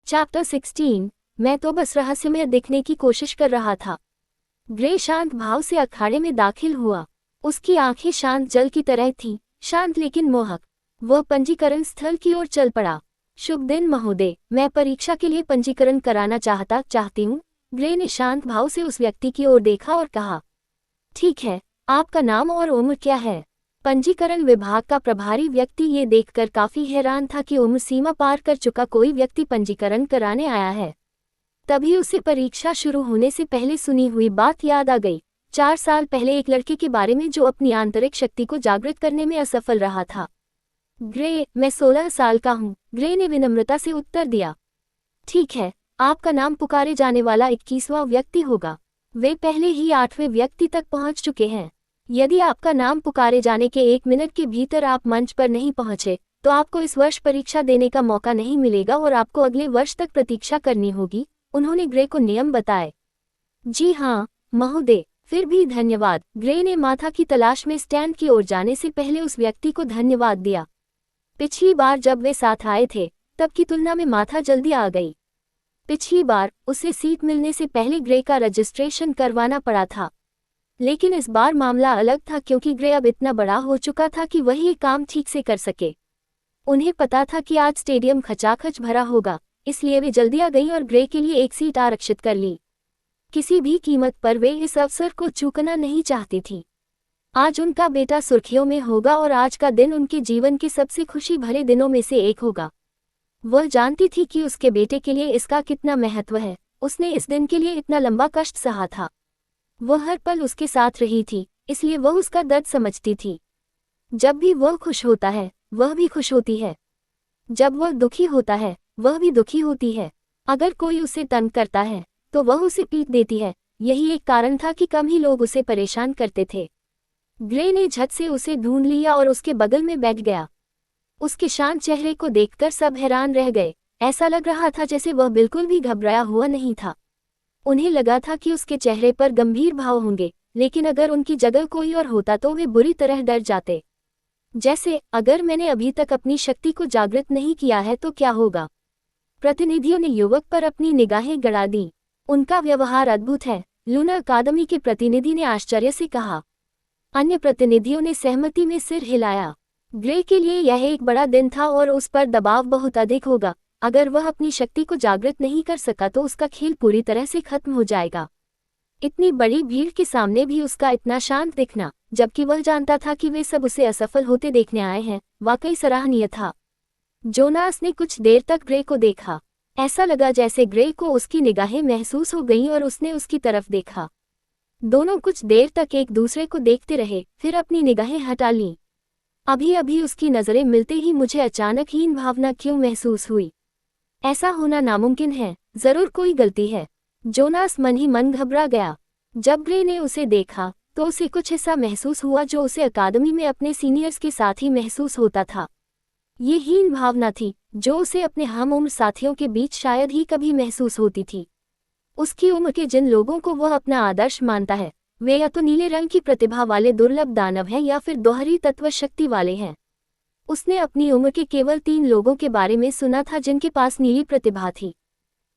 Chapter 16। मैं तो बस रहस्यमय दिखने की कोशिश कर रहा था। ग्रे शांत भाव से अखाड़े में दाखिल हुआ। उसकी आंखें शांत जल की तरह थीं, शांत लेकिन मोहक। वह पंजीकरण स्थल की ओर चल पड़ा। शुभ दिन महोदय, मैं परीक्षा के लिए पंजीकरण कराना चाहती हूँ। ग्रे ने शांत भाव से उस व्यक्ति की ओर देखा और कहा, ठीक है, आपका नाम और उम्र क्या है? पंजीकरण विभाग का प्रभारी व्यक्ति ये देखकर काफी हैरान था कि उम्र सीमा पार कर चुका कोई व्यक्ति पंजीकरण कराने आया है। तभी उसे परीक्षा शुरू होने से पहले सुनी हुई बात याद आ गई। 4 साल पहले एक लड़के के बारे में जो अपनी आंतरिक शक्ति को जागृत करने में असफल रहा था। ग्रे, मैं 16 साल का हूँ, ग्रे ने विनम्रता से उत्तर दिया। ठीक है, आपका नाम पुकारे जाने वाला 21वां व्यक्ति होगा। वे पहले ही 8वें व्यक्ति तक पहुँच चुके हैं। यदि आपका नाम पुकारे जाने के 1 मिनट के भीतर आप मंच पर नहीं पहुंचे, तो आपको इस वर्ष परीक्षा देने का मौका नहीं मिलेगा और आपको अगले वर्ष तक प्रतीक्षा करनी होगी, उन्होंने ग्रे को नियम बताए। जी हाँ महोदय, फिर भी धन्यवाद। ग्रे ने माथा की तलाश में स्टैंड की ओर जाने से पहले उस व्यक्ति को धन्यवाद दिया। पिछली बार जब वे साथ आए थे, तब की तुलना में माथा जल्दी आ गई। पिछली बार उसे सीट मिलने से पहले ग्रे का रजिस्ट्रेशन करवाना पड़ा था, लेकिन इस बार मामला अलग था क्योंकि ग्रे अब इतना बड़ा हो चुका था कि वह ये काम ठीक से कर सके। उन्हें पता था कि आज स्टेडियम खचाखच भरा होगा, इसलिए वे जल्दी आ गईं और ग्रे के लिए एक सीट आरक्षित कर ली। किसी भी कीमत पर वे इस अवसर को चूकना नहीं चाहती थी। आज उनका बेटा सुर्खियों में होगा और आज का दिन उनके जीवन के सबसे खुशी भरे दिनों में से एक होगा। वह जानती थी कि उसके बेटे के लिए इसका कितना महत्व है। उसने इस दिन के लिए इतना लंबा कष्ट सहा था। वह हर पल उसके साथ रही थी, इसलिए वह उसका दर्द समझती थी। जब भी वह खुश होता है, वह भी खुश होती है। जब वह दुखी होता है, वह भी दुखी होती है। अगर कोई उसे तंग करता है, तो वह उसे पीट देती है। यही एक कारण था कि कम ही लोग उसे परेशान करते थे। ग्रे ने झट से उसे ढूंढ लिया और उसके बगल में बैठ गया। उसके शांत चेहरे को देखकर सब हैरान रह गए। ऐसा लग रहा था जैसे वह बिल्कुल भी घबराया हुआ नहीं था। उन्हें लगा था कि उसके चेहरे पर गंभीर भाव होंगे, लेकिन अगर उनकी जगह कोई और होता तो वे बुरी तरह डर जाते। जैसे, अगर मैंने अभी तक अपनी शक्ति को जागृत नहीं किया है तो क्या होगा? प्रतिनिधियों ने युवक पर अपनी निगाहें गड़ा दी। उनका व्यवहार अद्भुत है, लूना अकादमी के प्रतिनिधि ने आश्चर्य से कहा। अन्य प्रतिनिधियों ने सहमति में सिर हिलाया। ग्रे के लिए यह एक बड़ा दिन था और उस पर दबाव बहुत अधिक होगा। अगर वह अपनी शक्ति को जागृत नहीं कर सका तो उसका खेल पूरी तरह से खत्म हो जाएगा। इतनी बड़ी भीड़ के सामने भी उसका इतना शांत दिखना, जबकि वह जानता था कि वे सब उसे असफल होते देखने आए हैं, वाकई सराहनीय था। जोनास ने कुछ देर तक ग्रे को देखा। ऐसा लगा जैसे ग्रे को उसकी निगाहें महसूस हो गईं और उसने उसकी तरफ देखा। दोनों कुछ देर तक एक दूसरे को देखते रहे, फिर अपनी निगाहें हटा लीं। अभी अभी उसकी नज़रें मिलते ही मुझे अचानक हीन भावना क्यों महसूस हुई? ऐसा होना नामुमकिन है, जरूर कोई गलती है। जोनास मन ही मन घबरा गया। जब ग्रे ने उसे देखा तो उसे कुछ ऐसा महसूस हुआ जो उसे अकादमी में अपने सीनियर्स के साथ ही महसूस होता था। ये हीन भावना थी जो उसे अपने हम उम्र साथियों के बीच शायद ही कभी महसूस होती थी। उसकी उम्र के जिन लोगों को वह अपना आदर्श मानता है, वे या तो नीले रंग की प्रतिभा वाले दुर्लभ दानव हैं या फिर दोहरी तत्व शक्ति वाले हैं। उसने अपनी उम्र के केवल 3 लोगों के बारे में सुना था जिनके पास नीली प्रतिभा थी,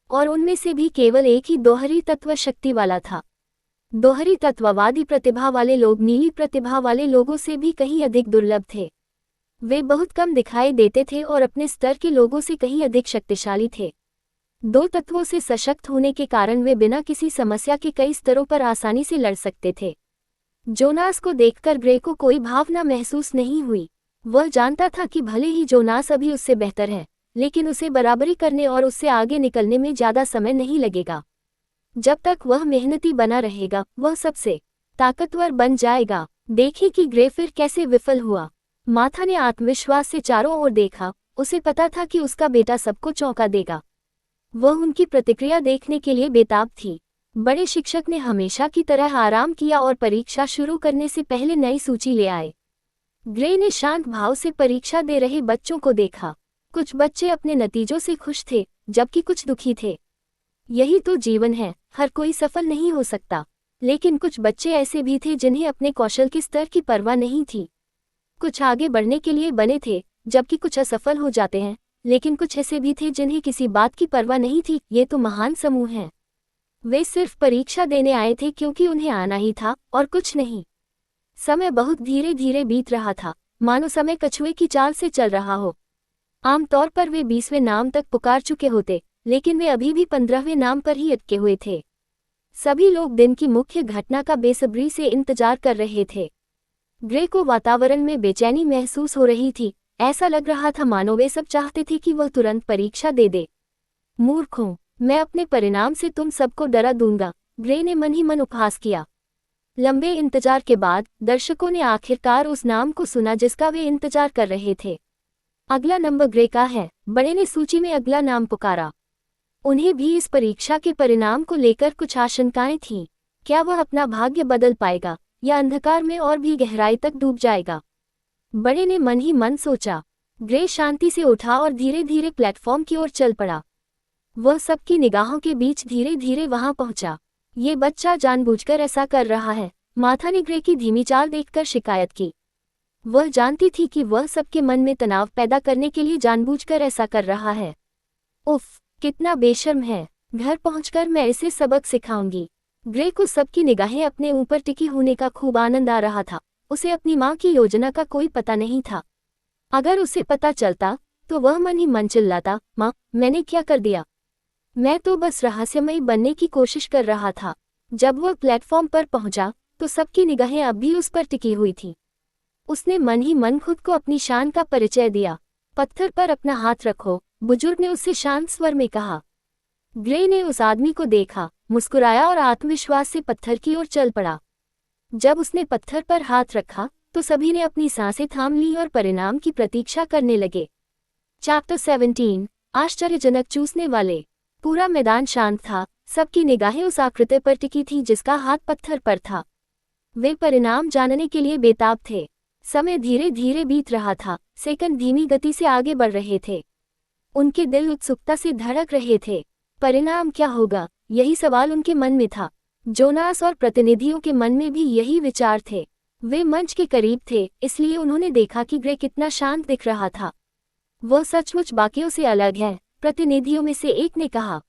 और उनमें से भी केवल एक ही दोहरी तत्व शक्ति वाला था। दोहरी तत्ववादी प्रतिभा वाले लोग नीली प्रतिभा वाले लोगों से भी कहीं अधिक दुर्लभ थे। वे बहुत कम दिखाई देते थे और अपने स्तर के लोगों से कहीं अधिक शक्तिशाली थे। 2 तत्वों से सशक्त होने के कारण वे बिना किसी समस्या के कई स्तरों पर आसानी से लड़ सकते थे। जोनास को देखकर ग्रे को कोई भावना महसूस नहीं हुई। वह जानता था कि भले ही जोनास अभी उससे बेहतर है, लेकिन उसे बराबरी करने और उससे आगे निकलने में ज़्यादा समय नहीं लगेगा। जब तक वह मेहनती बना रहेगा, वह सबसे ताकतवर बन जाएगा। देखें कि ग्रे फिर कैसे विफल हुआ। माथा ने आत्मविश्वास से चारों ओर देखा। उसे पता था कि उसका बेटा सबको चौंका देगा। वह उनकी प्रतिक्रिया देखने के लिए बेताब थी। बड़े शिक्षक ने हमेशा की तरह आराम किया और परीक्षा शुरू करने से पहले नई सूची ले आए। ग्रे ने शांत भाव से परीक्षा दे रहे बच्चों को देखा। कुछ बच्चे अपने नतीजों से खुश थे, जबकि कुछ दुखी थे। यही तो जीवन है, हर कोई सफल नहीं हो सकता। लेकिन कुछ बच्चे ऐसे भी थे जिन्हें अपने कौशल के स्तर की परवाह नहीं थी। कुछ आगे बढ़ने के लिए बने थे, जबकि कुछ असफल हो जाते हैं, लेकिन कुछ ऐसे भी थे जिन्हें किसी बात की परवाह नहीं थी। ये तो महान समूह हैं। वे सिर्फ परीक्षा देने आए थे क्योंकि उन्हें आना ही था और कुछ नहीं। समय बहुत धीरे धीरे बीत रहा था, मानो समय कछुए की चाल से चल रहा हो। आमतौर पर वे 20वें नाम तक पुकार चुके होते, लेकिन वे अभी भी 15वें नाम पर ही अटके हुए थे। सभी लोग दिन की मुख्य घटना का बेसब्री से इंतजार कर रहे थे। ग्रे को वातावरण में बेचैनी महसूस हो रही थी। ऐसा लग रहा था मानो वे सब चाहते थे कि वह तुरंत परीक्षा दे दे। मूर्खों, मैं अपने परिणाम से तुम सबको डरा दूंगा, ग्रे ने मन ही मन उपहास किया। लंबे इंतजार के बाद दर्शकों ने आखिरकार उस नाम को सुना जिसका वे इंतजार कर रहे थे। अगला नंबर ग्रे का है, बड़े ने सूची में अगला नाम पुकारा। उन्हें भी इस परीक्षा के परिणाम को लेकर कुछ आशंकाएं थीं। क्या वह अपना भाग्य बदल पाएगा या अंधकार में और भी गहराई तक डूब जाएगा? बड़े ने मन ही मन सोचा। ग्रे शांति से उठा और धीरे धीरे प्लेटफॉर्म की ओर चल पड़ा। वह सबकी निगाहों के बीच धीरे धीरे वहां पहुंचा। ये बच्चा जानबूझकर ऐसा कर रहा है, माथा ने ग्रे की धीमी चाल देखकर शिकायत की। वह जानती थी कि वह सबके मन में तनाव पैदा करने के लिए जानबूझकर ऐसा कर रहा है। उफ, कितना बेशर्म है। घर पहुंचकर मैं इसे सबक सिखाऊंगी। ग्रे को सबकी निगाहें अपने ऊपर टिकी होने का खूब आनंद आ रहा था। उसे अपनी मां की योजना का कोई पता नहीं था। अगर उसे पता चलता तो वह मन ही मन चिल्लाता, मां, मैंने क्या कर दिया? मैं तो बस रहस्यमयी बनने की कोशिश कर रहा था। जब वह प्लेटफॉर्म पर पहुंचा तो सबकी निगाहें अब भी उस पर टिकी हुई थीं। उसने मन ही मन खुद को अपनी शान का परिचय दिया। पत्थर पर अपना हाथ रखो, बुजुर्ग ने उससे शांत स्वर में कहा। ग्रे ने उस आदमी को देखा, मुस्कुराया और आत्मविश्वास से पत्थर की ओर चल पड़ा। जब उसने पत्थर पर हाथ रखा तो सभी ने अपनी सांसें थाम ली और परिणाम की प्रतीक्षा करने लगे। चैप्टर 17, आश्चर्यजनक चूसने वाले। पूरा मैदान शांत था। सबकी निगाहें उस आकृति पर टिकी थी जिसका हाथ पत्थर पर था। वे परिणाम जानने के लिए बेताब थे। समय धीरे धीरे बीत रहा था, सेकंड धीमी गति से आगे बढ़ रहे थे। उनके दिल उत्सुकता से धड़क रहे थे। परिणाम क्या होगा, यही सवाल उनके मन में था। जोनास और प्रतिनिधियों के मन में भी यही विचार थे। वे मंच के करीब थे, इसलिए उन्होंने देखा कि ग्रे कितना शांत दिख रहा था। वह सचमुच बाकियों से अलग है, प्रतिनिधियों में से एक ने कहा।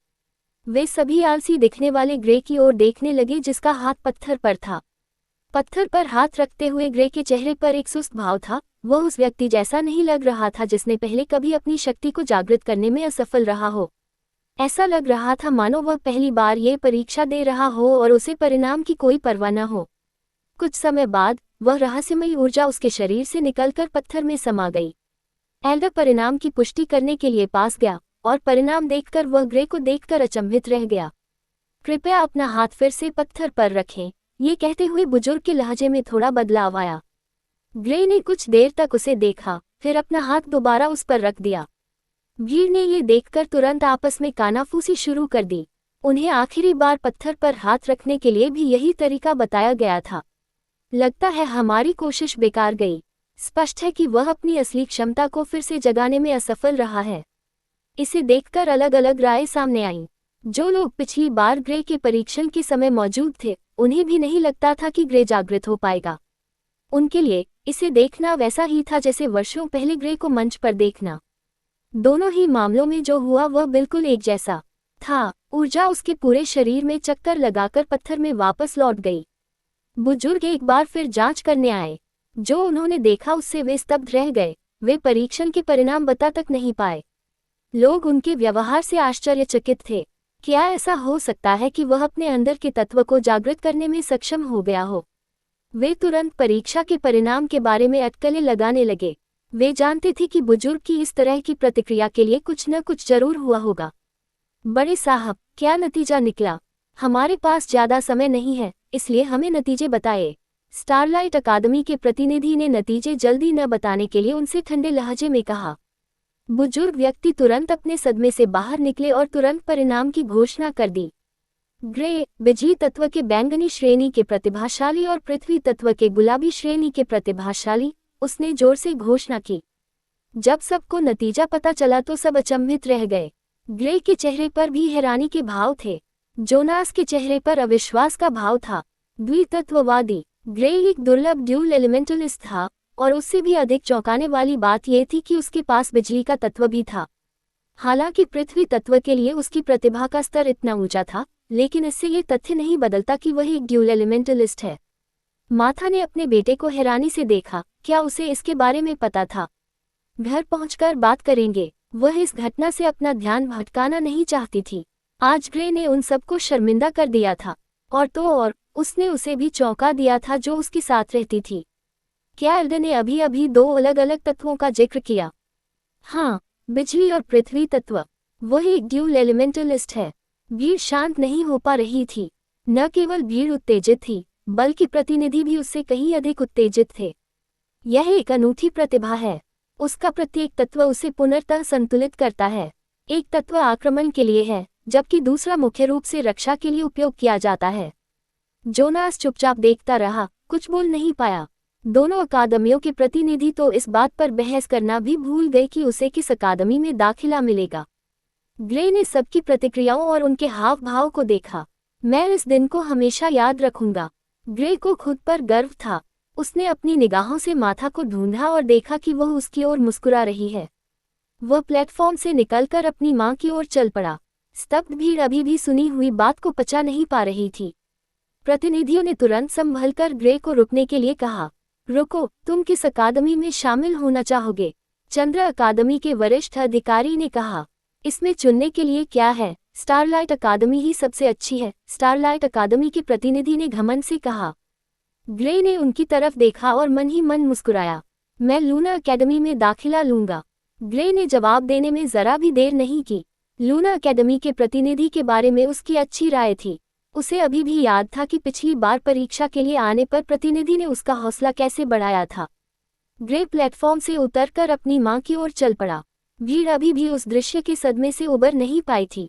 वे सभी आलसी दिखने वाले ग्रे की ओर देखने लगे जिसका हाथ पत्थर पर था। पत्थर पर हाथ रखते हुए ग्रे के चेहरे पर एक सुस्त भाव था। वह उस व्यक्ति जैसा नहीं लग रहा था जिसने पहले कभी अपनी शक्ति को जागृत करने में असफल रहा हो। ऐसा लग रहा था मानो वह पहली बार ये परीक्षा दे रहा हो और उसे परिणाम की कोई परवाह न हो। कुछ समय बाद वह रहस्यमयी ऊर्जा उसके शरीर से निकलकर पत्थर में समा गई। एल्डर परिणाम की पुष्टि करने के लिए पास गया और परिणाम देखकर वह ग्रे को देखकर अचंभित रह गया। कृपया अपना हाथ फिर से पत्थर पर रखें, ये कहते हुए बुजुर्ग के लहजे में थोड़ा बदलाव आया। ग्रे ने कुछ देर तक उसे देखा, फिर अपना हाथ दोबारा उस पर रख दिया। भीड़ ने ये देखकर तुरंत आपस में कानाफूसी शुरू कर दी। उन्हें आखिरी बार पत्थर पर हाथ रखने के लिए भी यही तरीका बताया गया था। लगता है हमारी कोशिश बेकार गई। स्पष्ट है कि वह अपनी असली क्षमता को फिर से जगाने में असफल रहा है। इसे देखकर अलग अलग राय सामने आईं। जो लोग पिछली बार ग्रे के परीक्षण के समय मौजूद थे, उन्हें भी नहीं लगता था कि ग्रे जागृत हो पाएगा। उनके लिए इसे देखना वैसा ही था जैसे वर्षों पहले ग्रे को मंच पर देखना। दोनों ही मामलों में जो हुआ वह बिल्कुल एक जैसा था। ऊर्जा उसके पूरे शरीर में चक्कर लगाकर पत्थर में वापस लौट गई। बुजुर्ग एक बार फिर जांच करने आए। जो उन्होंने देखा उससे वे स्तब्ध रह गए। वे परीक्षण के परिणाम बता तक नहीं पाए। लोग उनके व्यवहार से आश्चर्यचकित थे। क्या ऐसा हो सकता है कि वह अपने अंदर के तत्व को जागृत करने में सक्षम हो गया हो? वे तुरंत परीक्षा के परिणाम के बारे में अटकलें लगाने लगे। वे जानते थे कि बुजुर्ग की इस तरह की प्रतिक्रिया के लिए कुछ न कुछ जरूर हुआ होगा। बड़े साहब, क्या नतीजा निकला? हमारे पास ज्यादा समय नहीं है, इसलिए हमें नतीजे बताएं। स्टारलाइट अकादमी के प्रतिनिधि ने नतीजे जल्दी न बताने के लिए उनसे ठंडे लहजे में कहा। बुजुर्ग व्यक्ति तुरंत अपने सदमे से बाहर निकले और तुरंत परिणाम की घोषणा कर दी। ग्रे, बिजली तत्व के बैंगनी श्रेणी के प्रतिभाशाली और पृथ्वी तत्व के गुलाबी श्रेणी के प्रतिभाशाली, उसने जोर से घोषणा की। जब सबको नतीजा पता चला तो सब अचंभित रह गए। ग्रे के चेहरे पर भी हैरानी के भाव थे। जोनास के चेहरे पर अविश्वास का भाव था। द्वितत्ववादी ग्रे एक दुर्लभ ड्यूल एलिमेंटलिस्ट था और उससे भी अधिक चौंकाने वाली बात यह थी कि उसके पास बिजली का तत्व भी था, हालांकि पृथ्वी तत्व के लिए उसकी प्रतिभा का स्तर इतना ऊंचा था, लेकिन इससे ये तथ्य नहीं बदलता कि वह एक ड्यूल एलिमेंटलिस्ट है। माथा ने अपने बेटे को हैरानी से देखा, क्या उसे इसके बारे में पता था? घर पहुंचकर बात करेंगे। वह इस घटना से अपना ध्यान भटकाना नहीं चाहती थी। आज ग्रे ने उन सबको शर्मिंदा कर दिया था, और तो और उसने उसे भी चौंका दिया था जो उसके साथ रहती थी। क्या एल्डर ने अभी अभी दो अलग अलग तत्वों का जिक्र किया? हाँ, बिजली और पृथ्वी तत्व। वह एक ड्यूल एलिमेंटलिस्ट है। भीड़ शांत नहीं हो पा रही थी। न केवल भीड़ उत्तेजित थी, बल्कि प्रतिनिधि भी उससे कहीं अधिक उत्तेजित थे। यह एक अनूठी प्रतिभा है। उसका प्रत्येक तत्व उसे पुनर्तः संतुलित करता है। एक तत्व आक्रमण के लिए है, जबकि दूसरा मुख्य रूप से रक्षा के लिए उपयोग किया जाता है। जोनास चुपचाप देखता रहा, कुछ बोल नहीं पाया। दोनों अकादमियों के प्रतिनिधि तो इस बात पर बहस करना भी भूल गए कि उसे किस अकादमी में दाखिला मिलेगा। ग्रे ने सबकी प्रतिक्रियाओं और उनके हाव भाव को देखा। मैं इस दिन को हमेशा याद रखूंगा। ग्रे को खुद पर गर्व था। उसने अपनी निगाहों से माथा को ढूंढा और देखा कि वह उसकी ओर मुस्कुरा रही है। वह प्लेटफॉर्म से निकलकर अपनी मां की ओर चल पड़ा। स्तब्ध भीड़ अभी भी सुनी हुई बात को पचा नहीं पा रही थी। प्रतिनिधियों ने तुरंत संभलकर ग्रे को रुकने के लिए कहा। रुको, तुम किस अकादमी में शामिल होना चाहोगे? चंद्र अकादमी के वरिष्ठ अधिकारी ने कहा। इसमें चुनने के लिए क्या है? स्टारलाइट अकादमी ही सबसे अच्छी है, स्टारलाइट अकादमी के प्रतिनिधि ने घमंड से कहा। ग्रे ने उनकी तरफ देखा और मन ही मन मुस्कुराया। मैं लूना अकेडमी में दाखिला लूंगा। ग्रे ने जवाब देने में जरा भी देर नहीं की। लूना अकेडमी के प्रतिनिधि के बारे में उसकी अच्छी राय थी। उसे अभी भी याद था कि पिछली बार परीक्षा के लिए आने पर प्रतिनिधि ने उसका हौसला कैसे बढ़ाया था। ग्रे प्लेटफॉर्म से उतरकर अपनी मां की ओर चल पड़ा। भीड़ अभी भी उस दृश्य के सदमे से उबर नहीं पाई थी।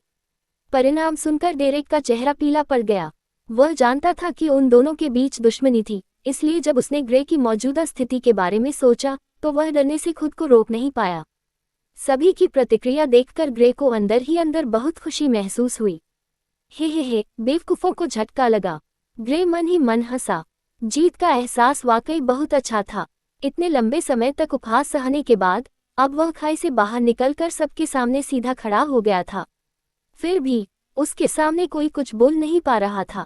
परिणाम सुनकर डेरेक का चेहरा पीला पड़ गया। वह जानता था कि उन दोनों के बीच दुश्मनी थी, इसलिए जब उसने ग्रे की मौजूदा स्थिति के बारे में सोचा तो वह डरने से खुद को रोक नहीं पाया। सभी की प्रतिक्रिया देखकर ग्रे को अंदर ही अंदर बहुत खुशी महसूस हुई। हे, बेवकूफों को झटका लगा। ग्रे मन ही मन हंसा। जीत का एहसास वाकई बहुत अच्छा था। इतने लंबे समय तक उपहास सहने के बाद अब वह खाई से बाहर निकलकर सबके सामने सीधा खड़ा हो गया था। फिर भी उसके सामने कोई कुछ बोल नहीं पा रहा था।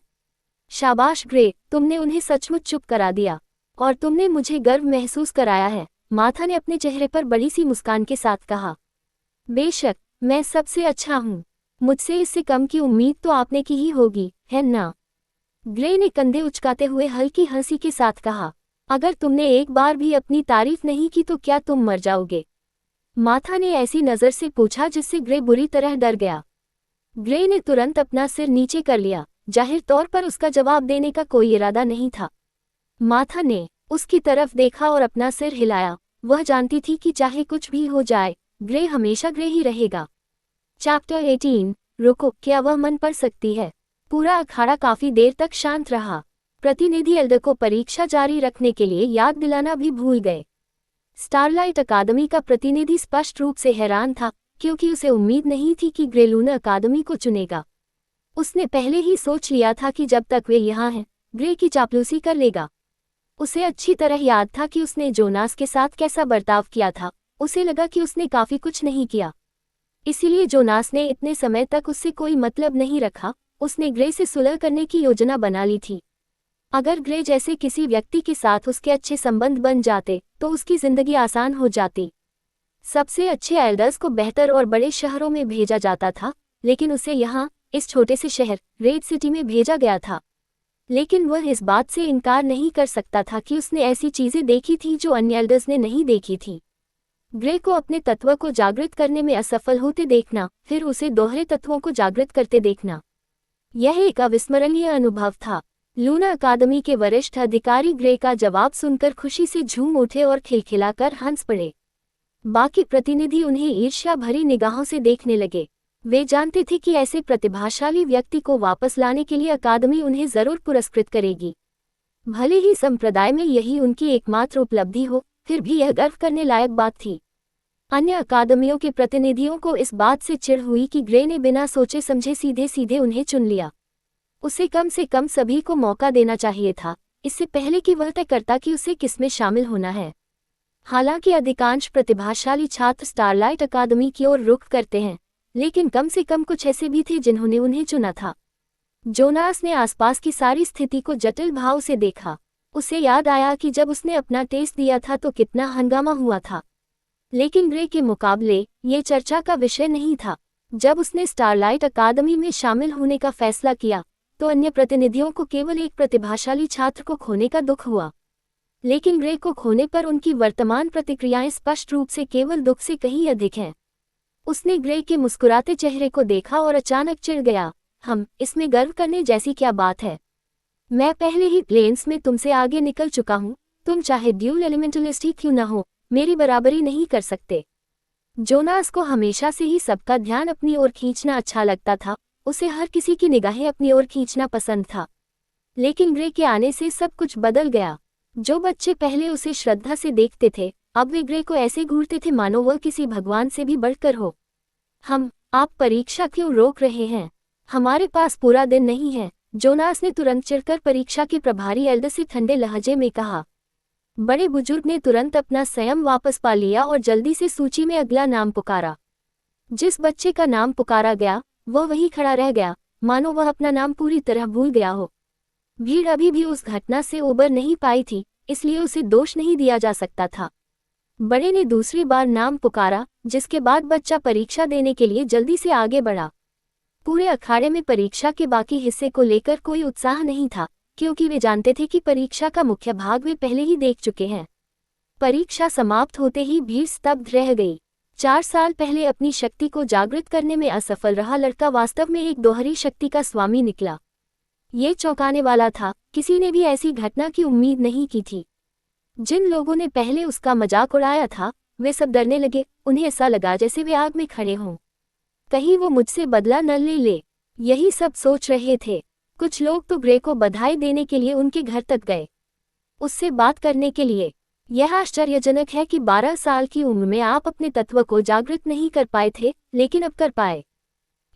शाबाश ग्रे, तुमने उन्हें सचमुच चुप करा दिया, और तुमने मुझे गर्व महसूस कराया है, माथा ने अपने चेहरे पर बड़ी सी मुस्कान के साथ कहा। बेशक, मैं सबसे अच्छा हूँ। मुझसे इससे कम की उम्मीद तो आपने की ही होगी, है ना? ग्रे ने कंधे उचकाते हुए हल्की हंसी के साथ कहा। अगर तुमने एक बार भी अपनी तारीफ नहीं की तो क्या तुम मर जाओगे? माथा ने ऐसी नज़र से पूछा जिससे ग्रे बुरी तरह डर गया। ग्रे ने तुरंत अपना सिर नीचे कर लिया। जाहिर तौर पर उसका जवाब देने का कोई इरादा नहीं था। माथा ने उसकी तरफ देखा और अपना सिर हिलाया। वह जानती थी कि चाहे कुछ भी हो जाए, ग्रे हमेशा ग्रे ही रहेगा। चैप्टर 18। रुको, क्या वह मन पढ़ सकती है? पूरा अखाड़ा काफी देर तक शांत रहा। प्रतिनिधि एल्डर को परीक्षा जारी रखने के लिए याद दिलाना भी भूल गए। स्टारलाइट अकादमी का प्रतिनिधि स्पष्ट रूप से हैरान था, क्योंकि उसे उम्मीद नहीं थी कि ग्रे लूना अकादमी को चुनेगा। उसने पहले ही सोच लिया था कि जब तक वे यहाँ हैं, ग्रे की चापलूसी कर लेगा। उसे अच्छी तरह याद था कि उसने जोनास के साथ कैसा बर्ताव किया था। उसे लगा कि उसने काफी कुछ नहीं किया, इसीलिए जोनास ने इतने समय तक उससे कोई मतलब नहीं रखा। उसने ग्रे से सुलह करने की योजना बना ली थी। अगर ग्रे जैसे किसी व्यक्ति के साथ उसके अच्छे संबंध बन जाते तो उसकी जिंदगी आसान हो जाती। सबसे अच्छे एल्डर्स को बेहतर और बड़े शहरों में भेजा जाता था, लेकिन उसे यहाँ इस छोटे से शहर रेड सिटी में भेजा गया था। लेकिन वह इस बात से इनकार नहीं कर सकता था कि उसने ऐसी चीजें देखी थी जो अन्य एल्डर्स ने नहीं देखी थी। ग्रे को अपने तत्व को जागृत करने में असफल होते देखना, फिर उसे दोहरे तत्वों को जागृत करते देखना, यह एक अविस्मरणीय अनुभव था। लूना अकादमी के वरिष्ठ अधिकारी ग्रे का जवाब सुनकर खुशी से झूम उठे और खिलखिलाकर हंस पड़े। बाकी प्रतिनिधि उन्हें ईर्ष्या भरी निगाहों से देखने लगे। वे जानते थे कि ऐसे प्रतिभाशाली व्यक्ति को वापस लाने के लिए अकादमी उन्हें जरूर पुरस्कृत करेगी। भले ही संप्रदाय में यही उनकी एकमात्र उपलब्धि हो, फिर भी यह गर्व करने लायक बात थी। अन्य अकादमियों के प्रतिनिधियों को इस बात से चिढ़ हुई कि ग्रे ने बिना सोचे समझे सीधे सीधे उन्हें चुन लिया। उसे कम से कम सभी को मौका देना चाहिए था, इससे पहले कि वह तय करता कि उसे किसमें शामिल होना है। हालांकि अधिकांश प्रतिभाशाली छात्र स्टारलाइट अकादमी की ओर रुख करते हैं, लेकिन कम से कम कुछ ऐसे भी थे जिन्होंने उन्हें चुना था। जोनास ने आसपास की सारी स्थिति को जटिल भाव से देखा। उसे याद आया कि जब उसने अपना टेस्ट दिया था तो कितना हंगामा हुआ था। लेकिन ग्रे के मुकाबले ये चर्चा का विषय नहीं था। जब उसने स्टारलाइट अकादमी में शामिल होने का फैसला किया तो अन्य प्रतिनिधियों को केवल एक प्रतिभाशाली छात्र को खोने का दुख हुआ, लेकिन ग्रे को खोने पर उनकी वर्तमान प्रतिक्रियाएं स्पष्ट रूप से केवल दुख से कहीं अधिक हैं। उसने ग्रे के मुस्कुराते चेहरे को देखा और अचानक चिढ़ गया। इसमें गर्व करने जैसी क्या बात है? मैं पहले ही प्लेन्स में तुमसे आगे निकल चुका हूँ। तुम चाहे ड्यूल एलिमेंटलिस्ट ही क्यों न हो, मेरी बराबरी नहीं कर सकते। जोनास को हमेशा से ही सबका ध्यान अपनी ओर खींचना अच्छा लगता था। उसे हर किसी की निगाहें अपनी ओर खींचना पसंद था। लेकिन ग्रे के आने से सब कुछ बदल गया। जो बच्चे पहले उसे श्रद्धा से देखते थे, अब वे ग्रे को ऐसे घूरते थे मानो वह किसी भगवान से भी बढ़कर हो। आप परीक्षा क्यों रोक रहे हैं? हमारे पास पूरा दिन नहीं है, जोनास ने तुरंत चिढ़कर परीक्षा के प्रभारी एल्डर से ठंडे लहजे में कहा। बड़े बुजुर्ग ने तुरंत अपना संयम वापस पा लिया और जल्दी से सूची में अगला नाम पुकारा। जिस बच्चे का नाम पुकारा गया वह वहीं खड़ा रह गया, मानो वह अपना नाम पूरी तरह भूल गया हो। भीड़ अभी भी उस घटना से उबर नहीं पाई थी, इसलिए उसे दोष नहीं दिया जा सकता था। बड़े ने दूसरी बार नाम पुकारा, जिसके बाद बच्चा परीक्षा देने के लिए जल्दी से आगे बढ़ा। पूरे अखाड़े में परीक्षा के बाकी हिस्से को लेकर कोई उत्साह नहीं था, क्योंकि वे जानते थे कि परीक्षा का मुख्य भाग वे पहले ही देख चुके हैं। परीक्षा समाप्त होते ही भीड़ स्तब्ध रह गई। 4 साल पहले अपनी शक्ति को जागृत करने में असफल रहा लड़का वास्तव में एक दोहरी शक्ति का स्वामी निकला। ये चौंकाने वाला था, किसी ने भी ऐसी घटना की उम्मीद नहीं की थी। जिन लोगों ने पहले उसका मजाक उड़ाया था, वे सब डरने लगे। उन्हें ऐसा लगा जैसे वे आग में खड़े हों, कहीं वो मुझसे बदला न ले ले। यही सब सोच रहे थे। कुछ लोग तो ग्रे को बधाई देने के लिए उनके घर तक गए, उससे बात करने के लिए। यह आश्चर्यजनक है कि 12 साल की उम्र में आप अपने तत्व को जागृत नहीं कर पाए थे, लेकिन अब कर पाए।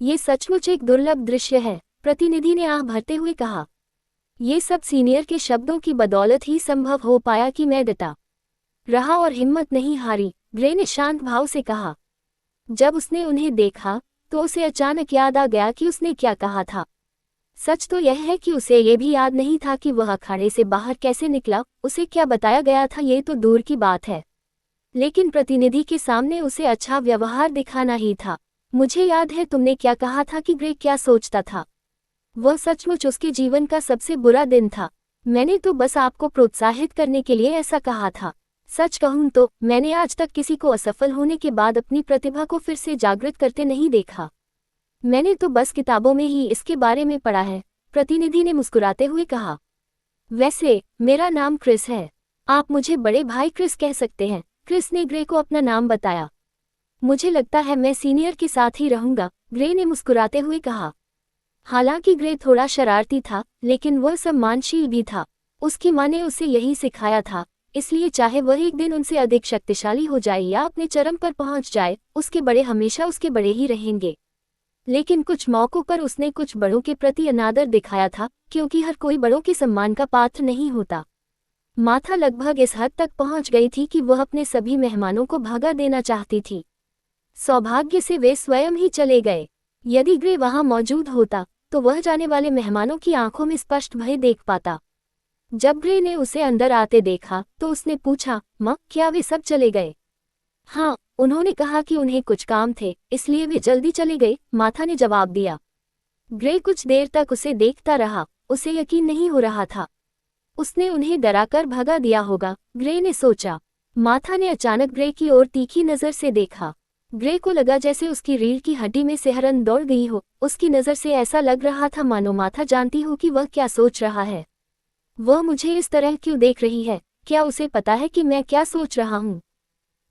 ये सचमुच एक दुर्लभ दृश्य है, प्रतिनिधि ने आह भरते हुए कहा। ये सब सीनियर के शब्दों की बदौलत ही संभव हो पाया कि मैं डटा रहा और हिम्मत नहीं हारी, ग्रे ने शांत भाव से कहा। जब उसने उन्हें देखा तो उसे अचानक याद आ गया कि उसने क्या कहा था। सच तो यह है कि उसे ये भी याद नहीं था कि वह अखाड़े से बाहर कैसे निकला। उसे क्या बताया गया था ये तो दूर की बात है, लेकिन प्रतिनिधि के सामने उसे अच्छा व्यवहार दिखाना ही था। मुझे याद है तुमने क्या कहा था कि ग्रे क्या सोचता था। वह सचमुच उसके जीवन का सबसे बुरा दिन था। मैंने तो बस आपको प्रोत्साहित करने के लिए ऐसा कहा था। सच कहूं तो मैंने आज तक किसी को असफल होने के बाद अपनी प्रतिभा को फिर से जागृत करते नहीं देखा। मैंने तो बस किताबों में ही इसके बारे में पढ़ा है, प्रतिनिधि ने मुस्कुराते हुए कहा। वैसे मेरा नाम क्रिस है, आप मुझे बड़े भाई क्रिस कह सकते हैं। क्रिस ने ग्रे को अपना नाम बताया। मुझे लगता है मैं सीनियर के साथ ही रहूंगा, ग्रे ने मुस्कुराते हुए कहा। हालांकि ग्रे थोड़ा शरारती था, लेकिन वह सम्मानशील भी था। उसकी माँ ने उसे यही सिखाया था, इसलिए चाहे वह एक दिन उनसे अधिक शक्तिशाली हो जाए या अपने चरम पर पहुंच जाए, उसके बड़े हमेशा उसके बड़े ही रहेंगे। लेकिन कुछ मौकों पर उसने कुछ बड़ों के प्रति अनादर दिखाया था, क्योंकि हर कोई बड़ों के सम्मान का पात्र नहीं होता। माथा लगभग इस हद तक पहुंच गई थी कि वह अपने सभी मेहमानों को भगा देना चाहती थी। सौभाग्य से वे स्वयं ही चले गए। यदि ग्रे वहां मौजूद होता तो वह जाने वाले मेहमानों की आंखों में स्पष्ट भय देख पाता। जब ग्रे ने उसे अंदर आते देखा तो उसने पूछा, माँ क्या वे सब चले गए? हाँ, उन्होंने कहा कि उन्हें कुछ काम थे, इसलिए वे जल्दी चले गए, माथा ने जवाब दिया। ग्रे कुछ देर तक उसे देखता रहा, उसे यकीन नहीं हो रहा था। उसने उन्हें डराकर भगा दिया होगा, ग्रे ने सोचा। माथा ने अचानक ग्रे की ओर तीखी नजर से देखा। ग्रे को लगा जैसे उसकी रीढ़ की हड्डी में सिहरन दौड़ गई हो। उसकी नज़र से ऐसा लग रहा था मानो माथा जानती हो कि वह क्या सोच रहा है। वह मुझे इस तरह क्यों देख रही है? क्या उसे पता है कि मैं क्या सोच रहा हूँ?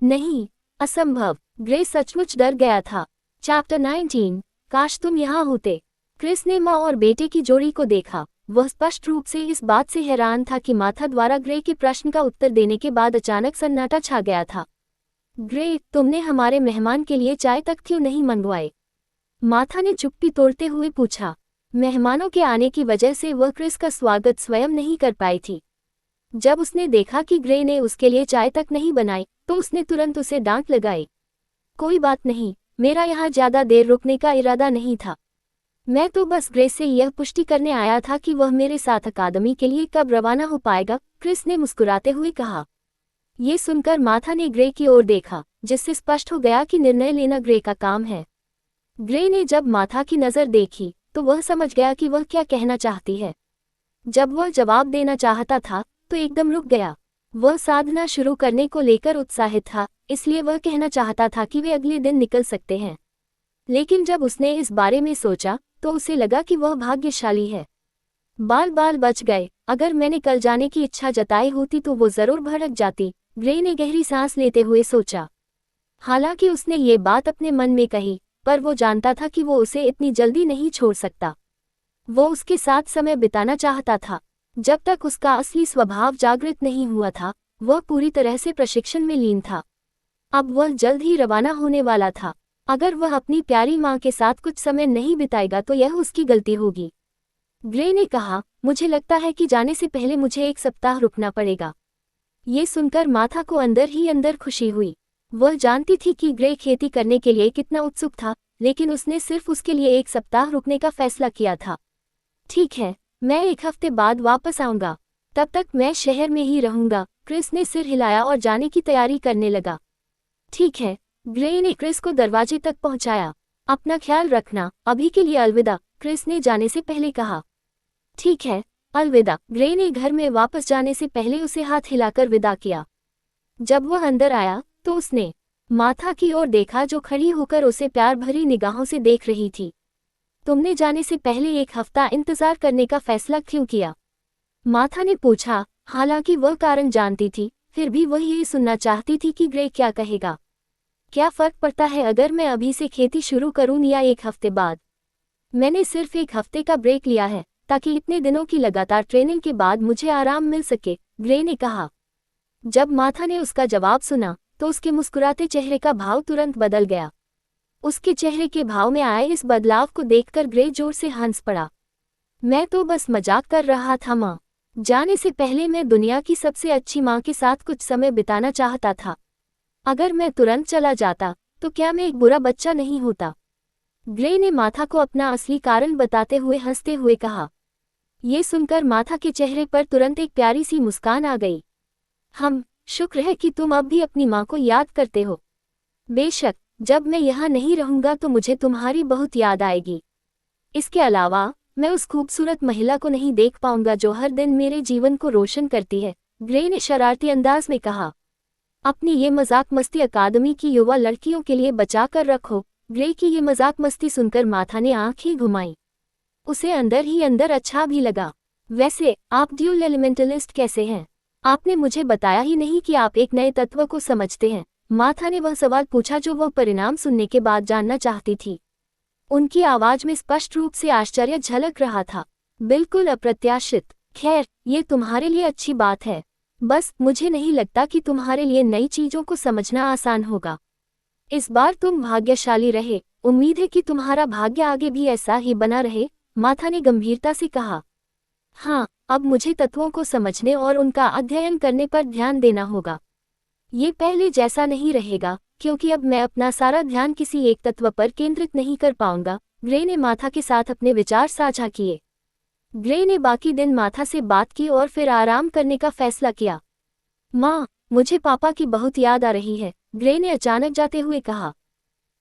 नहीं, असंभव। ग्रे सचमुच डर गया था। चैप्टर 19, काश तुम यहाँ होते। क्रिस ने माँ और बेटे की जोड़ी को देखा। वह स्पष्ट रूप से इस बात से हैरान था कि माथा द्वारा ग्रे के प्रश्न का उत्तर देने के बाद अचानक सन्नाटा छा गया था। ग्रे, तुमने हमारे मेहमान के लिए चाय तक क्यों नहीं मंगवाई? माथा ने चुप्पी तोड़ते हुए पूछा। मेहमानों के आने की वजह से वह क्रिस का स्वागत स्वयं नहीं कर पाई थी। जब उसने देखा कि ग्रे ने उसके लिए चाय तक नहीं बनाई तो उसने तुरंत उसे डांट लगाई। कोई बात नहीं, मेरा यहाँ ज्यादा देर रुकने का इरादा नहीं था। मैं तो बस ग्रे से यह पुष्टि करने आया था कि वह मेरे साथ अकादमी के लिए कब रवाना हो पाएगा, क्रिस ने मुस्कुराते हुए कहा। ये सुनकर माथा ने ग्रे की ओर देखा, जिससे स्पष्ट हो गया कि निर्णय लेना ग्रे का काम है। ग्रे ने जब माथा की नज़र देखी तो वह समझ गया कि वह क्या कहना चाहती है। जब वह जवाब देना चाहता था तो एकदम रुक गया। वह साधना शुरू करने को लेकर उत्साहित था, इसलिए वह कहना चाहता था कि वे अगले दिन निकल सकते हैं। लेकिन जब उसने इस बारे में सोचा तो उसे लगा कि वह भाग्यशाली है। बाल बाल बच गए। अगर मैंने कल जाने की इच्छा जताई होती तो वो जरूर भड़क जाती, ग्रे ने गहरी सांस लेते हुए सोचा। हालांकि उसने ये बात अपने मन में कही, पर वो जानता था कि वो उसे इतनी जल्दी नहीं छोड़ सकता। वो उसके साथ समय बिताना चाहता था। जब तक उसका असली स्वभाव जागृत नहीं हुआ था, वह पूरी तरह से प्रशिक्षण में लीन था। अब वह जल्द ही रवाना होने वाला था। अगर वह अपनी प्यारी माँ के साथ कुछ समय नहीं बिताएगा तो यह उसकी गलती होगी। ग्रे ने कहा, मुझे लगता है कि जाने से पहले मुझे 1 सप्ताह रुकना पड़ेगा। ये सुनकर माथा को अंदर ही अंदर खुशी हुई। वह जानती थी कि ग्रे खेती करने के लिए कितना उत्सुक था, लेकिन उसने सिर्फ उसके लिए 1 सप्ताह रुकने का फैसला किया था। ठीक है, मैं 1 हफ्ते बाद वापस आऊंगा। तब तक मैं शहर में ही रहूंगा। क्रिस ने सिर हिलाया और जाने की तैयारी करने लगा। ठीक है, ग्रे ने क्रिस को दरवाजे तक पहुंचाया। अपना ख्याल रखना, अभी के लिए अलविदा, क्रिस ने जाने से पहले कहा। ठीक है, अलविदा। ग्रे ने घर में वापस जाने से पहले उसे हाथ हिलाकर विदा किया। जब वह अंदर आया तो उसने माथा की ओर देखा, जो खड़ी होकर उसे प्यार भरी निगाहों से देख रही थी। तुमने जाने से पहले 1 हफ्ता इंतजार करने का फैसला क्यों किया? माथा ने पूछा। हालांकि वह कारण जानती थी, फिर भी वह ये सुनना चाहती थी कि ग्रे क्या कहेगा। क्या फर्क पड़ता है अगर मैं अभी से खेती शुरू करूं या 1 हफ्ते बाद? मैंने सिर्फ 1 हफ्ते का ब्रेक लिया है, ताकि इतने दिनों की लगातार ट्रेनिंग के बाद मुझे आराम मिल सके, ग्रे ने कहा। जब माथा ने उसका जवाब सुना तो उसके मुस्कुराते चेहरे का भाव तुरंत बदल गया। उसके चेहरे के भाव में आए इस बदलाव को देखकर ग्रे जोर से हंस पड़ा। मैं तो बस मजाक कर रहा था माँ। जाने से पहले मैं दुनिया की सबसे अच्छी माँ के साथ कुछ समय बिताना चाहता था। अगर मैं तुरंत चला जाता तो क्या मैं एक बुरा बच्चा नहीं होता? ग्रे ने माथा को अपना असली कारण बताते हुए हंसते हुए कहा। ये सुनकर माथा के चेहरे पर तुरंत एक प्यारी सी मुस्कान आ गई। शुक्र है कि तुम अब भी अपनी माँ को याद करते हो। बेशक, जब मैं यहाँ नहीं रहूँगा तो मुझे तुम्हारी बहुत याद आएगी। इसके अलावा मैं उस खूबसूरत महिला को नहीं देख पाऊंगा जो हर दिन मेरे जीवन को रोशन करती है, ग्रे ने शरारती अंदाज में कहा। अपनी ये मजाक मस्ती अकादमी की युवा लड़कियों के लिए बचा कर रखो। ग्रे की ये मजाक मस्ती सुनकर माथा ने आंखें घुमाई। उसे अंदर ही अंदर अच्छा भी लगा। वैसे आप ड्यूल एलिमेंटलिस्ट कैसे हैं? आपने मुझे बताया ही नहीं कि आप एक नए तत्व को समझते हैं। माथा ने वह सवाल पूछा जो वह परिणाम सुनने के बाद जानना चाहती थी। उनकी आवाज में स्पष्ट रूप से आश्चर्य झलक रहा था। बिल्कुल अप्रत्याशित। खैर, ये तुम्हारे लिए अच्छी बात है। बस मुझे नहीं लगता कि तुम्हारे लिए नई चीजों को समझना आसान होगा। इस बार तुम भाग्यशाली रहे। उम्मीद है कि तुम्हारा भाग्य आगे भी ऐसा ही बना रहे, माथा ने गंभीरता से कहा। हाँ, अब मुझे तत्वों को समझने और उनका अध्ययन करने पर ध्यान देना होगा। ये पहले जैसा नहीं रहेगा, क्योंकि अब मैं अपना सारा ध्यान किसी एक तत्व पर केंद्रित नहीं कर पाऊंगा, ग्रे ने माथा के साथ अपने विचार साझा किए। ग्रे ने बाकी दिन माथा से बात की और फिर आराम करने का फैसला किया। माँ, मुझे पापा की बहुत याद आ रही है, ग्रे ने अचानक जाते हुए कहा।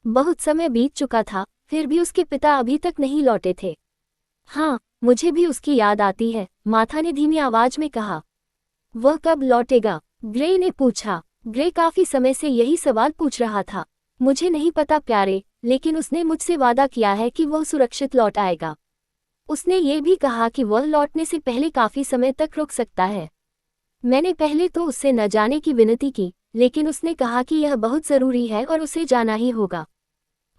बहुत समय बीत चुका था, फिर भी उसके पिता अभी तक नहीं लौटे थे। हाँ, मुझे भी उसकी याद आती है, माथा ने धीमी आवाज में कहा। वह कब लौटेगा? ग्रे ने पूछा। ग्रे काफी समय से यही सवाल पूछ रहा था। मुझे नहीं पता प्यारे, लेकिन उसने मुझसे वादा किया है कि वह सुरक्षित लौट आएगा। उसने ये भी कहा कि वह लौटने से पहले काफी समय तक रुक सकता है। मैंने पहले तो उससे न जाने की विनती की, लेकिन उसने कहा कि यह बहुत जरूरी है और उसे जाना ही होगा।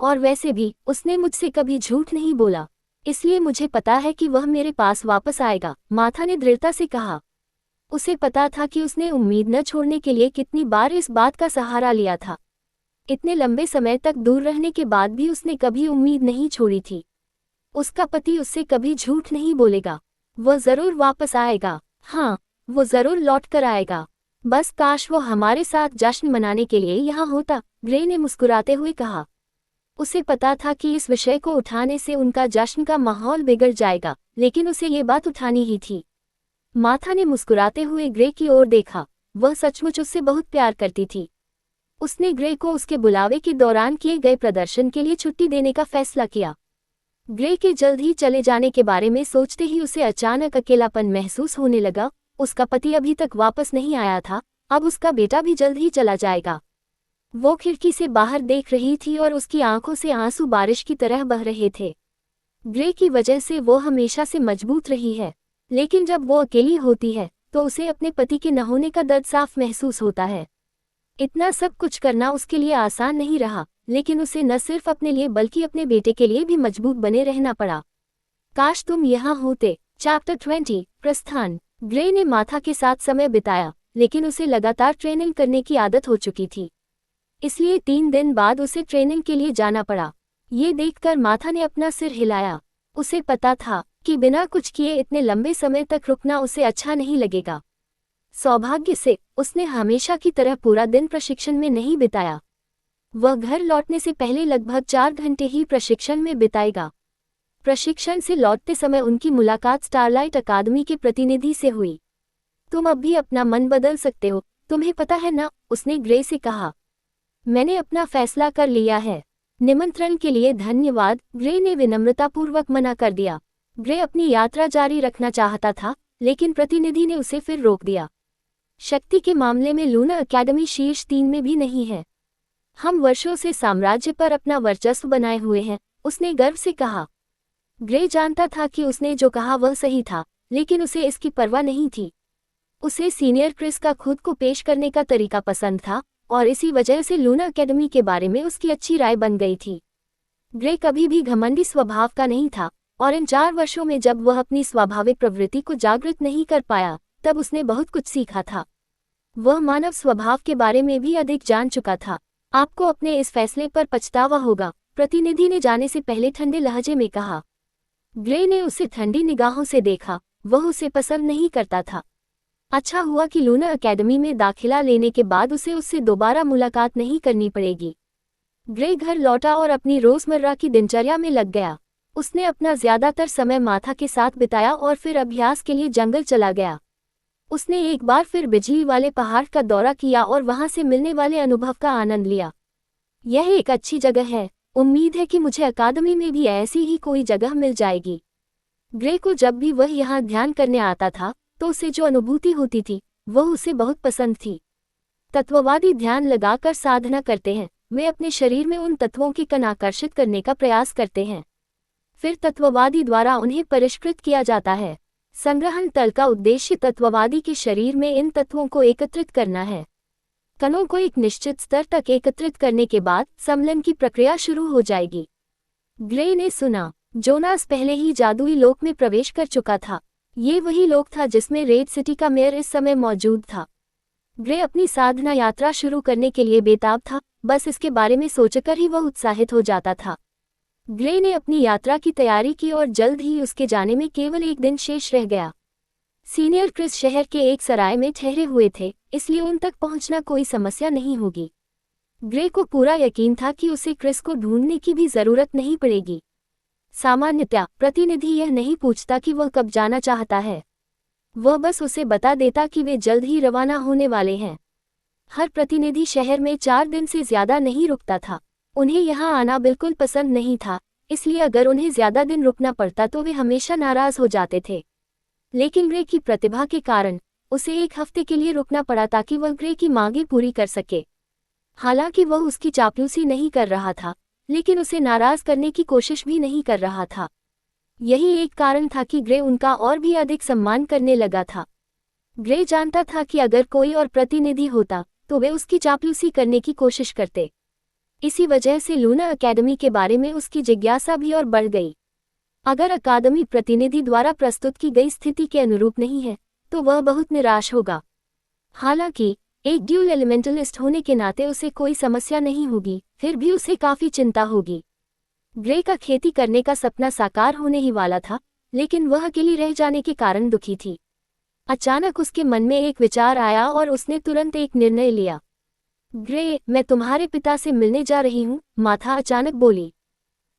और वैसे भी उसने मुझसे कभी झूठ नहीं बोला, इसलिए मुझे पता है कि वह मेरे पास वापस आएगा, माथा ने दृढ़ता से कहा। उसे पता था कि उसने उम्मीद न छोड़ने के लिए कितनी बार इस बात का सहारा लिया था। इतने लंबे समय तक दूर रहने के बाद भी उसने कभी उम्मीद नहीं छोड़ी थी। उसका पति उससे कभी झूठ नहीं बोलेगा, वह जरूर वापस आएगा। हाँ, वो जरूर लौट कर आएगा। बस काश वो हमारे साथ जश्न मनाने के लिए यहाँ होता, ग्रे ने मुस्कुराते हुए कहा। उसे पता था कि इस विषय को उठाने से उनका जश्न का माहौल बिगड़ जाएगा, लेकिन उसे ये बात उठानी ही थी। माथा ने मुस्कुराते हुए ग्रे की ओर देखा। वह सचमुच उससे बहुत प्यार करती थी। उसने ग्रे को उसके बुलावे के दौरान किए गए प्रदर्शन के लिए छुट्टी देने का फैसला किया। ग्रे के जल्द ही चले जाने के बारे में सोचते ही उसे अचानक अकेलापन महसूस होने लगा। उसका पति अभी तक वापस नहीं आया था, अब उसका बेटा भी जल्द ही चला जाएगा। वो खिड़की से बाहर देख रही थी और उसकी आंखों से आंसू बारिश की तरह बह रहे थे। ग्रे की वजह से वो हमेशा से मजबूत रही है, लेकिन जब वो अकेली होती है तो उसे अपने पति के न होने का दर्द साफ महसूस होता है। इतना सब कुछ करना उसके लिए आसान नहीं रहा, लेकिन उसे न सिर्फ अपने लिए बल्कि अपने बेटे के लिए भी मजबूत बने रहना पड़ा। काश तुम यहाँ होते। चैप्टर 20 प्रस्थान। ग्रे ने माथा के साथ समय बिताया, लेकिन उसे लगातार ट्रेनिंग करने की आदत हो चुकी थी। इसलिए 3 दिन बाद उसे ट्रेनिंग के लिए जाना पड़ा। ये देखकर माथा ने अपना सिर हिलाया। उसे पता था कि बिना कुछ किए इतने लंबे समय तक रुकना उसे अच्छा नहीं लगेगा। सौभाग्य से उसने हमेशा की तरह पूरा दिन प्रशिक्षण में नहीं बिताया। वह घर लौटने से पहले लगभग 4 घंटे ही प्रशिक्षण में बिताएगा। प्रशिक्षण से लौटते समय उनकी मुलाकात स्टारलाइट अकादमी के प्रतिनिधि से हुई। तुम अब भी अपना मन बदल सकते हो, तुम्हें पता है ना, उसने ग्रे से कहा। मैंने अपना फैसला कर लिया है। निमंत्रण के लिए धन्यवाद, ग्रे ने विनम्रतापूर्वक मना कर दिया। ग्रे अपनी यात्रा जारी रखना चाहता था, लेकिन प्रतिनिधि ने उसे फिर रोक दिया। शक्ति के मामले में लूना अकेडमी शीर्ष 3 में भी नहीं है। हम वर्षों से साम्राज्य पर अपना वर्चस्व बनाए हुए हैं, उसने गर्व से कहा। ग्रे जानता था कि उसने जो कहा वह सही था, लेकिन उसे इसकी परवाह नहीं थी। उसे सीनियर क्रिस का खुद को पेश करने का तरीका पसंद था, और इसी वजह से लूना अकेडमी के बारे में उसकी अच्छी राय बन गई थी। ग्रे कभी भी घमंडी स्वभाव का नहीं था, और इन 4 वर्षों में जब वह अपनी स्वाभाविक प्रवृत्ति को जागृत नहीं कर पाया, तब उसने बहुत कुछ सीखा था। वह मानव स्वभाव के बारे में भी अधिक जान चुका था। आपको अपने इस फैसले पर पछतावा होगा, प्रतिनिधि ने जाने से पहले ठंडे लहजे में कहा। ग्रे ने उसे ठंडी निगाहों से देखा। वह उसे पसंद नहीं करता था। अच्छा हुआ कि लूना अकेडमी में दाखिला लेने के बाद उसे उससे दोबारा मुलाकात नहीं करनी पड़ेगी। ग्रे घर लौटा और अपनी रोजमर्रा की दिनचर्या में लग गया। उसने अपना ज्यादातर समय माथा के साथ बिताया और फिर अभ्यास के लिए जंगल चला गया। उसने एक बार फिर बिजली वाले पहाड़ का दौरा किया और वहां से मिलने वाले अनुभव का आनंद लिया। यह एक अच्छी जगह है, उम्मीद है कि मुझे अकादमी में भी ऐसी ही कोई जगह मिल जाएगी। ग्रे को जब भी वह यहाँ ध्यान करने आता था तो उसे जो अनुभूति होती थी वह उसे बहुत पसंद थी। तत्ववादी ध्यान लगाकर साधना करते हैं। वे अपने शरीर में उन तत्वों के कण आकर्षित करने का प्रयास करते हैं, फिर तत्ववादी द्वारा उन्हें परिष्कृत किया जाता है। संग्रहण तल का उद्देश्य तत्ववादी के शरीर में इन तत्वों को एकत्रित करना है। कणों को एक निश्चित स्तर तक एकत्रित करने के बाद सम्मिलन की प्रक्रिया शुरू हो जाएगी। ग्रे ने सुना, जोनास पहले ही जादुई लोक में प्रवेश कर चुका था। ये वही लोक था जिसमें रेड सिटी का मेयर इस समय मौजूद था। ग्रे अपनी साधना यात्रा शुरू करने के लिए बेताब था, बस इसके बारे में सोचकर ही वह उत्साहित हो जाता था। ग्रे ने अपनी यात्रा की तैयारी की और जल्द ही उसके जाने में केवल 1 दिन शेष रह गया। सीनियर क्रिस शहर के एक सराय में ठहरे हुए थे, इसलिए उन तक पहुंचना कोई समस्या नहीं होगी। ग्रे को पूरा यकीन था कि उसे क्रिस को ढूंढने की भी जरूरत नहीं पड़ेगी। सामान्यतः प्रतिनिधि यह नहीं पूछता कि वह कब जाना चाहता है, वह बस उसे बता देता कि वे जल्द ही रवाना होने वाले हैं। हर प्रतिनिधि शहर में 4 दिन से ज्यादा नहीं रुकता था। उन्हें यहाँ आना बिल्कुल पसंद नहीं था, इसलिए अगर उन्हें ज्यादा दिन रुकना पड़ता तो वे हमेशा नाराज हो जाते थे। लेकिन ग्रे की प्रतिभा के कारण उसे 1 हफ्ते के लिए रुकना पड़ा ताकि वह ग्रे की मांगें पूरी कर सके। हालांकि वह उसकी चापलूसी नहीं कर रहा था, लेकिन उसे नाराज करने की कोशिश भी नहीं कर रहा था। यही एक कारण था कि ग्रे उनका और भी अधिक सम्मान करने लगा था। ग्रे जानता था कि अगर कोई और प्रतिनिधि होता तो वे उसकी चापलूसी करने की कोशिश करते। इसी वजह से लूना अकेडमी के बारे में उसकी जिज्ञासा भी और बढ़ गई। अगर अकादमी प्रतिनिधि द्वारा प्रस्तुत की गई स्थिति के अनुरूप नहीं है तो वह बहुत निराश होगा। हालांकि एक ड्यूल एलिमेंटलिस्ट होने के नाते उसे कोई समस्या नहीं होगी, फिर भी उसे काफी चिंता होगी। ग्रे का खेती करने का सपना साकार होने ही वाला था, लेकिन वह अकेली रह जाने के कारण दुखी थी। अचानक उसके मन में एक विचार आया और उसने तुरंत एक निर्णय लिया। ग्रे, मैं तुम्हारे पिता से मिलने जा रही हूँ, माथा अचानक बोली।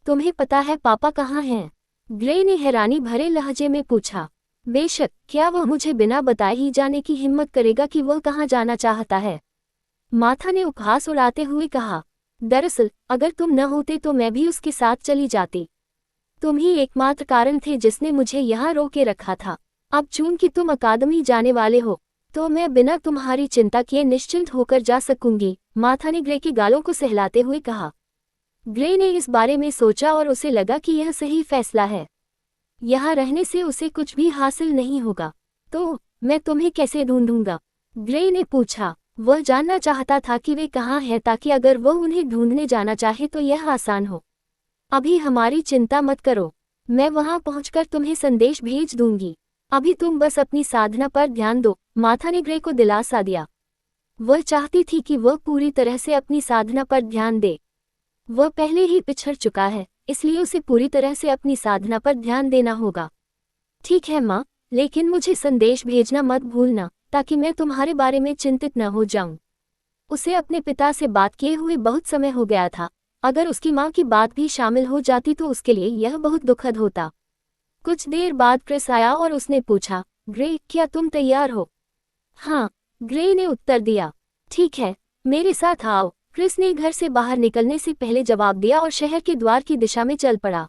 तुम्हें पता है पापा कहाँ हैं? ग्रे ने हैरानी भरे लहजे में पूछा। बेशक, क्या वह मुझे बिना बताए ही जाने की हिम्मत करेगा कि वह कहाँ जाना चाहता है? माथा ने उपहास उड़ाते हुए कहा। दरअसल अगर तुम न होते तो मैं भी उसके साथ चली जाती। तुम ही एकमात्र कारण थे जिसने मुझे यहाँ रोके रखा था। अब चूंकि तुम अकादमी जाने वाले हो तो मैं बिना तुम्हारी चिंता किए निश्चिंत होकर जा सकूंगी, माथा ने ग्रे की गालों को सहलाते हुए कहा। ग्रे ने इस बारे में सोचा और उसे लगा कि यह सही फैसला है। यहाँ रहने से उसे कुछ भी हासिल नहीं होगा। तो मैं तुम्हें कैसे ढूंढूंगा? ग्रे ने पूछा। वह जानना चाहता था कि वे कहाँ हैं ताकि अगर वह उन्हें ढूंढने जाना चाहे तो यह आसान हो। अभी हमारी चिंता मत करो, मैं वहां पहुंचकर तुम्हें संदेश भेज दूंगी। अभी तुम बस अपनी साधना पर ध्यान दो, माथा ने ग्रे को दिलासा दिया। वह चाहती थी कि वह पूरी तरह से अपनी साधना पर ध्यान दे। वह पहले ही पिछड़ चुका है, इसलिए उसे पूरी तरह से अपनी साधना पर ध्यान देना होगा। ठीक है माँ, लेकिन मुझे संदेश भेजना मत भूलना ताकि मैं तुम्हारे बारे में चिंतित न हो जाऊं। उसे अपने पिता से बात किए हुए बहुत समय हो गया था। अगर उसकी माँ की बात भी शामिल हो जाती तो उसके लिए यह बहुत दुखद होता। कुछ देर बाद क्रिस आया और उसने पूछा, ग्रे, क्या तुम तैयार हो? हाँ, ग्रे ने उत्तर दिया। ठीक है, मेरे साथ आओ, क्रिस ने घर से बाहर निकलने से पहले जवाब दिया और शहर के द्वार की दिशा में चल पड़ा।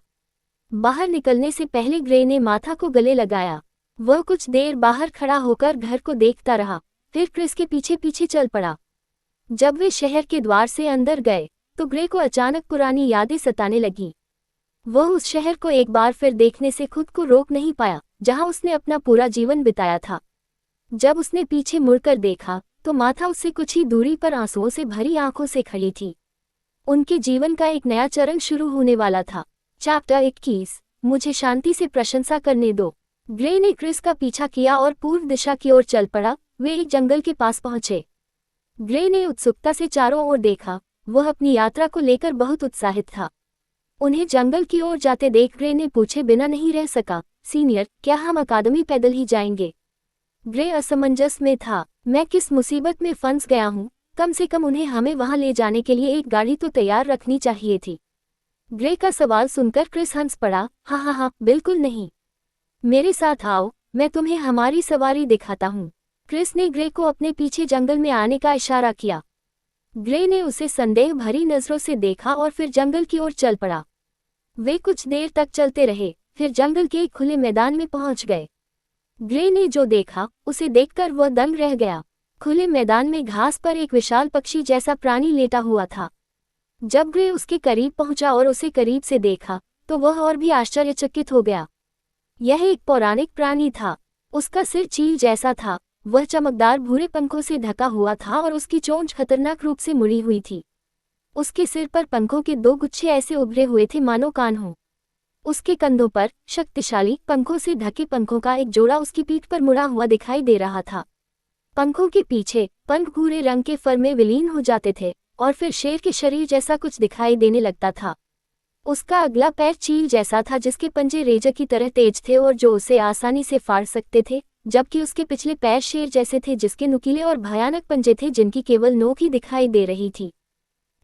बाहर निकलने से पहले ग्रे ने माथा को गले लगाया। वह कुछ देर बाहर खड़ा होकर घर को देखता रहा, फिर क्रिस के पीछे पीछे चल पड़ा। जब वे शहर के द्वार से अंदर गए तो ग्रे को अचानक पुरानी यादें सताने लगीं। वह उस शहर को एक बार फिर देखने से खुद को रोक नहीं पाया जहां उसने अपना पूरा जीवन बिताया था। जब उसने पीछे मुड़कर देखा तो माथा उससे कुछ ही दूरी पर आंसुओं से भरी आंखों से खड़ी थी। उनके जीवन का एक नया चरण शुरू होने वाला था। चैप्टर 21, मुझे शांति से प्रशंसा करने दो। ग्रे ने क्रिस का पीछा किया और पूर्व दिशा की ओर चल पड़ा। वे एक जंगल के पास पहुंचे। ग्रे ने उत्सुकता से चारों ओर देखा। वह अपनी यात्रा को लेकर बहुत उत्साहित था। उन्हें जंगल की ओर जाते देख ग्रे ने पूछे बिना नहीं रह सका, सीनियर, क्या हम अकादमी पैदल ही जाएंगे? ग्रे असमंजस में था। मैं किस मुसीबत में फंस गया हूँ? कम से कम उन्हें हमें वहां ले जाने के लिए एक गाड़ी तो तैयार रखनी चाहिए थी। ग्रे का सवाल सुनकर क्रिस हंस पड़ा। हाँ हाँ हाँ, बिल्कुल नहीं। मेरे साथ आओ, मैं तुम्हें हमारी सवारी दिखाता हूँ। क्रिस ने ग्रे को अपने पीछे जंगल में आने का इशारा किया। ग्रे ने उसे संदेह भरी नजरों से देखा और फिर जंगल की ओर चल पड़ा। वे कुछ देर तक चलते रहे, फिर जंगल के एक खुले मैदान में पहुंच गए। ग्रे ने जो देखा उसे देखकर वह दंग रह गया। खुले मैदान में घास पर एक विशाल पक्षी जैसा प्राणी लेटा हुआ था। जब ग्रे उसके करीब पहुंचा और उसे करीब से देखा तो वह और भी आश्चर्यचकित हो गया। यह एक पौराणिक प्राणी था। उसका सिर चील जैसा था। वह चमकदार भूरे पंखों से ढका हुआ था और उसकी चोंच खतरनाक रूप से मुड़ी हुई थी। उसके सिर पर पंखों के 2 गुच्छे ऐसे उभरे हुए थे मानो कान हो। उसके कंधों पर शक्तिशाली पंखों से ढके पंखों का एक जोड़ा उसकी पीठ पर मुड़ा हुआ दिखाई दे रहा था। पंखों के पीछे पंख भूरे रंग के फर में विलीन हो जाते थे और फिर शेर के शरीर जैसा कुछ दिखाई देने लगता था। उसका अगला पैर चील जैसा था जिसके पंजे रेजर की तरह तेज थे और जो उसे आसानी से फाड़ सकते थे, जबकि उसके पिछले पैर शेर जैसे थे जिसके नुकीले और भयानक पंजे थे जिनकी केवल नोक ही दिखाई दे रही थी।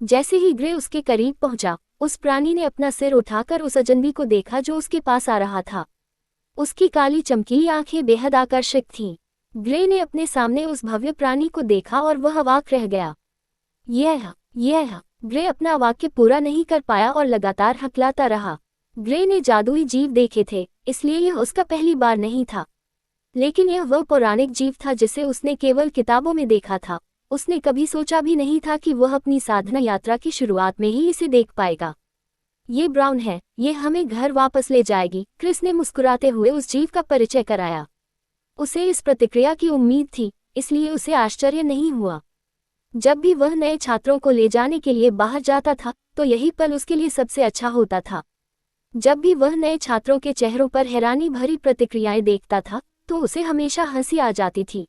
जैसे ही ग्रे उसके करीब पहुंचा, उस प्राणी ने अपना सिर उठाकर उस अजनबी को देखा जो उसके पास आ रहा था। उसकी काली चमकीली आंखें बेहद आकर्षक थीं। ग्रे ने अपने सामने उस भव्य प्राणी को देखा और वह अवाक रह गया। यह ग्रे अपना वाक्य पूरा नहीं कर पाया और लगातार हकलाता रहा। ग्रे ने जादुई जीव देखे थे, इसलिए यह उसका पहली बार नहीं था। लेकिन यह वह पौराणिक जीव था जिसे उसने केवल किताबों में देखा था। उसने कभी सोचा भी नहीं था कि वह अपनी साधना यात्रा की शुरुआत में ही इसे देख पाएगा। ये ब्राउन है, ये हमें घर वापस ले जाएगी, क्रिस ने मुस्कुराते हुए उस जीव का परिचय कराया। उसे इस प्रतिक्रिया की उम्मीद थी, इसलिए उसे आश्चर्य नहीं हुआ। जब भी वह नए छात्रों को ले जाने के लिए बाहर जाता था तो यही पल उसके लिए सबसे अच्छा होता था। जब भी वह नए छात्रों के चेहरों पर हैरानी भरी प्रतिक्रियाएं देखता था तो उसे हमेशा हंसी आ जाती थी।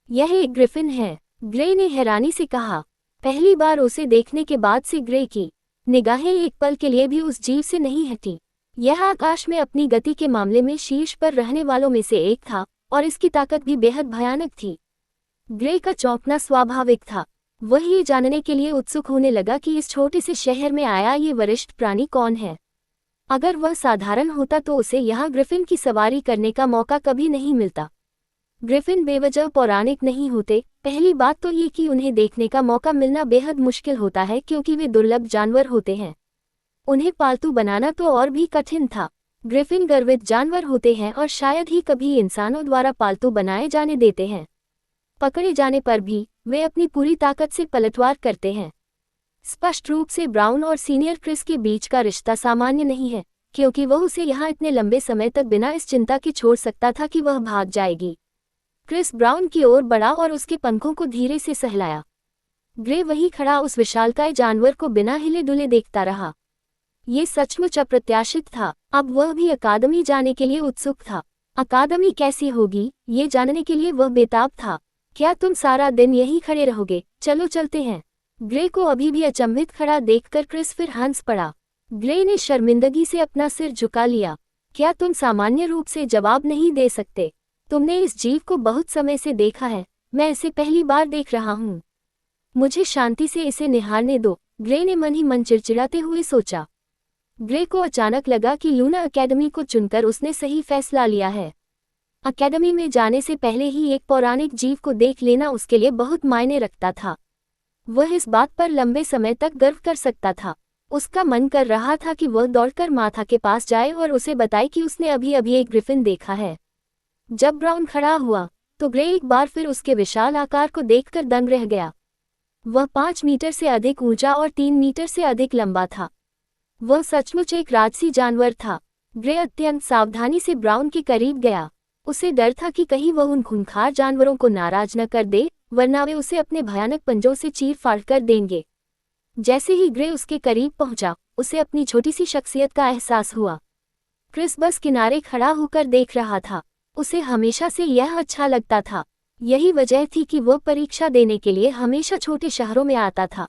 यह एक ग्रिफिन है, ग्रे ने हैरानी से कहा। पहली बार उसे देखने के बाद से ग्रे की निगाहें एक पल के लिए भी उस जीव से नहीं हटी। यह आकाश में अपनी गति के मामले में शीर्ष पर रहने वालों में से एक था और इसकी ताकत भी बेहद भयानक थी। ग्रे का चौंकना स्वाभाविक था। वह ये जानने के लिए उत्सुक होने लगा कि इस छोटे से शहर में आया ये वरिष्ठ प्राणी कौन है। अगर वह साधारण होता तो उसे यहाँ ग्रिफिन की सवारी करने का मौका कभी नहीं मिलता। ग्रिफिन बेवजह पौराणिक नहीं होते। पहली बात तो ये कि उन्हें देखने का मौका मिलना बेहद मुश्किल होता है क्योंकि वे दुर्लभ जानवर होते हैं। उन्हें पालतू बनाना तो और भी कठिन था। ग्रिफिन गर्वित जानवर होते हैं और शायद ही कभी इंसानों द्वारा पालतू बनाए जाने देते हैं। पकड़े जाने पर भी वे अपनी पूरी ताकत से पलटवार करते हैं। स्पष्ट रूप से ब्राउन और सीनियर क्रिस के बीच का रिश्ता सामान्य नहीं है, क्योंकि वह उसे यहाँ इतने लंबे समय तक बिना इस चिंता के छोड़ सकता था कि वह भाग जाएगी। क्रिस ब्राउन की ओर बढ़ा और उसके पंखों को धीरे से सहलाया। ग्रे वहीं खड़ा उस विशालकाय जानवर को बिना हिले डुले देखता रहा। ये सचमुच अप्रत्याशित था। अब वह भी अकादमी जाने के लिए उत्सुक था। अकादमी कैसी होगी, ये जानने के लिए वह बेताब था। क्या तुम सारा दिन यहीं खड़े रहोगे? चलो चलते हैं। ग्रे को अभी भी अचंभित खड़ा देखकर क्रिस फिर हंस पड़ा। ग्रे ने शर्मिंदगी से अपना सिर झुका लिया। क्या तुम सामान्य रूप से जवाब नहीं दे सकते? तुमने इस जीव को बहुत समय से देखा है, मैं इसे पहली बार देख रहा हूँ। मुझे शांति से इसे निहारने दो, ग्रे ने मन ही मन चिड़चिड़ाते हुए सोचा। ग्रे को अचानक लगा कि लूना अकेडमी को चुनकर उसने सही फैसला लिया है। अकेडमी में जाने से पहले ही एक पौराणिक जीव को देख लेना उसके लिए बहुत मायने रखता था। वह इस बात पर लंबे समय तक गर्व कर सकता था। उसका मन कर रहा था कि वह दौड़कर माथा के पास जाए और उसे बताए कि उसने अभी अभी एक ग्रिफिन देखा है। जब ब्राउन खड़ा हुआ तो ग्रे एक बार फिर उसके विशाल आकार को देखकर दंग रह गया। वह 5 मीटर से अधिक ऊंचा और 3 मीटर से अधिक लंबा था। वह सचमुच एक राजसी जानवर था। ग्रे अत्यंत सावधानी से ब्राउन के करीब गया। उसे डर था कि कहीं वह उन खूंखार जानवरों को नाराज न कर दे, वरना वे उसे अपने भयानक पंजों से चीर फाड़ कर देंगे। जैसे ही ग्रे उसके करीब पहुंचा, उसे अपनी छोटी सी शख्सियत का एहसास हुआ। क्रिस बस किनारे खड़ा होकर देख रहा था। उसे हमेशा से यह अच्छा लगता था। यही वजह थी कि वह परीक्षा देने के लिए हमेशा छोटे शहरों में आता था।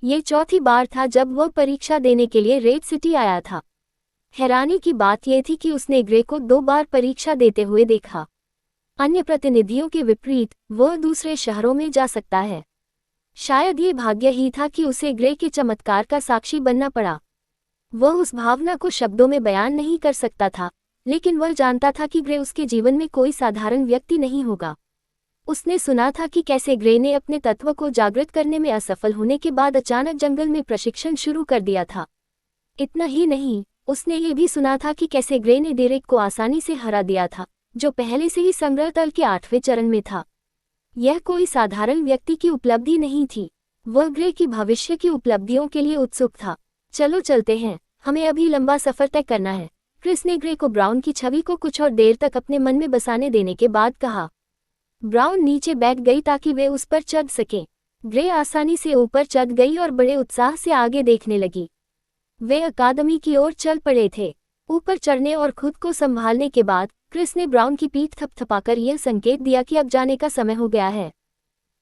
ये चौथी बार था जब वह परीक्षा देने के लिए रेड सिटी आया था। हैरानी की बात यह थी कि उसने ग्रे को 2 बार परीक्षा देते हुए देखा। अन्य प्रतिनिधियों के विपरीत वह दूसरे शहरों में जा सकता है। शायद ये भाग्य ही था कि उसे ग्रे के चमत्कार का साक्षी बनना पड़ा। वह उस भावना को शब्दों में बयान नहीं कर सकता था, लेकिन वह जानता था कि ग्रे उसके जीवन में कोई साधारण व्यक्ति नहीं होगा। उसने सुना था कि कैसे ग्रे ने अपने तत्व को जागृत करने में असफल होने के बाद अचानक जंगल में प्रशिक्षण शुरू कर दिया था। इतना ही नहीं, उसने ये भी सुना था कि कैसे ग्रे ने डेरेक को आसानी से हरा दिया था, जो पहले से ही संग्रह तल के 8वें चरण में था। यह कोई साधारण व्यक्ति की उपलब्धि नहीं थी। वह ग्रे की भविष्य की उपलब्धियों के लिए उत्सुक था। चलो चलते हैं, हमें अभी लंबा सफर तय करना है। क्रिस ने ग्रे को ब्राउन की छवि को कुछ और देर तक अपने मन में बसाने देने के बाद कहा। ब्राउन नीचे बैठ गई ताकि वे उस पर चढ़ सकें। ग्रे आसानी से ऊपर चढ़ गई और बड़े उत्साह से आगे देखने लगी। वे अकादमी की ओर चल पड़े थे। ऊपर चढ़ने और खुद को संभालने के बाद क्रिस ने ब्राउन की पीठ थपथपाकर यह संकेत दिया कि अब जाने का समय हो गया है।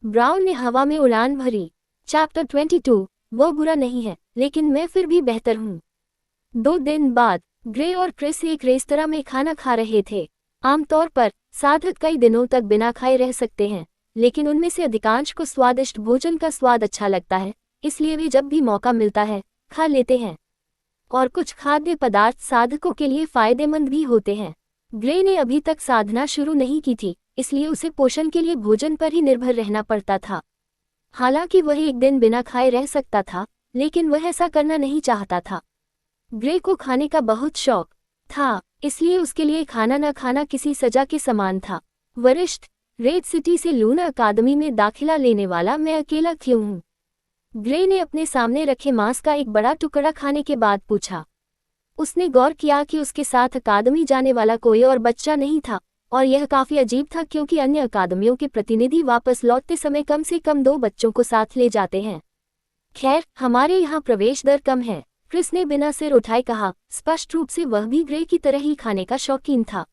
ब्राउन ने हवा में उड़ान भरी। चैप्टर 22, वो बुरा नहीं है, लेकिन मैं फिर भी बेहतर हूँ। 2 दिन बाद ग्रे और क्रिस एक रेस्तरां में खाना खा रहे थे। आमतौर पर साधक कई दिनों तक बिना खाए रह सकते हैं, लेकिन उनमें से अधिकांश को स्वादिष्ट भोजन का स्वाद अच्छा लगता है, इसलिए वे जब भी मौका मिलता है खा लेते हैं। और कुछ खाद्य पदार्थ साधकों के लिए फायदेमंद भी होते हैं। ग्रे ने अभी तक साधना शुरू नहीं की थी, इसलिए उसे पोषण के लिए भोजन पर ही निर्भर रहना पड़ता था। हालांकि वह एक दिन बिना खाए रह सकता था, लेकिन वह ऐसा करना नहीं चाहता था। ग्रे को खाने का बहुत शौक था, इसलिए उसके लिए खाना न खाना किसी सजा के समान था। वरिष्ठ, रेड सिटी से लूना अकादमी में दाखिला लेने वाला मैं अकेला क्यों हूँ? ग्रे ने अपने सामने रखे मांस का एक बड़ा टुकड़ा खाने के बाद पूछा। उसने गौर किया कि उसके साथ अकादमी जाने वाला कोई और बच्चा नहीं था, और यह काफी अजीब था क्योंकि अन्य अकादमियों के प्रतिनिधि वापस लौटते समय कम से कम 2 बच्चों को साथ ले जाते हैं। खैर, हमारे यहाँ प्रवेश दर कम है, क्रिस ने बिना सिर उठाए कहा। स्पष्ट रूप से वह भी ग्रे की तरह ही खाने का शौकीन था।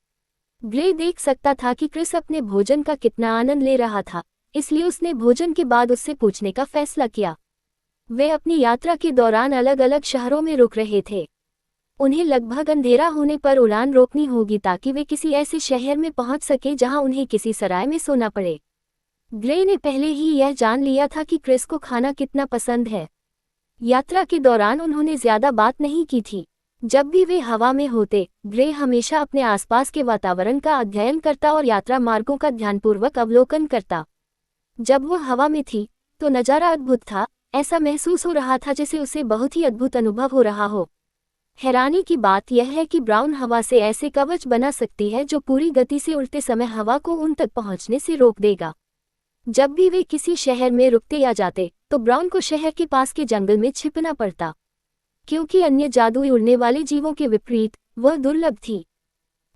ग्रे देख सकता था कि क्रिस अपने भोजन का कितना आनंद ले रहा था, इसलिए उसने भोजन के बाद उससे पूछने का फैसला किया। वे अपनी यात्रा के दौरान अलग अलग शहरों में रुक रहे थे। उन्हें लगभग अंधेरा होने पर उड़ान रोकनी होगी ताकि वे किसी ऐसे शहर में पहुंच सके जहां उन्हें किसी सराय में सोना पड़े। ग्रे ने पहले ही यह जान लिया था कि क्रिस को खाना कितना पसंद है। यात्रा के दौरान उन्होंने ज्यादा बात नहीं की थी। जब भी वे हवा में होते, ग्रे हमेशा अपने आसपास के वातावरण का अध्ययन करता और यात्रा मार्गों का ध्यानपूर्वक अवलोकन करता। जब वो हवा में थी तो नज़ारा अद्भुत था, ऐसा महसूस हो रहा था जैसे उसे बहुत ही अद्भुत अनुभव हो रहा हो। हैरानी की बात यह है कि ब्राउन हवा से ऐसे कवच बना सकती है जो पूरी गति से उड़ते समय हवा को उन तक पहुंचने से रोक देगा। जब भी वे किसी शहर में रुकते या जाते तो ब्राउन को शहर के पास के जंगल में छिपना पड़ता, क्योंकि अन्य जादुई उड़ने वाले जीवों के विपरीत वह दुर्लभ थी।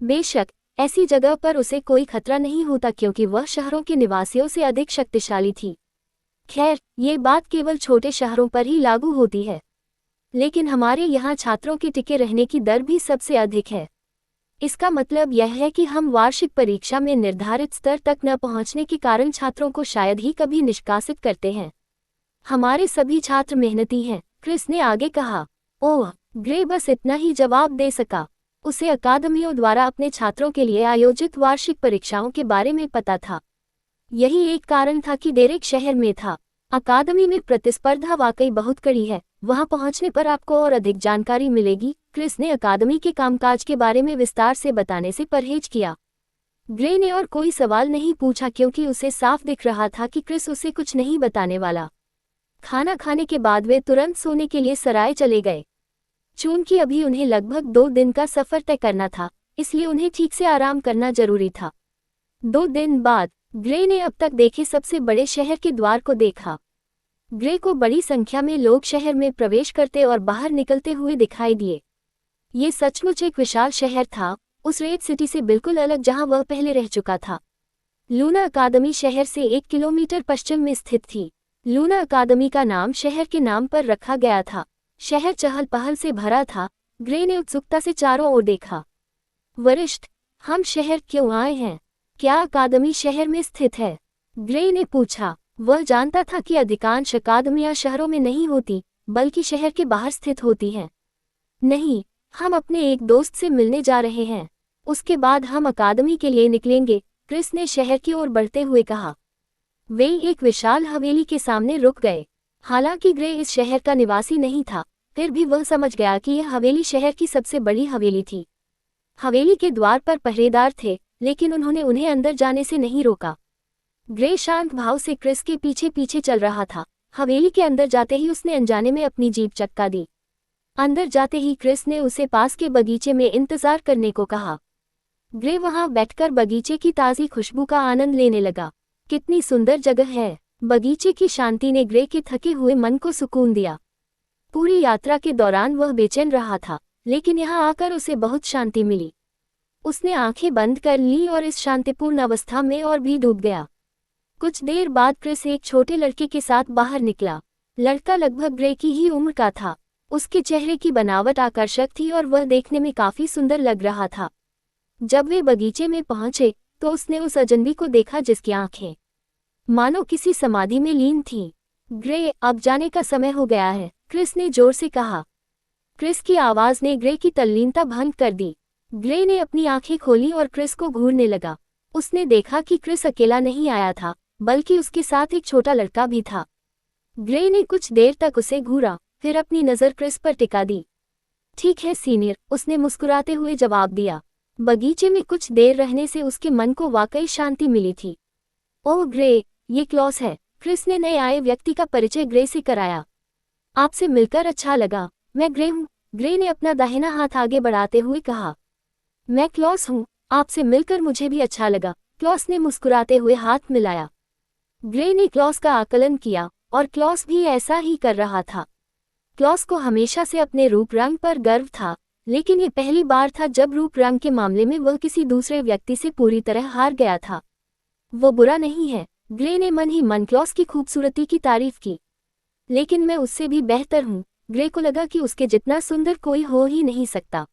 बेशक ऐसी जगह पर उसे कोई खतरा नहीं होता क्योंकि वह शहरों के निवासियों से अधिक शक्तिशाली थी। खैर, ये बात केवल छोटे शहरों पर ही लागू होती है, लेकिन हमारे यहाँ छात्रों के टिके रहने की दर भी सबसे अधिक है। इसका मतलब यह है कि हम वार्षिक परीक्षा में निर्धारित स्तर तक न पहुँचने के कारण छात्रों को शायद ही कभी निष्कासित करते हैं। हमारे सभी छात्र मेहनती हैं, क्रिस ने आगे कहा। ओह, ग्रे बस इतना ही जवाब दे सका। उसे अकादमियों द्वारा अपने छात्रों के लिए आयोजित वार्षिक परीक्षाओं के बारे में पता था। यही एक कारण था कि डेरेक शहर में था। अकादमी में प्रतिस्पर्धा वाकई बहुत कड़ी है, वहां पहुंचने पर आपको और अधिक जानकारी मिलेगी। क्रिस ने अकादमी के कामकाज के बारे में विस्तार से बताने से परहेज किया। ग्रे ने और कोई सवाल नहीं पूछा क्योंकि उसे साफ दिख रहा था कि क्रिस उसे कुछ नहीं बताने वाला। खाना खाने के बाद वे तुरंत सोने के लिए सराय चले गए। चूंकि अभी उन्हें लगभग 2 दिन का सफर तय करना था, इसलिए उन्हें ठीक से आराम करना जरूरी था। 2 दिन बाद ग्रे ने अब तक देखे सबसे बड़े शहर के द्वार को देखा। ग्रे को बड़ी संख्या में लोग शहर में प्रवेश करते और बाहर निकलते हुए दिखाई दिए। ये सचमुच एक विशाल शहर था, उस रेड सिटी से बिल्कुल अलग जहां वह पहले रह चुका था। लूना अकादमी शहर से 1 किलोमीटर पश्चिम में स्थित थी। लूना अकादमी का नाम शहर के नाम पर रखा गया था। शहर चहल पहल से भरा था। ग्रे ने उत्सुकता से चारों ओर देखा। वरिष्ठ, हम शहर क्यों आए हैं? क्या अकादमी शहर में स्थित है? ग्रे ने पूछा। वह जानता था कि अधिकांश अकादमियां शहरों में नहीं होती, बल्कि शहर के बाहर स्थित होती हैं। नहीं, हम अपने एक दोस्त से मिलने जा रहे हैं, उसके बाद हम अकादमी के लिए निकलेंगे, क्रिस ने शहर की ओर बढ़ते हुए कहा। वे एक विशाल हवेली के सामने रुक गए। हालांकि ग्रे इस शहर का निवासी नहीं था, फिर भी वह समझ गया कि यह हवेली शहर की सबसे बड़ी हवेली थी। हवेली के द्वार पर पहरेदार थे, लेकिन उन्होंने उन्हें अंदर जाने से नहीं रोका। ग्रे शांत भाव से क्रिस के पीछे पीछे चल रहा था। हवेली के अंदर जाते ही उसने अनजाने में अपनी जीप चक्का दी। अंदर जाते ही क्रिस ने उसे पास के बगीचे में इंतजार करने को कहा। ग्रे वहां बैठकर बगीचे की ताज़ी खुशबू का आनंद लेने लगा। कितनी सुंदर जगह है। बगीचे की शांति ने ग्रे के थके हुए मन को सुकून दिया। पूरी यात्रा के दौरान वह बेचैन रहा था, लेकिन यहाँ आकर उसे बहुत शांति मिली। उसने आंखें बंद कर ली और इस शांतिपूर्ण अवस्था में और भी डूब गया। कुछ देर बाद क्रिस एक छोटे लड़के के साथ बाहर निकला। लड़का लगभग ग्रे की ही उम्र का था। उसके चेहरे की बनावट आकर्षक थी और वह देखने में काफी सुंदर लग रहा था। जब वे बगीचे में पहुंचे तो उसने उस अजनबी को देखा जिसकी आंखें मानो किसी समाधि में लीन थीं। ग्रे, अब जाने का समय हो गया है, क्रिस ने जोर से कहा। क्रिस की आवाज ने ग्रे की तल्लीनता भंग कर दी। ग्रे ने अपनी आंखें खोली और क्रिस को घूरने लगा। उसने देखा कि क्रिस अकेला नहीं आया था, बल्कि उसके साथ एक छोटा लड़का भी था। ग्रे ने कुछ देर तक उसे घूरा, फिर अपनी नज़र क्रिस पर टिका दी। ठीक है सीनियर, उसने मुस्कुराते हुए जवाब दिया। बगीचे में कुछ देर रहने से उसके मन को वाकई शांति मिली थी। ओह ग्रे, ये क्लॉस है। क्रिस ने नए आए व्यक्ति का परिचय ग्रे से कराया। आपसे मिलकर अच्छा लगा, मैं ग्रे हूँ, ग्रे ने अपना दाहिना हाथ आगे बढ़ाते हुए कहा। मैं क्लॉस हूँ, आपसे मिलकर मुझे भी अच्छा लगा, क्लॉस ने मुस्कुराते हुए हाथ मिलाया। ग्रे ने क्लॉस का आकलन किया और क्लॉस भी ऐसा ही कर रहा था। क्लॉस को हमेशा से अपने रूप रंग पर गर्व था, लेकिन ये पहली बार था जब रूप रंग के मामले में वह किसी दूसरे व्यक्ति से पूरी तरह हार गया था। वो बुरा नहीं है, ग्रे ने मन ही मन क्लॉस की खूबसूरती की तारीफ की, लेकिन मैं उससे भी बेहतर हूँ। ग्रे को लगा कि उसके जितना सुंदर कोई हो ही नहीं सकता।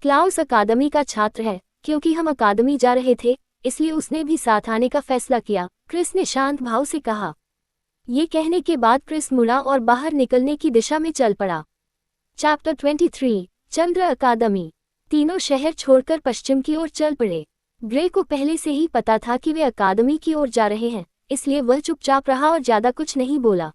क्लाउस अकादमी का छात्र है, क्योंकि हम अकादमी जा रहे थे, इसलिए उसने भी साथ आने का फैसला किया, क्रिस ने शांत भाव से कहा। ये कहने के बाद क्रिस मुड़ा और बाहर निकलने की दिशा में चल पड़ा। चैप्टर 23, चंद्र अकादमी। तीनों शहर छोड़कर पश्चिम की ओर चल पड़े। ग्रे को पहले से ही पता था कि वे अकादमी की ओर जा रहे हैं, इसलिए वह चुपचाप रहा और ज्यादा कुछ नहीं बोला।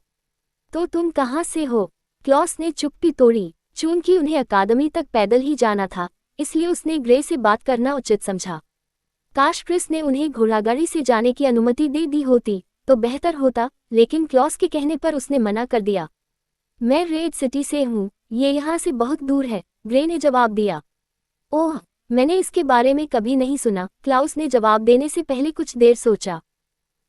तो तुम कहाँ से हो? क्लॉस ने चुप्पी तोड़ी। चूंकि उन्हें अकादमी तक पैदल ही जाना था, इसलिए उसने ग्रे से बात करना उचित समझा। काश क्रिस ने उन्हें घोड़ागाड़ी से जाने की अनुमति दे दी होती तो बेहतर होता, लेकिन क्लॉस के कहने पर उसने मना कर दिया। मैं रेड सिटी से हूँ, ये यहाँ से बहुत दूर है, ग्रे ने जवाब दिया। ओह, मैंने इसके बारे में कभी नहीं सुना, क्लाउस ने जवाब देने से पहले कुछ देर सोचा।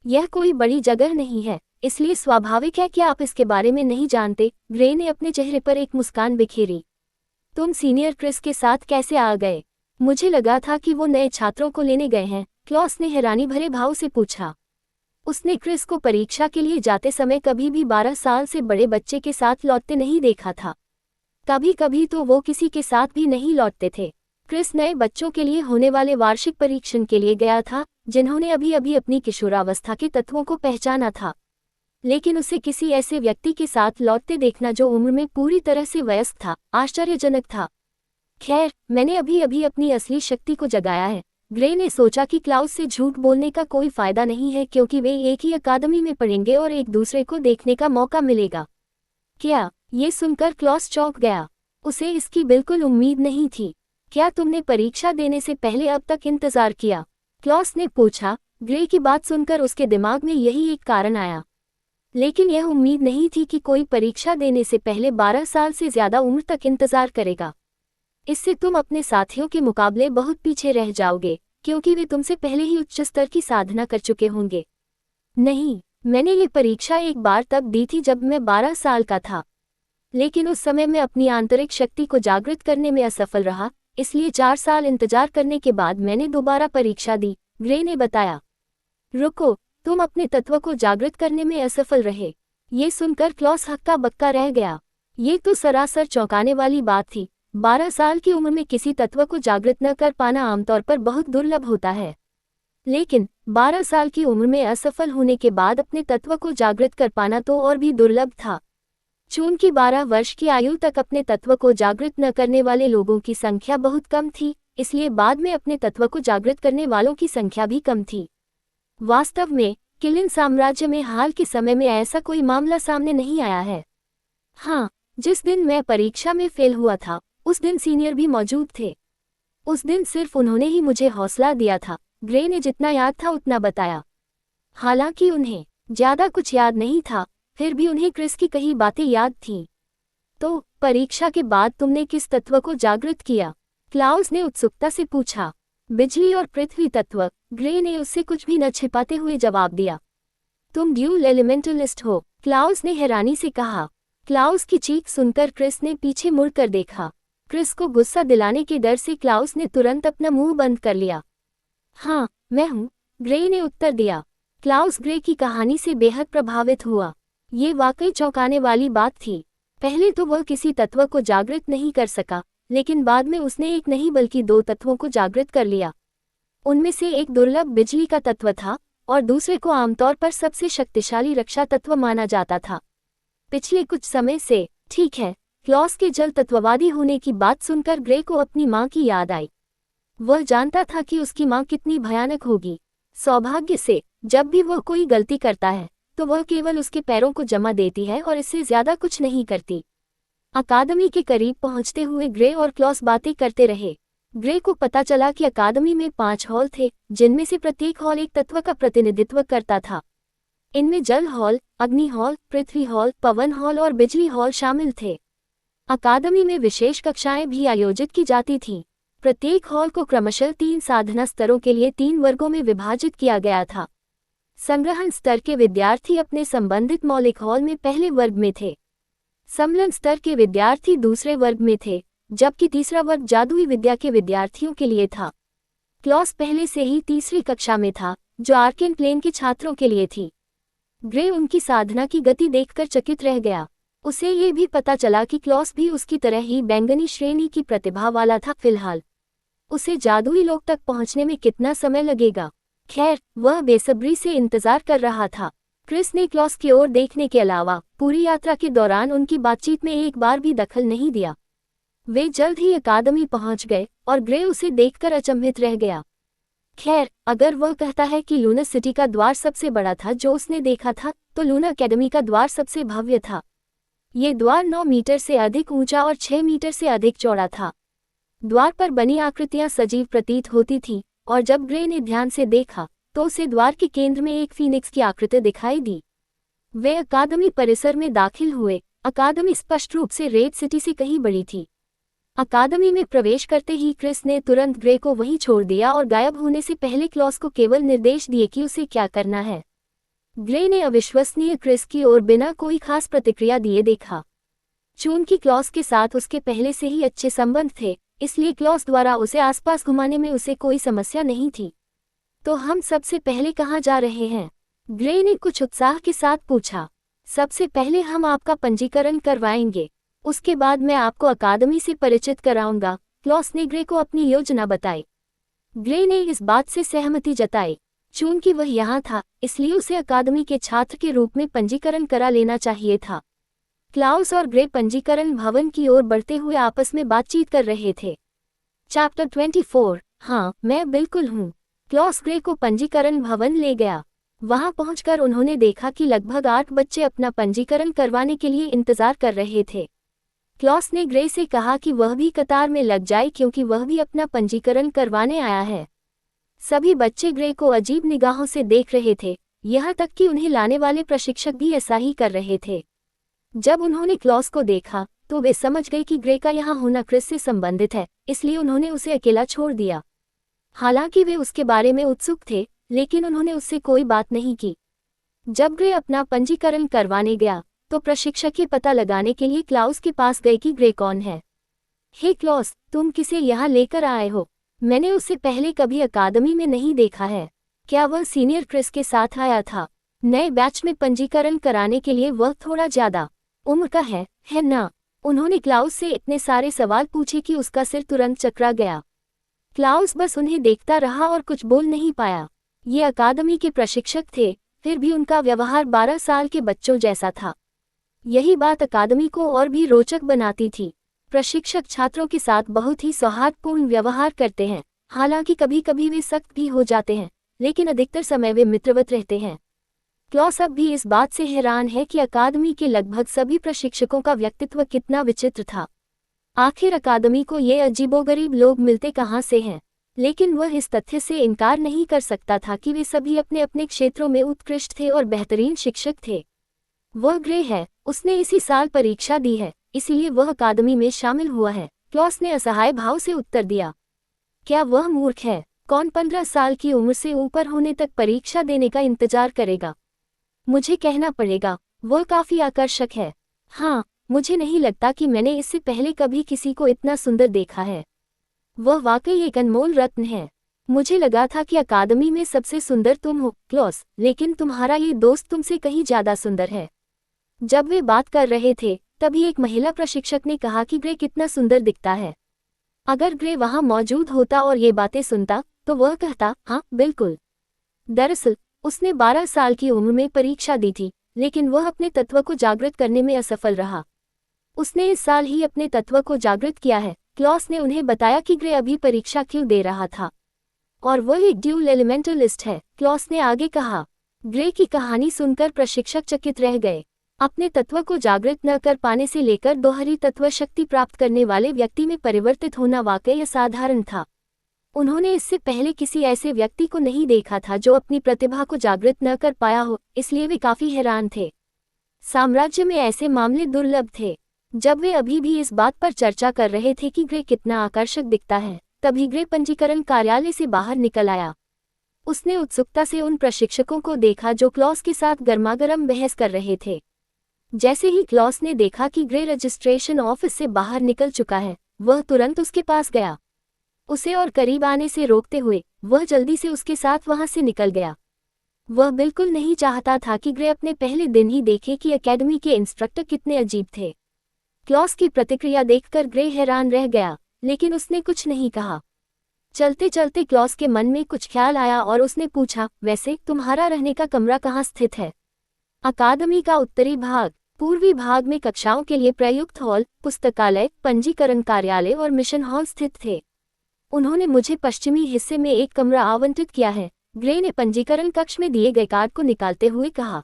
यह कोई बड़ी जगह नहीं है, इसलिए स्वाभाविक है कि आप इसके बारे में नहीं जानते। ग्रे ने अपने चेहरे पर एक मुस्कान बिखेरी। तुम सीनियर क्रिस के साथ कैसे आ गए? मुझे लगा था कि वो नए छात्रों को लेने गए हैं, क्लॉस ने हैरानी भरे भाव से पूछा। उसने क्रिस को परीक्षा के लिए जाते समय कभी भी 12 साल से बड़े बच्चे के साथ लौटते नहीं देखा था। कभी कभी तो वो किसी के साथ भी नहीं लौटते थे। क्रिस नए बच्चों के लिए होने वाले वार्षिक परीक्षण के लिए गया था, जिन्होंने अभी अभी अपनी किशोरावस्था के तत्वों को पहचाना था। लेकिन उसे किसी ऐसे व्यक्ति के साथ लौटते देखना जो उम्र में पूरी तरह से वयस्क था, आश्चर्यजनक था। खैर, मैंने अभी अभी अपनी असली शक्ति को जगाया है। ग्रे ने सोचा कि क्लाउस से झूठ बोलने का कोई फायदा नहीं है, क्योंकि वे एक ही अकादमी में पढ़ेंगे और एक दूसरे को देखने का मौका मिलेगा। क्या? ये सुनकर क्लॉस चौंक गया। उसे इसकी बिल्कुल उम्मीद नहीं थी। क्या तुमने परीक्षा देने से पहले अब तक इंतजार किया? क्लॉस ने पूछा। ग्रे की बात सुनकर उसके दिमाग में यही एक कारण आया, लेकिन यह उम्मीद नहीं थी कि कोई परीक्षा देने से पहले 12 साल से ज्यादा उम्र तक इंतजार करेगा। इससे तुम अपने साथियों के मुकाबले बहुत पीछे रह जाओगे, क्योंकि वे तुमसे पहले ही उच्च स्तर की साधना कर चुके होंगे। नहीं, मैंने ये परीक्षा एक बार तब दी थी जब मैं 12 साल का था, लेकिन उस समय मैं अपनी आंतरिक शक्ति को जागृत करने में असफल रहा, इसलिए 4 साल इंतजार करने के बाद मैंने दोबारा परीक्षा दी, ग्रे ने बताया। रुको, तुम अपने तत्व को जागृत करने में असफल रहे? ये सुनकर क्लॉस हक्का बक्का रह गया। ये तो सरासर चौंकाने वाली बात थी। 12 साल की उम्र में किसी तत्व को जागृत न कर पाना आमतौर पर बहुत दुर्लभ होता है, लेकिन 12 साल की उम्र में असफल होने के बाद अपने तत्व को जागृत कर पाना तो और भी दुर्लभ था। चूंकि 12 वर्ष की आयु तक अपने तत्व को जागृत न करने वाले लोगों की संख्या बहुत कम थी, इसलिए बाद में अपने तत्व को जागृत करने वालों की संख्या भी कम थी। वास्तव में किलिन साम्राज्य में हाल के समय में ऐसा कोई मामला सामने नहीं आया है। हाँ, जिस दिन मैं परीक्षा में फेल हुआ था, उस दिन सीनियर भी मौजूद थे। उस दिन सिर्फ उन्होंने ही मुझे हौसला दिया था, ग्रे ने जितना याद था उतना बताया। हालांकि उन्हें ज्यादा कुछ याद नहीं था, फिर भी उन्हें क्रिस की कई बातें याद थीं। तो परीक्षा के बाद तुमने किस तत्व को जागृत किया? क्लाउस ने उत्सुकता से पूछा। बिजली और पृथ्वी तत्व, ग्रे ने उससे कुछ भी न छिपाते हुए जवाब दिया। तुम ड्यूल एलिमेंटलिस्ट हो? क्लाउस ने हैरानी से कहा। क्लाउस की चीख सुनकर क्रिस ने पीछे मुड़कर देखा। क्रिस को गुस्सा दिलाने के डर से क्लाउस ने तुरंत अपना मुंह बंद कर लिया। हाँ, मैं हूँ, ग्रे ने उत्तर दिया। क्लाउस ग्रे की कहानी से बेहद प्रभावित हुआ। ये वाकई चौंकाने वाली बात थी। पहले तो वह किसी तत्व को जागृत नहीं कर सका, लेकिन बाद में उसने एक नहीं बल्कि 2 तत्वों को जागृत कर लिया। उनमें से एक दुर्लभ बिजली का तत्व था और दूसरे को आमतौर पर सबसे शक्तिशाली रक्षा तत्व माना जाता था। पिछले कुछ समय से, ठीक है, क्लॉस के जल तत्ववादी होने की बात सुनकर ग्रे को अपनी माँ की याद आई। वह जानता था कि उसकी माँ कितनी भयानक होगी। सौभाग्य से जब भी वह कोई गलती करता है तो वह केवल उसके पैरों को जमा देती है और इससे ज्यादा कुछ नहीं करती। अकादमी के करीब पहुंचते हुए ग्रे और क्लॉस बातें करते रहे। ग्रे को पता चला कि अकादमी में 5 हॉल थे, जिनमें से प्रत्येक हॉल एक तत्व का प्रतिनिधित्व करता था। इनमें जल हॉल, अग्नि हॉल, पृथ्वी हॉल, पवन हॉल और बिजली हॉल शामिल थे। अकादमी में विशेष कक्षाएं भी आयोजित की जाती थीं। प्रत्येक हॉल को क्रमशः 3 साधना स्तरों के लिए 3 वर्गों में विभाजित किया गया था। संग्रहण स्तर के विद्यार्थी अपने संबंधित मौलिक हॉल में पहले वर्ग में थे। सम्मेलन स्तर के विद्यार्थी दूसरे वर्ग में थे, जबकि तीसरा वर्ग जादुई विद्या के विद्यार्थियों के लिए था। क्लॉस पहले से ही तीसरी कक्षा में था, जो आर्केन प्लेन के छात्रों के लिए थी। ग्रे उनकी साधना की गति देखकर चकित रह गया। उसे ये भी पता चला कि क्लॉस भी उसकी तरह ही बैंगनी श्रेणी की प्रतिभा वाला था। फिलहाल उसे जादुई लोक तक पहुंचने में कितना समय लगेगा? खैर, वह बेसब्री से इंतजार कर रहा था। क्रिस ने क्लॉस की ओर देखने के अलावा पूरी यात्रा के दौरान उनकी बातचीत में एक बार भी दखल नहीं दिया। वे जल्द ही अकादमी पहुंच गए और ग्रे उसे देखकर अचंभित रह गया। खैर, अगर वह कहता है कि लूना सिटी का द्वार सबसे बड़ा था जो उसने देखा था, तो लूना अकेडमी का द्वार सबसे भव्य था। ये द्वार 9 मीटर से अधिक ऊंचा और 6 मीटर से अधिक चौड़ा था। द्वार पर बनी आकृतियां सजीव प्रतीत होती थीं, और जब ग्रे ने ध्यान से देखा तो उसे द्वार के केंद्र में एक फीनिक्स की आकृति दिखाई दी। वे अकादमी परिसर में दाखिल हुए। अकादमी स्पष्ट रूप से रेड सिटी से कहीं बड़ी थी। अकादमी में प्रवेश करते ही क्रिस ने तुरंत ग्रे को वहीं छोड़ दिया और गायब होने से पहले क्लॉस को केवल निर्देश दिए कि उसे क्या करना है। ग्रे ने अविश्वसनीय क्रिस की ओर बिना कोई खास प्रतिक्रिया दिए देखा। चूंकि क्लॉस के साथ उसके पहले से ही अच्छे संबंध थे, इसलिए क्लॉस द्वारा उसे आसपास घुमाने में उसे कोई समस्या नहीं थी। तो हम सबसे पहले कहाँ जा रहे हैं? ग्रे ने कुछ उत्साह के साथ पूछा। सबसे पहले हम आपका पंजीकरण करवाएंगे, उसके बाद मैं आपको अकादमी से परिचित कराऊंगा, क्लॉस ने ग्रे को अपनी योजना बताई। ग्रे ने इस बात से सहमति जताई। चूंकि वह यहाँ था, इसलिए उसे अकादमी के छात्र के रूप में पंजीकरण करा लेना चाहिए था। क्लाउस और ग्रे पंजीकरण भवन की ओर बढ़ते हुए आपस में बातचीत कर रहे थे। चैप्टर 24। हाँ, मैं बिल्कुल हूँ। क्लॉस ग्रे को पंजीकरण भवन ले गया। वहां पहुंचकर उन्होंने देखा कि लगभग 8 बच्चे अपना पंजीकरण करवाने के लिए इंतजार कर रहे थे। क्लॉस ने ग्रे से कहा कि वह भी कतार में लग जाए क्योंकि वह भी अपना पंजीकरण करवाने आया है। सभी बच्चे ग्रे को अजीब निगाहों से देख रहे थे, यहाँ तक कि उन्हें लाने वाले प्रशिक्षक भी ऐसा ही कर रहे थे। जब उन्होंने क्लॉस को देखा तो वे समझ गए कि ग्रे का यहाँ होना क्रिस से संबंधित है, इसलिए उन्होंने उसे अकेला छोड़ दिया। हालांकि वे उसके बारे में उत्सुक थे, लेकिन उन्होंने उससे कोई बात नहीं की। जब ग्रे अपना पंजीकरण करवाने गया तो प्रशिक्षक ये पता लगाने के लिए क्लाउस के पास गए कि ग्रे कौन है। हे क्लॉस, तुम किसे यहाँ लेकर आए हो? मैंने उसे पहले कभी अकादमी में नहीं देखा है। क्या वह सीनियर क्रिस के साथ आया था? नए बैच में पंजीकरण कराने के लिए वह थोड़ा ज्यादा उम्र का है ना? उन्होंने क्लाउस से इतने सारे सवाल पूछे कि उसका सिर तुरंत चकरा गया। क्लाउस बस उन्हें देखता रहा और कुछ बोल नहीं पाया। ये अकादमी के प्रशिक्षक थे, फिर भी उनका व्यवहार 12 साल के बच्चों जैसा था। यही बात अकादमी को और भी रोचक बनाती थी। प्रशिक्षक छात्रों के साथ बहुत ही सौहार्दपूर्ण व्यवहार करते हैं, हालांकि कभी कभी वे सख्त भी हो जाते हैं, लेकिन अधिकतर समय वे मित्रवत रहते हैं। क्लॉस अब भी इस बात से हैरान है कि अकादमी के लगभग सभी प्रशिक्षकों का व्यक्तित्व कितना विचित्र था। आखिर अकादमी को ये अजीबोगरीब लोग मिलते कहाँ से हैं? लेकिन वह इस तथ्य से इनकार नहीं कर सकता था कि वे सभी अपने अपने क्षेत्रों में उत्कृष्ट थे और बेहतरीन शिक्षक थे। वह ग्रे है, उसने इसी साल परीक्षा दी है, इसीलिए वह अकादमी में शामिल हुआ है, क्लॉस ने असहाय भाव से उत्तर दिया। क्या वह मूर्ख है? कौन 15 साल की उम्र से ऊपर होने तक परीक्षा देने का इंतजार करेगा? मुझे कहना पड़ेगा, वह काफी आकर्षक है। हाँ, मुझे नहीं लगता कि मैंने इससे पहले कभी किसी को इतना सुंदर देखा है। वह वाकई एक अनमोल रत्न है। मुझे लगा था कि अकादमी में सबसे सुंदर तुम हो, क्लॉस, लेकिन तुम्हारा ये दोस्त तुमसे कहीं ज्यादा सुंदर है। जब वे बात कर रहे थे, तभी एक महिला प्रशिक्षक ने कहा कि ग्रे कितना सुंदर दिखता है। अगर ग्रे वहां मौजूद होता और ये बातें सुनता, तो वह कहता, हाँ बिल्कुल। दरअसल उसने 12 साल की उम्र में परीक्षा दी थी, लेकिन वह अपने तत्व को जागृत करने में असफल रहा। उसने इस साल ही अपने तत्व को जागृत किया है। क्लॉस ने उन्हें बताया कि ग्रे अभी परीक्षा क्यों दे रहा था, और वह एक ड्यूल एलिमेंटलिस्ट है। क्लॉस ने आगे कहा। ग्रे की कहानी सुनकर प्रशिक्षक चकित रह गए। अपने तत्व को जागृत न कर पाने से लेकर दोहरी तत्व शक्ति प्राप्त करने वाले व्यक्ति में परिवर्तित होना वाकई असाधारण था। उन्होंने इससे पहले किसी ऐसे व्यक्ति को नहीं देखा था जो अपनी प्रतिभा को जागृत न कर पाया हो, इसलिए वे काफी हैरान थे। साम्राज्य में ऐसे मामले दुर्लभ थे। जब वे अभी भी इस बात पर चर्चा कर रहे थे कि ग्रे कितना आकर्षक दिखता है, तभी ग्रे पंजीकरण कार्यालय से बाहर निकल आया। उसने उत्सुकता से उन प्रशिक्षकों को देखा जो क्लॉस के साथ गर्मागर्म बहस कर रहे थे। जैसे ही क्लॉस ने देखा कि ग्रे रजिस्ट्रेशन ऑफिस से बाहर निकल चुका है, वह तुरंत उसके पास गया। उसे और करीब आने से रोकते हुए वह जल्दी से उसके साथ वहां से निकल गया। वह बिल्कुल नहीं चाहता था कि ग्रे अपने पहले दिन ही देखे कि एकेडमी के इंस्ट्रक्टर कितने अजीब थे। क्लॉस की प्रतिक्रिया देखकर ग्रे हैरान रह गया, लेकिन उसने कुछ नहीं कहा। चलते चलते क्लॉस के मन में कुछ ख्याल आया और उसने पूछा, वैसे तुम्हारा रहने का कमरा कहाँ स्थित है? अकादमी का उत्तरी भाग। पूर्वी भाग में कक्षाओं के लिए प्रयुक्त हॉल, पुस्तकालय, पंजीकरण कार्यालय और मिशन हॉल स्थित थे। उन्होंने मुझे पश्चिमी हिस्से में एक कमरा आवंटित किया है, ग्रे ने पंजीकरण कक्ष में दिए गए कार्ड को निकालते हुए कहा।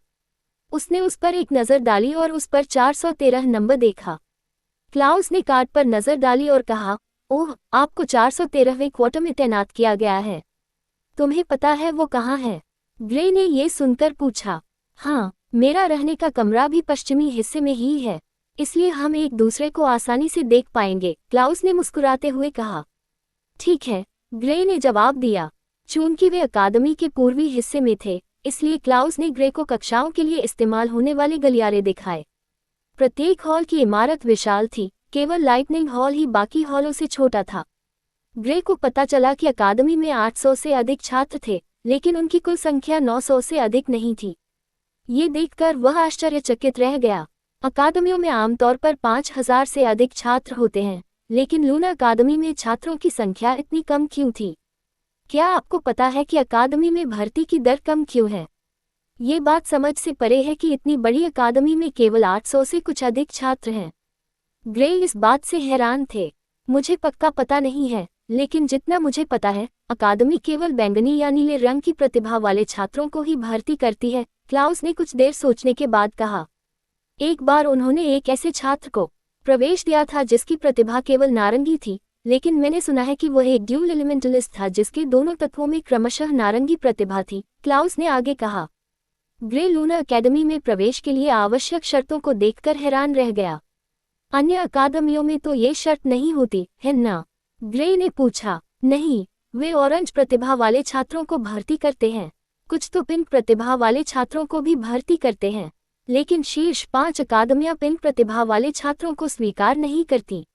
उसने उस पर एक नज़र डाली और उस पर 413 नंबर देखा। क्लाउस ने कार्ड पर नज़र डाली और कहा, ओह, आपको 413वें क्वार्टर में तैनात किया गया है। तुम्हें पता है वो कहाँ है? ग्रे ने ये सुनकर पूछा। हाँ, मेरा रहने का कमरा भी पश्चिमी हिस्से में ही है, इसलिए हम एक दूसरे को आसानी से देख पाएंगे, क्लाउस ने मुस्कुराते हुए कहा। ठीक है, ग्रे ने जवाब दिया। चूंकि वे अकादमी के पूर्वी हिस्से में थे, इसलिए क्लाउस ने ग्रे को कक्षाओं के लिए इस्तेमाल होने वाले गलियारे दिखाए। प्रत्येक हॉल की इमारत विशाल थी, केवल लाइटनिंग हॉल ही बाकी हॉलों से छोटा था। ग्रे को पता चला कि अकादमी में 800 से अधिक छात्र थे, लेकिन उनकी कुल संख्या 900 से अधिक नहीं थी। ये देखकर वह आश्चर्यचकित रह गया। अकादमियों में आमतौर पर 5000 से अधिक छात्र होते हैं, लेकिन लूना अकादमी में छात्रों की संख्या इतनी कम क्यों थी? क्या आपको पता है कि अकादमी में भर्ती की दर कम क्यों है? ये बात समझ से परे है कि इतनी बड़ी अकादमी में केवल 800 से कुछ अधिक छात्र हैं। ग्रे इस बात से हैरान थे। मुझे पक्का पता नहीं है, लेकिन जितना मुझे पता है, अकादमी केवल बैंगनी या नीले रंग की प्रतिभा वाले छात्रों को ही भर्ती करती है, क्लाउस ने कुछ देर सोचने के बाद कहा। एक बार उन्होंने एक ऐसे छात्र को प्रवेश दिया था जिसकी प्रतिभा केवल नारंगी थी, लेकिन मैंने सुना है कि वह एक ड्यूल एलिमेंटलिस्ट था जिसके दोनों तत्वों में क्रमशः नारंगी प्रतिभा थी, क्लाउस ने आगे कहा। ग्रे लूना अकेडमी में प्रवेश के लिए आवश्यक शर्तों को देखकर हैरान रह गया। अन्य अकादमियों में तो ये शर्त नहीं होती है ना? ग्रे ने पूछा। नहीं, वे ऑरेंज प्रतिभा वाले छात्रों को भर्ती करते हैं। कुछ तो पिंक प्रतिभा वाले छात्रों को भी भर्ती करते हैं, लेकिन शीर्ष 5 अकादमियां पिंक प्रतिभा वाले छात्रों को स्वीकार नहीं करती।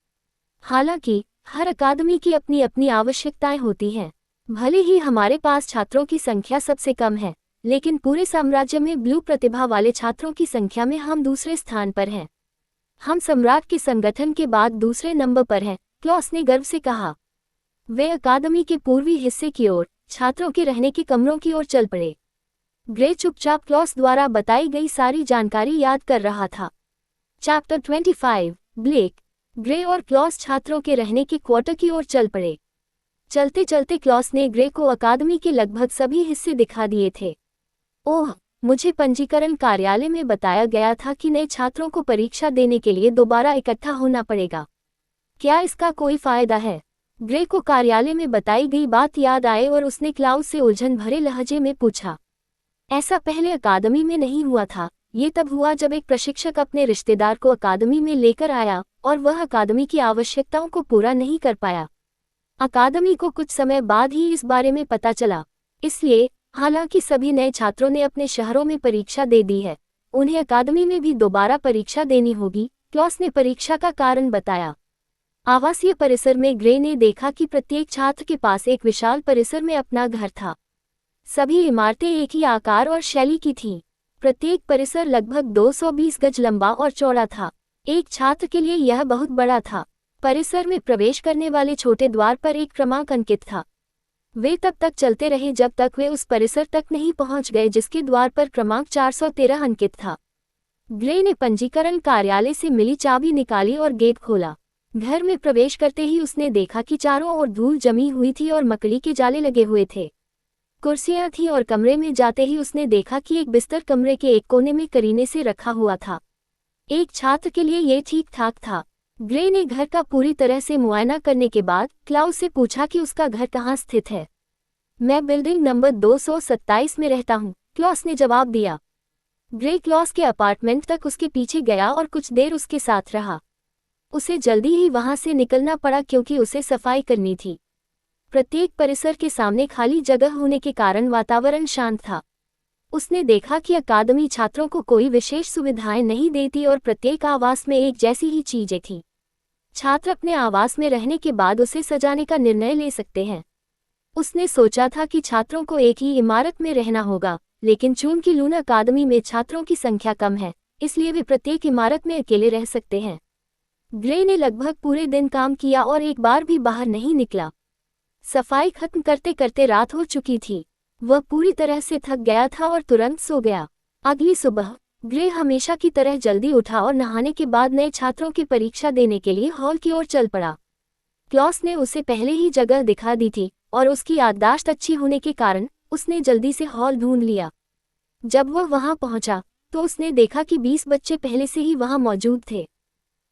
हालांकि हर अकादमी की अपनी अपनी आवश्यकताएं होती हैं। भले ही हमारे पास छात्रों की संख्या सबसे कम है, लेकिन पूरे साम्राज्य में ब्लू प्रतिभा वाले छात्रों की संख्या में हम दूसरे स्थान पर हैं। हम सम्राट के संगठन के बाद दूसरे नंबर पर हैं, क्लॉस ने गर्व से कहा। वे अकादमी के पूर्वी हिस्से की ओर छात्रों के रहने के कमरों की ओर चल पड़े। ग्रे चुपचाप क्लॉस द्वारा बताई गई सारी जानकारी याद कर रहा था। Chapter 25 Blake. ग्रे और क्लॉस छात्रों के रहने के क्वार्टर की ओर चल पड़े। चलते चलते क्लॉस ने ग्रे को अकादमी के लगभग सभी हिस्से दिखा दिए थे। ओह, मुझे पंजीकरण कार्यालय में बताया गया था कि नए छात्रों को परीक्षा देने के लिए दोबारा इकट्ठा होना पड़ेगा। क्या इसका कोई फायदा है? ग्रे को कार्यालय में बताई गई बात याद आए और उसने क्लाउस से उलझन भरे लहजे में पूछा। ऐसा पहले अकादमी में नहीं हुआ था। ये तब हुआ जब एक प्रशिक्षक अपने रिश्तेदार को अकादमी में लेकर आया और वह अकादमी की आवश्यकताओं को पूरा नहीं कर पाया। अकादमी को कुछ समय बाद ही इस बारे में पता चला। इसलिए हालांकि सभी नए छात्रों ने अपने शहरों में परीक्षा दे दी है, उन्हें अकादमी में भी दोबारा परीक्षा देनी होगी, क्लॉस ने परीक्षा का कारण बताया। आवासीय परिसर में ग्रे ने देखा कि प्रत्येक छात्र के पास एक विशाल परिसर में अपना घर था। सभी इमारतें एक ही आकार और शैली की थीं। प्रत्येक परिसर लगभग 220 गज लंबा और चौड़ा था। एक छात्र के लिए यह बहुत बड़ा था। परिसर में प्रवेश करने वाले छोटे द्वार पर एक क्रमांक अंकित था। वे तब तक चलते रहे जब तक वे उस परिसर तक नहीं पहुंच गए जिसके द्वार पर क्रमांक 413 अंकित था। ग्रे ने पंजीकरण कार्यालय से मिली चाबी निकाली और गेट खोला। घर में प्रवेश करते ही उसने देखा कि चारों ओर धूल जमी हुई थी और मकड़ी के जाले लगे हुए थे। कुर्सियां थीं और कमरे में जाते ही उसने देखा कि एक बिस्तर कमरे के एक कोने में करीने से रखा हुआ था। एक छात्र के लिए यह ठीक ठाक था। ग्रे ने घर का पूरी तरह से मुआयना करने के बाद क्लाउस से पूछा कि उसका घर कहाँ स्थित है। मैं बिल्डिंग नंबर 227 में रहता हूँ, क्लाउस ने जवाब दिया। ग्रे क्लाउस के अपार्टमेंट तक उसके पीछे गया और कुछ देर उसके साथ रहा। उसे जल्दी ही वहां से निकलना पड़ा क्योंकि उसे सफाई करनी थी। प्रत्येक परिसर के सामने खाली जगह होने के कारण वातावरण शांत था। उसने देखा कि अकादमी छात्रों को कोई विशेष सुविधाएं नहीं देती और प्रत्येक आवास में एक जैसी ही चीजें थीं। छात्र अपने आवास में रहने के बाद उसे सजाने का निर्णय ले सकते हैं। उसने सोचा था कि छात्रों को एक ही इमारत में रहना होगा, लेकिन चूंकि लूना अकादमी में छात्रों की संख्या कम है, इसलिए वे प्रत्येक इमारत में अकेले रह सकते हैं। ग्रे ने लगभग पूरे दिन काम किया और एक बार भी बाहर नहीं निकला। सफाई खत्म करते करते रात हो चुकी थी। वह पूरी तरह से थक गया था और तुरंत सो गया। अगली सुबह ग्रे हमेशा की तरह जल्दी उठा और नहाने के बाद नए छात्रों की परीक्षा देने के लिए हॉल की ओर चल पड़ा। क्लॉस ने उसे पहले ही जगह दिखा दी थी और उसकी याददाश्त अच्छी होने के कारण उसने जल्दी से हॉल ढूंढ लिया। जब वह वहां पहुंचा तो उसने देखा कि 20 बच्चे पहले से ही वहां मौजूद थे।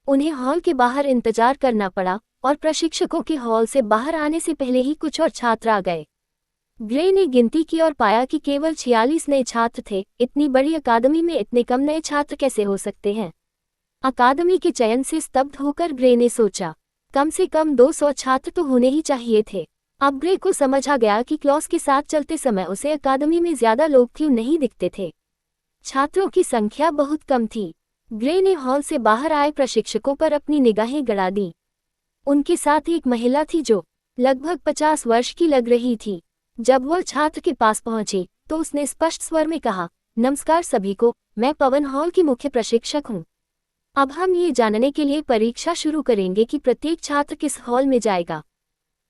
उन्हें हॉल के बाहर इंतजार करना पड़ा और प्रशिक्षकों के हॉल से बाहर आने से पहले ही कुछ और छात्र आ गए। ग्रे ने गिनती की और पाया कि केवल 46 नए छात्र थे। इतनी बड़ी अकादमी में इतने कम नए छात्र कैसे हो सकते हैं? अकादमी के चयन से स्तब्ध होकर ग्रे ने सोचा, कम से कम 200 छात्र तो होने ही चाहिए थे। अब ग्रे को समझ आ गया कि क्लॉस के साथ चलते समय उसे अकादमी में ज्यादा लोग क्यों नहीं दिखते थे। छात्रों की संख्या बहुत कम थी। ग्रे ने हॉल से बाहर आए प्रशिक्षकों पर अपनी निगाहें गड़ा दी। उनके साथ एक महिला थी जो लगभग 50 वर्ष की लग रही थी। जब वह छात्र के पास पहुंची तो उसने स्पष्ट स्वर में कहा, नमस्कार सभी को, मैं पवन हॉल की मुख्य प्रशिक्षक हूं। अब हम ये जानने के लिए परीक्षा शुरू करेंगे कि प्रत्येक छात्र किस हॉल में जाएगा।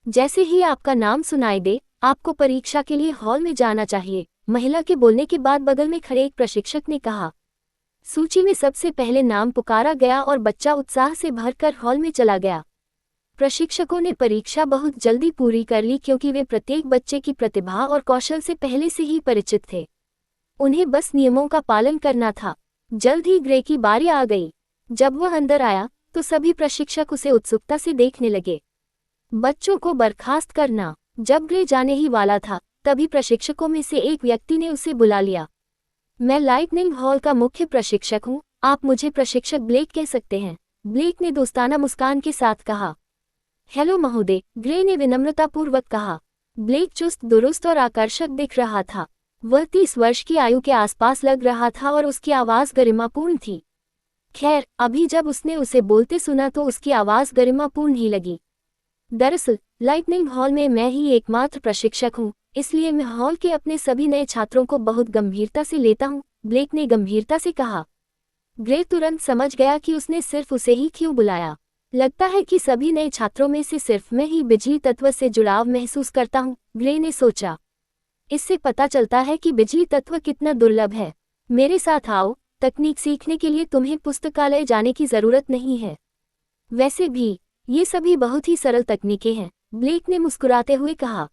जैसे ही आपका नाम सुनाई दे, आपको परीक्षा के लिए हॉल में जाना चाहिए। महिला के बोलने के बाद बगल में खड़े एक प्रशिक्षक ने कहा। सूची में सबसे पहले नाम पुकारा गया और बच्चा उत्साह से भरकर हॉल में चला गया। प्रशिक्षकों ने परीक्षा बहुत जल्दी पूरी कर ली क्योंकि वे प्रत्येक बच्चे की प्रतिभा और कौशल से पहले से ही परिचित थे। उन्हें बस नियमों का पालन करना था। जल्द ही ग्रे की बारी आ गई। जब वह अंदर आया तो सभी प्रशिक्षक उसे उत्सुकता से देखने लगे। बच्चों को बर्खास्त करना। जब ग्रे जाने ही वाला था तभी प्रशिक्षकों में से एक व्यक्ति ने उसे बुला लिया। मैं लाइटनिंग हॉल का मुख्य प्रशिक्षक हूँ, आप मुझे प्रशिक्षक ब्लेक कह सकते हैं, ब्लेक ने दोस्ताना मुस्कान के साथ कहा। हेलो महोदय, ग्रे ने विनम्रतापूर्वक कहा। ब्लेक चुस्त दुरुस्त और आकर्षक दिख रहा था। वह 30 वर्ष की आयु के आसपास लग रहा था और उसकी आवाज गरिमापूर्ण थी। खैर, अभी जब उसने उसे बोलते सुना तो उसकी आवाज गरिमापूर्ण ही लगी। दरअसल लाइटनिंग हॉल में मैं ही एकमात्र प्रशिक्षक हूँ, इसलिए मैं हॉल के अपने सभी नए छात्रों को बहुत गंभीरता से लेता हूँ, ब्लेक ने गंभीरता से कहा। ग्रे तुरंत समझ गया कि उसने सिर्फ उसे ही क्यों बुलाया। लगता है कि सभी नए छात्रों में से सिर्फ मैं ही बिजली तत्व से जुड़ाव महसूस करता हूँ, ग्रे ने सोचा। इससे पता चलता है कि बिजली तत्व कितना दुर्लभ है। मेरे साथ आओ, तकनीक सीखने के लिए तुम्हें पुस्तकालय जाने की जरूरत नहीं है। वैसे भी ये सभी बहुत ही सरल तकनीकें हैं, ब्लेक ने मुस्कुराते हुए कहा।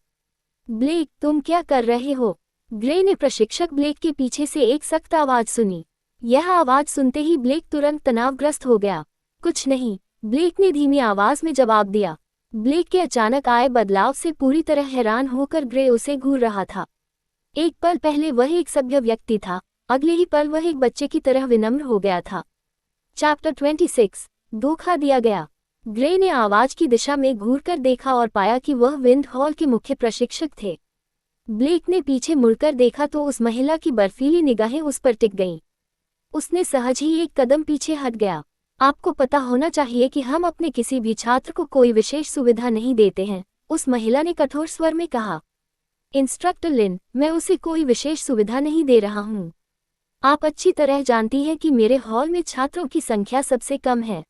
ब्लेक, तुम क्या कर रहे हो? ग्रे ने प्रशिक्षक ब्लेक के पीछे से एक सख्त आवाज सुनी। यह आवाज सुनते ही ब्लेक तुरंत तनावग्रस्त हो गया। कुछ नहीं, ब्लेक ने धीमी आवाज में जवाब दिया। ब्लेक के अचानक आए बदलाव से पूरी तरह हैरान होकर ग्रे उसे घूर रहा था। एक पल पहले वह एक सभ्य व्यक्ति था, अगले ही पल वह एक बच्चे की तरह विनम्र हो गया था। चैप्टर 26, धोखा दिया गया। ग्रे ने आवाज की दिशा में घूरकर देखा और पाया कि वह विंड हॉल के मुख्य प्रशिक्षक थे। ब्लेक ने पीछे मुड़कर देखा तो उस महिला की बर्फीली निगाहें उस पर टिक गईं। उसने सहज ही एक कदम पीछे हट गया। आपको पता होना चाहिए कि हम अपने किसी भी छात्र को कोई विशेष सुविधा नहीं देते हैं, उस महिला ने कठोर स्वर में कहा। इंस्ट्रक्टर लिन, मैं उसे कोई विशेष सुविधा नहीं दे रहा हूँ। आप अच्छी तरह जानती हैं कि मेरे हॉल में छात्रों की संख्या सबसे कम है,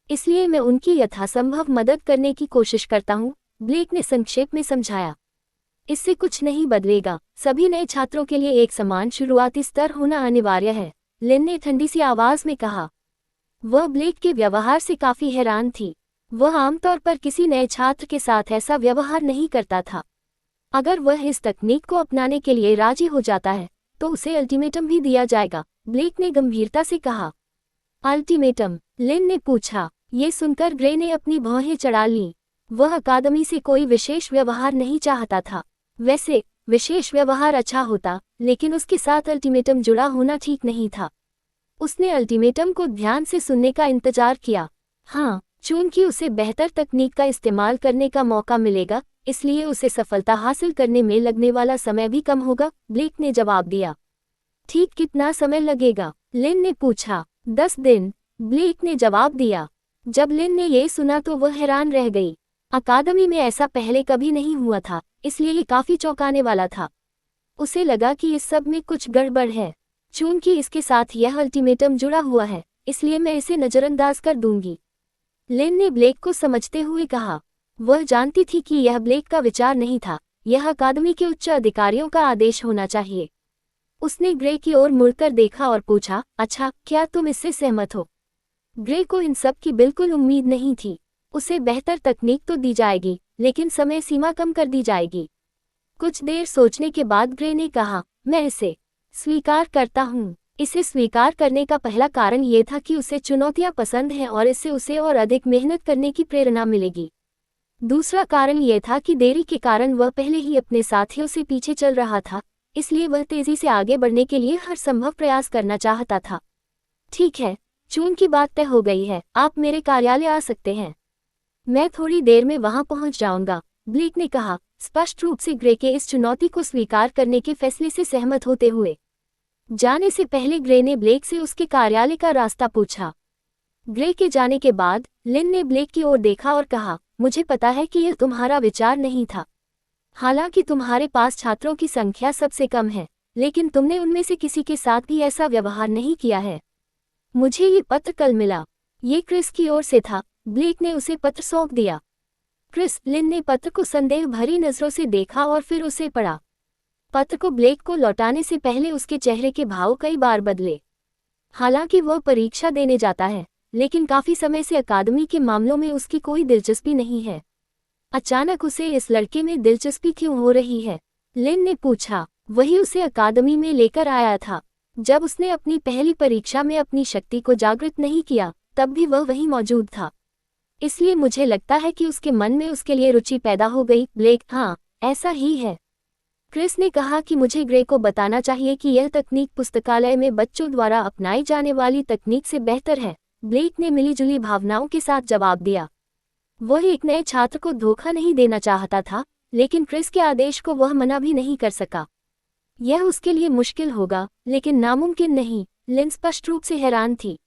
इसलिए मैं उनकी यथासंभव मदद करने की कोशिश करता हूँ, ब्लेक ने संक्षेप में समझाया। इससे कुछ नहीं बदलेगा, सभी नए छात्रों के लिए एक समान शुरुआती स्तर होना अनिवार्य है, लिन ने ठंडी सी आवाज में कहा। वह ब्लेक के व्यवहार से काफी हैरान थी। वह आमतौर पर किसी नए छात्र के साथ ऐसा व्यवहार नहीं करता था। अगर वह इस तकनीक को अपनाने के लिए राजी हो जाता है तो उसे अल्टीमेटम भी दिया जाएगा, ब्लेक ने गंभीरता से कहा। अल्टीमेटम? लिन ने पूछा। ये सुनकर ग्रे ने अपनी भौहें चढ़ा लीं। वह अकादमी से कोई विशेष व्यवहार नहीं चाहता था। वैसे विशेष व्यवहार अच्छा होता, लेकिन उसके साथ अल्टीमेटम जुड़ा होना ठीक नहीं था। उसने अल्टीमेटम को ध्यान से सुनने का इंतजार किया। हाँ, चूंकि उसे बेहतर तकनीक का इस्तेमाल करने का मौका मिलेगा, इसलिए उसे सफलता हासिल करने में लगने वाला समय भी कम होगा, ब्लेक ने जवाब दिया। ठीक कितना समय लगेगा? लिन ने पूछा। 10 दिन, ब्लेक ने जवाब दिया। जब लिन ने ये सुना तो वह हैरान रह गई। अकादमी में ऐसा पहले कभी नहीं हुआ था, इसलिए ये काफी चौंकाने वाला था। उसे लगा कि इस सब में कुछ गड़बड़ है। चूंकि इसके साथ यह अल्टीमेटम जुड़ा हुआ है, इसलिए मैं इसे नजरअंदाज कर दूंगी, लिन ने ब्लेक को समझते हुए कहा। वह जानती थी कि यह ब्लेक का विचार नहीं था, यह अकादमी के उच्च अधिकारियों का आदेश होना चाहिए। उसने ग्रे की ओर मुड़कर देखा और पूछा, अच्छा, क्या तुम इससे सहमत हो? ग्रे को इन सब की बिल्कुल उम्मीद नहीं थी। उसे बेहतर तकनीक तो दी जाएगी, लेकिन समय सीमा कम कर दी जाएगी। कुछ देर सोचने के बाद ग्रे ने कहा, मैं इसे स्वीकार करता हूँ। इसे स्वीकार करने का पहला कारण ये था कि उसे चुनौतियां पसंद हैं और इससे उसे और अधिक मेहनत करने की प्रेरणा मिलेगी। दूसरा कारण यह था कि देरी के कारण वह पहले ही अपने साथियों से पीछे चल रहा था, इसलिए वह तेजी से आगे बढ़ने के लिए हर संभव प्रयास करना चाहता था। ठीक है, चून की बात तय हो गई है, आप मेरे कार्यालय आ सकते हैं। मैं थोड़ी देर में वहां पहुंच जाऊंगा, ब्लेक ने कहा, स्पष्ट रूप से ग्रे के इस चुनौती को स्वीकार करने के फैसले से सहमत होते हुए। जाने से पहले ग्रे ने ब्लेक से उसके कार्यालय का रास्ता पूछा। ग्रे के जाने के बाद लिन ने ब्लेक की ओर देखा और कहा, मुझे पता है कि यह तुम्हारा विचार नहीं था। हालांकि तुम्हारे पास छात्रों की संख्या सबसे कम है, लेकिन तुमने उनमें से किसी के साथ भी ऐसा व्यवहार नहीं किया है। मुझे ये पत्र कल मिला। ये क्रिस की ओर से था। ब्लेक ने उसे पत्र सौंप दिया। क्रिस, लिन ने पत्र को संदेह भरी नजरों से देखा और फिर उसे पढ़ा। पत्र को ब्लेक को लौटाने से पहले उसके चेहरे के भाव कई बार बदले। हालांकि वह परीक्षा देने जाता है, लेकिन काफी समय से अकादमी के मामलों में उसकी कोई दिलचस्पी नहीं है। अचानक उसे इस लड़के में दिलचस्पी क्यों हो रही है? लिन ने पूछा। वही उसे अकादमी में लेकर आया था। जब उसने अपनी पहली परीक्षा में अपनी शक्ति को जागृत नहीं किया, तब भी वह वहीं मौजूद था। इसलिए मुझे लगता है कि उसके मन में उसके लिए रुचि पैदा हो गई। ब्लेक, हाँ, ऐसा ही है। क्रिस ने कहा कि मुझे ग्रे को बताना चाहिए कि यह तकनीक पुस्तकालय में बच्चों द्वारा अपनाई जाने वाली तकनीक से बेहतर है। ब्लेक ने मिलीजुली भावनाओं के साथ जवाब दिया। वह एक नए छात्र को धोखा नहीं देना चाहता था, लेकिन क्रिस के आदेश को वह मना भी नहीं कर सका। यह उसके लिए मुश्किल होगा, लेकिन नामुमकिन नहीं। लिन स्पष्ट रूप से हैरान थी।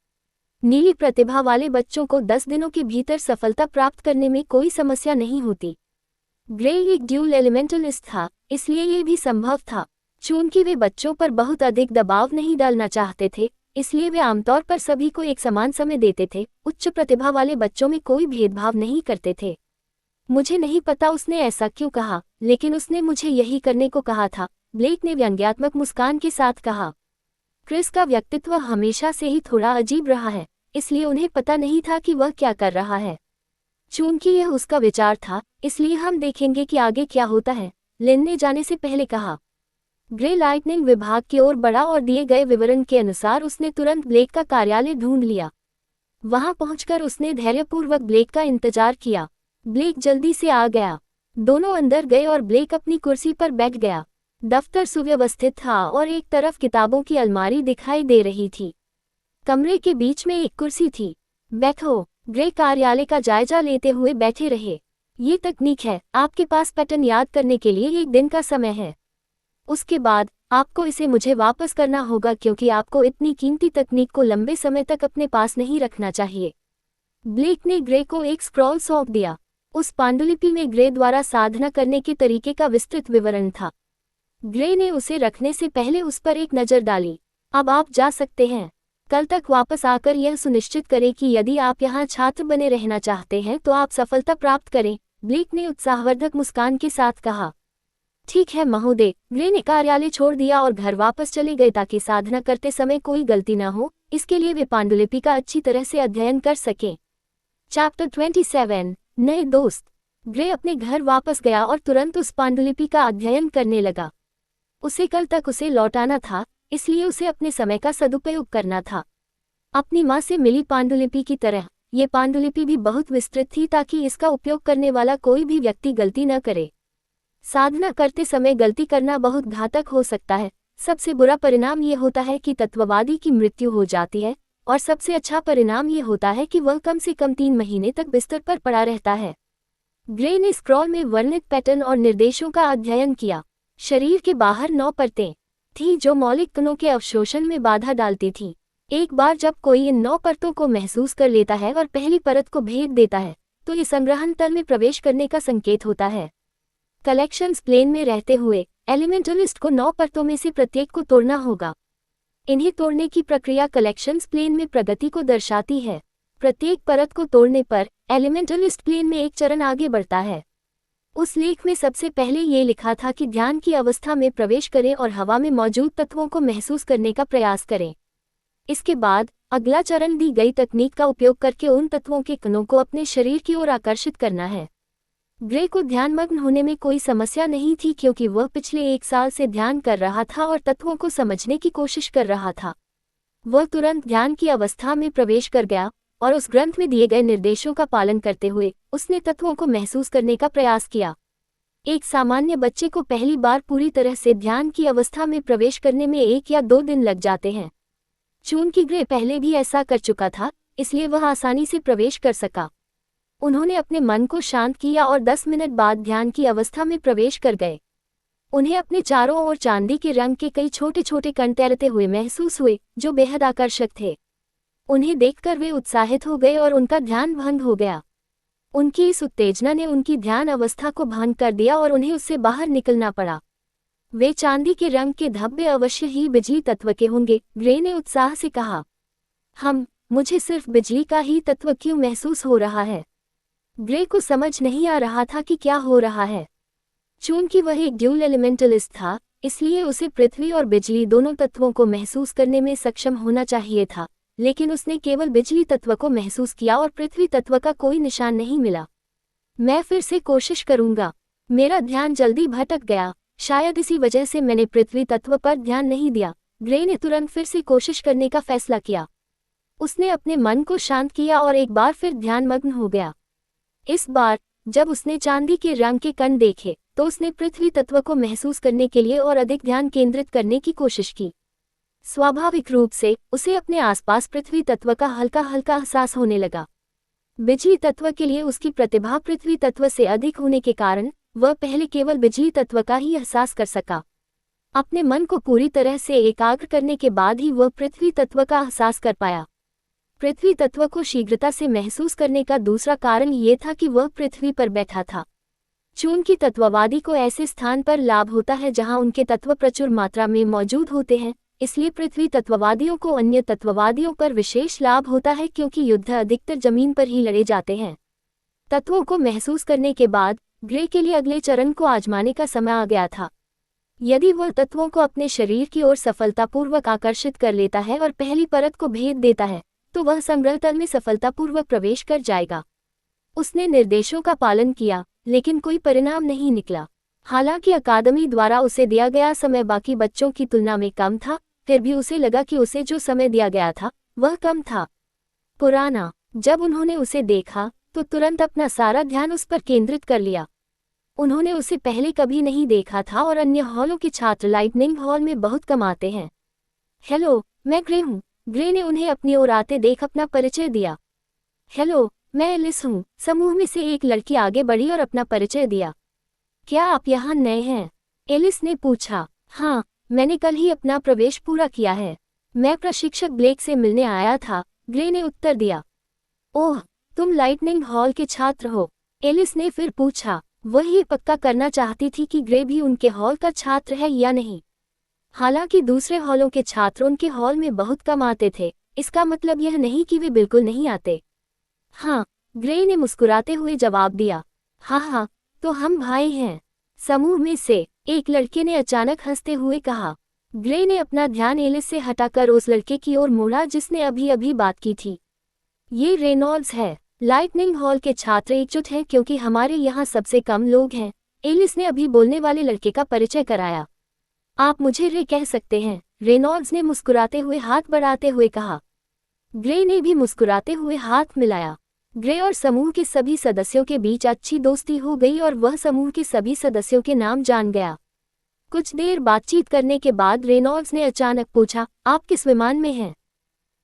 नीली प्रतिभा वाले बच्चों को 10 दिनों के भीतर सफलता प्राप्त करने में कोई समस्या नहीं होती। ग्रे एक ड्यूल एलिमेंटलिस्ट था, इसलिए यह भी संभव था। चूंकि वे बच्चों पर बहुत अधिक दबाव नहीं डालना चाहते थे, इसलिए वे आमतौर पर सभी को एक समान समय देते थे। उच्च प्रतिभा वाले बच्चों में कोई भेदभाव नहीं करते थे। मुझे नहीं पता उसने ऐसा क्यों कहा, लेकिन उसने मुझे यही करने को कहा था, ब्लेक ने व्यंग्यात्मक मुस्कान के साथ कहा। क्रिस का व्यक्तित्व हमेशा से ही थोड़ा अजीब रहा है, इसलिए उन्हें पता नहीं था कि वह क्या कर रहा है। चूंकि यह उसका विचार था, इसलिए हम देखेंगे कि आगे क्या होता है, लिन ने जाने से पहले कहा। ग्रे लाइटनिंग विभाग की ओर बढ़ा और दिए गए विवरण के अनुसार उसने तुरंत ब्लेक का कार्यालय ढूंढ लिया। वहां पहुंचकर उसने धैर्यपूर्वक ब्लेक का इंतजार किया। ब्लेक जल्दी से आ गया। दोनों अंदर गए और ब्लेक अपनी कुर्सी पर बैठ गया। दफ्तर सुव्यवस्थित था और एक तरफ किताबों की अलमारी दिखाई दे रही थी। कमरे के बीच में एक कुर्सी थी। बैठो, ग्रे कार्यालय का जायजा लेते हुए बैठे रहे। ये तकनीक है, आपके पास पैटर्न याद करने के लिए 1 दिन का समय है। उसके बाद आपको इसे मुझे वापस करना होगा, क्योंकि आपको इतनी कीमती तकनीक को लंबे समय तक अपने पास नहीं रखना चाहिए। ब्लेक ने ग्रे को एक स्क्रॉल सौंप दिया। उस पांडुलिपि में ग्रे द्वारा साधना करने के तरीके का विस्तृत विवरण था। ग्रे ने उसे रखने से पहले उस पर एक नज़र डाली। अब आप जा सकते हैं। कल तक वापस आकर यह सुनिश्चित करें कि यदि आप यहाँ छात्र बने रहना चाहते हैं तो आप सफलता प्राप्त करें, ब्लेक ने उत्साहवर्धक मुस्कान के साथ कहा। ठीक है महोदय। ग्रे ने कार्यालय छोड़ दिया और घर वापस चले गए ताकि साधना करते समय कोई गलती न हो, इसके लिए वे पांडुलिपि का अच्छी तरह से अध्ययन कर सकें। चैप्टर 27, नए दोस्त। ग्रे अपने घर वापस गया और तुरंत उस पांडुलिपि का अध्ययन करने लगा। उसे कल तक उसे लौटाना था, इसलिए उसे अपने समय का सदुपयोग करना था। अपनी माँ से मिली पांडुलिपि की तरह ये पांडुलिपि भी बहुत विस्तृत थी ताकि इसका उपयोग करने वाला कोई भी व्यक्ति गलती न करे। साधना करते समय गलती करना बहुत घातक हो सकता है। सबसे बुरा परिणाम ये होता है कि तत्ववादी की मृत्यु हो जाती है, और सबसे अच्छा परिणाम ये होता है कि वह कम से कम 3 महीने तक बिस्तर पर पड़ा रहता है। ग्रे ने स्क्रॉल में वर्णित पैटर्न और निर्देशों का अध्ययन किया। शरीर के बाहर 9 परतें थी जो मौलिक कणों के अवशोषण में बाधा डालती थी। एक बार जब कोई इन 9 परतों को महसूस कर लेता है और पहली परत को भेद देता है, तो ये संग्रहण तल में प्रवेश करने का संकेत होता है। कलेक्शंस प्लेन में रहते हुए एलिमेंटलिस्ट को 9 परतों में से प्रत्येक को तोड़ना होगा। इन्हें तोड़ने की प्रक्रिया कलेक्शंस प्लेन में प्रगति को दर्शाती है। प्रत्येक परत को तोड़ने पर एलिमेंटलिस्ट प्लेन में एक चरण आगे बढ़ता है। उस लेख में सबसे पहले ये लिखा था कि ध्यान की अवस्था में प्रवेश करें और हवा में मौजूद तत्वों को महसूस करने का प्रयास करें। इसके बाद अगला चरण दी गई तकनीक का उपयोग करके उन तत्वों के कणों को अपने शरीर की ओर आकर्षित करना है। ग्रे को ध्यानमग्न होने में कोई समस्या नहीं थी क्योंकि वह पिछले 1 साल से ध्यान कर रहा था और तत्वों को समझने की कोशिश कर रहा था। वह तुरंत ध्यान की अवस्था में प्रवेश कर गया और उस ग्रंथ में दिए गए निर्देशों का पालन करते हुए उसने तत्वों को महसूस करने का प्रयास किया। एक सामान्य बच्चे को पहली बार पूरी तरह से ध्यान की अवस्था में प्रवेश करने में 1 या 2 दिन लग जाते हैं। चूंकि ग्रे पहले भी ऐसा कर चुका था, इसलिए वह आसानी से प्रवेश कर सका। उन्होंने अपने मन को शांत किया और 10 मिनट बाद ध्यान की अवस्था में प्रवेश कर गए। उन्हें अपने चारों ओर चांदी के रंग के कई छोटे छोटे कण तैरते हुए महसूस हुए, जो बेहद आकर्षक थे। उन्हें देखकर वे उत्साहित हो गए और उनका ध्यान भंग हो गया। उनकी इस उत्तेजना ने उनकी ध्यान अवस्था को भंग कर दिया और उन्हें उससे बाहर निकलना पड़ा। वे चांदी के रंग के धब्बे अवश्य ही बिजली तत्व के होंगे, ग्रे ने उत्साह से कहा। मुझे सिर्फ बिजली का ही तत्व क्यों महसूस हो रहा है? ग्रे को समझ नहीं आ रहा था कि क्या हो रहा है। चूंकि वह एक ड्यूल एलिमेंटलिस्ट था, इसलिए उसे पृथ्वी और बिजली दोनों तत्वों को महसूस करने में सक्षम होना चाहिए था, लेकिन उसने केवल बिजली तत्व को महसूस किया और पृथ्वी तत्व का कोई निशान नहीं मिला। मैं फिर से कोशिश करूंगा। मेरा ध्यान जल्दी भटक गया, शायद इसी वजह से मैंने पृथ्वी तत्व पर ध्यान नहीं दिया। ग्रे ने तुरंत फिर से कोशिश करने का फैसला किया। उसने अपने मन को शांत किया और एक बार फिर ध्यानमग्न हो गया। इस बार जब उसने चांदी के रंग के कण देखे तो उसने पृथ्वी तत्व को महसूस करने के लिए और अधिक ध्यान केंद्रित करने की कोशिश की। स्वाभाविक रूप से उसे अपने आसपास पृथ्वी तत्व का हल्का हल्का एहसास होने लगा। बिजली तत्व के लिए उसकी प्रतिभा पृथ्वी तत्व से अधिक होने के कारण वह पहले केवल बिजली तत्व का ही एहसास कर सका। अपने मन को पूरी तरह से एकाग्र करने के बाद ही वह पृथ्वी तत्व का एहसास कर पाया। पृथ्वी तत्व को शीघ्रता से महसूस करने का दूसरा कारण ये था कि वह पृथ्वी पर बैठा था। चूंकि तत्ववादी को ऐसे स्थान पर लाभ होता है जहां उनके तत्व प्रचुर मात्रा में मौजूद होते हैं, इसलिए पृथ्वी तत्ववादियों को अन्य तत्ववादियों पर विशेष लाभ होता है क्योंकि युद्ध अधिकतर जमीन पर ही लड़े जाते हैं। तत्वों को महसूस करने के बाद ग्रे के लिए अगले चरण को आजमाने का समय आ गया था। यदि वह तत्वों को अपने शरीर की ओर सफलतापूर्वक आकर्षित कर लेता है और पहली परत को भेद देता है, तो वह संग्रह तल में सफलतापूर्वक प्रवेश कर जाएगा। उसने निर्देशों का पालन किया, लेकिन कोई परिणाम नहीं निकला। हालांकि अकादमी द्वारा उसे दिया गया समय बाकी बच्चों की तुलना में कम था, फिर भी उसे लगा कि उसे जो समय दिया गया था वह कम था। पुराना। जब उन्होंने उसे देखा तो तुरंत अपना सारा ध्यान उस पर केंद्रित कर लिया। उन्होंने उसे पहले कभी नहीं देखा था और अन्य हॉलों के छात्र लाइटनिंग हॉल में बहुत कम आते हैं। हेलो, मैं ग्रे हूँ। ग्रे ने उन्हें अपनी ओर आते देख अपना परिचय दिया। हेलो, मैं एलिस हूँ। समूह में से एक लड़की आगे बढ़ी और अपना परिचय दिया। क्या आप यहाँ नए हैं? एलिस ने पूछा। हाँ, मैंने कल ही अपना प्रवेश पूरा किया है। मैं प्रशिक्षक ब्लेक से मिलने आया था, ग्रे ने उत्तर दिया। ओह, तुम लाइटनिंग हॉल के छात्र हो? एलिस ने फिर पूछा। वह ये पक्का करना चाहती थी कि ग्रे भी उनके हॉल का छात्र है या नहीं। हालांकि दूसरे हॉलों के छात्र उनके हॉल में बहुत कम आते थे, इसका मतलब यह नहीं कि वे बिल्कुल नहीं आते। हाँ, ग्रे ने मुस्कुराते हुए जवाब दिया। हाँ, तो हम भाई हैं। समूह में से एक लड़के ने अचानक हंसते हुए कहा। ग्रे ने अपना ध्यान एलिस से हटाकर उस लड़के की ओर मोड़ा जिसने अभी अभी बात की थी। ये रेनॉल्ड्स है। लाइटनिंग हॉल के छात्र एकजुट हैं क्योंकि हमारे यहाँ सबसे कम लोग हैं। एलिस ने अभी बोलने वाले लड़के का परिचय कराया। आप मुझे रे कह सकते हैं, रेनॉल्ड्स ने मुस्कुराते हुए हाथ बढ़ाते हुए कहा। ग्रे ने भी मुस्कुराते हुए हाथ मिलाया। ग्रे और समूह के सभी सदस्यों के बीच अच्छी दोस्ती हो गई और वह समूह के सभी सदस्यों के नाम जान गया। कुछ देर बातचीत करने के बाद रेनॉल्ड्स ने अचानक पूछा, आप किस विमान में हैं?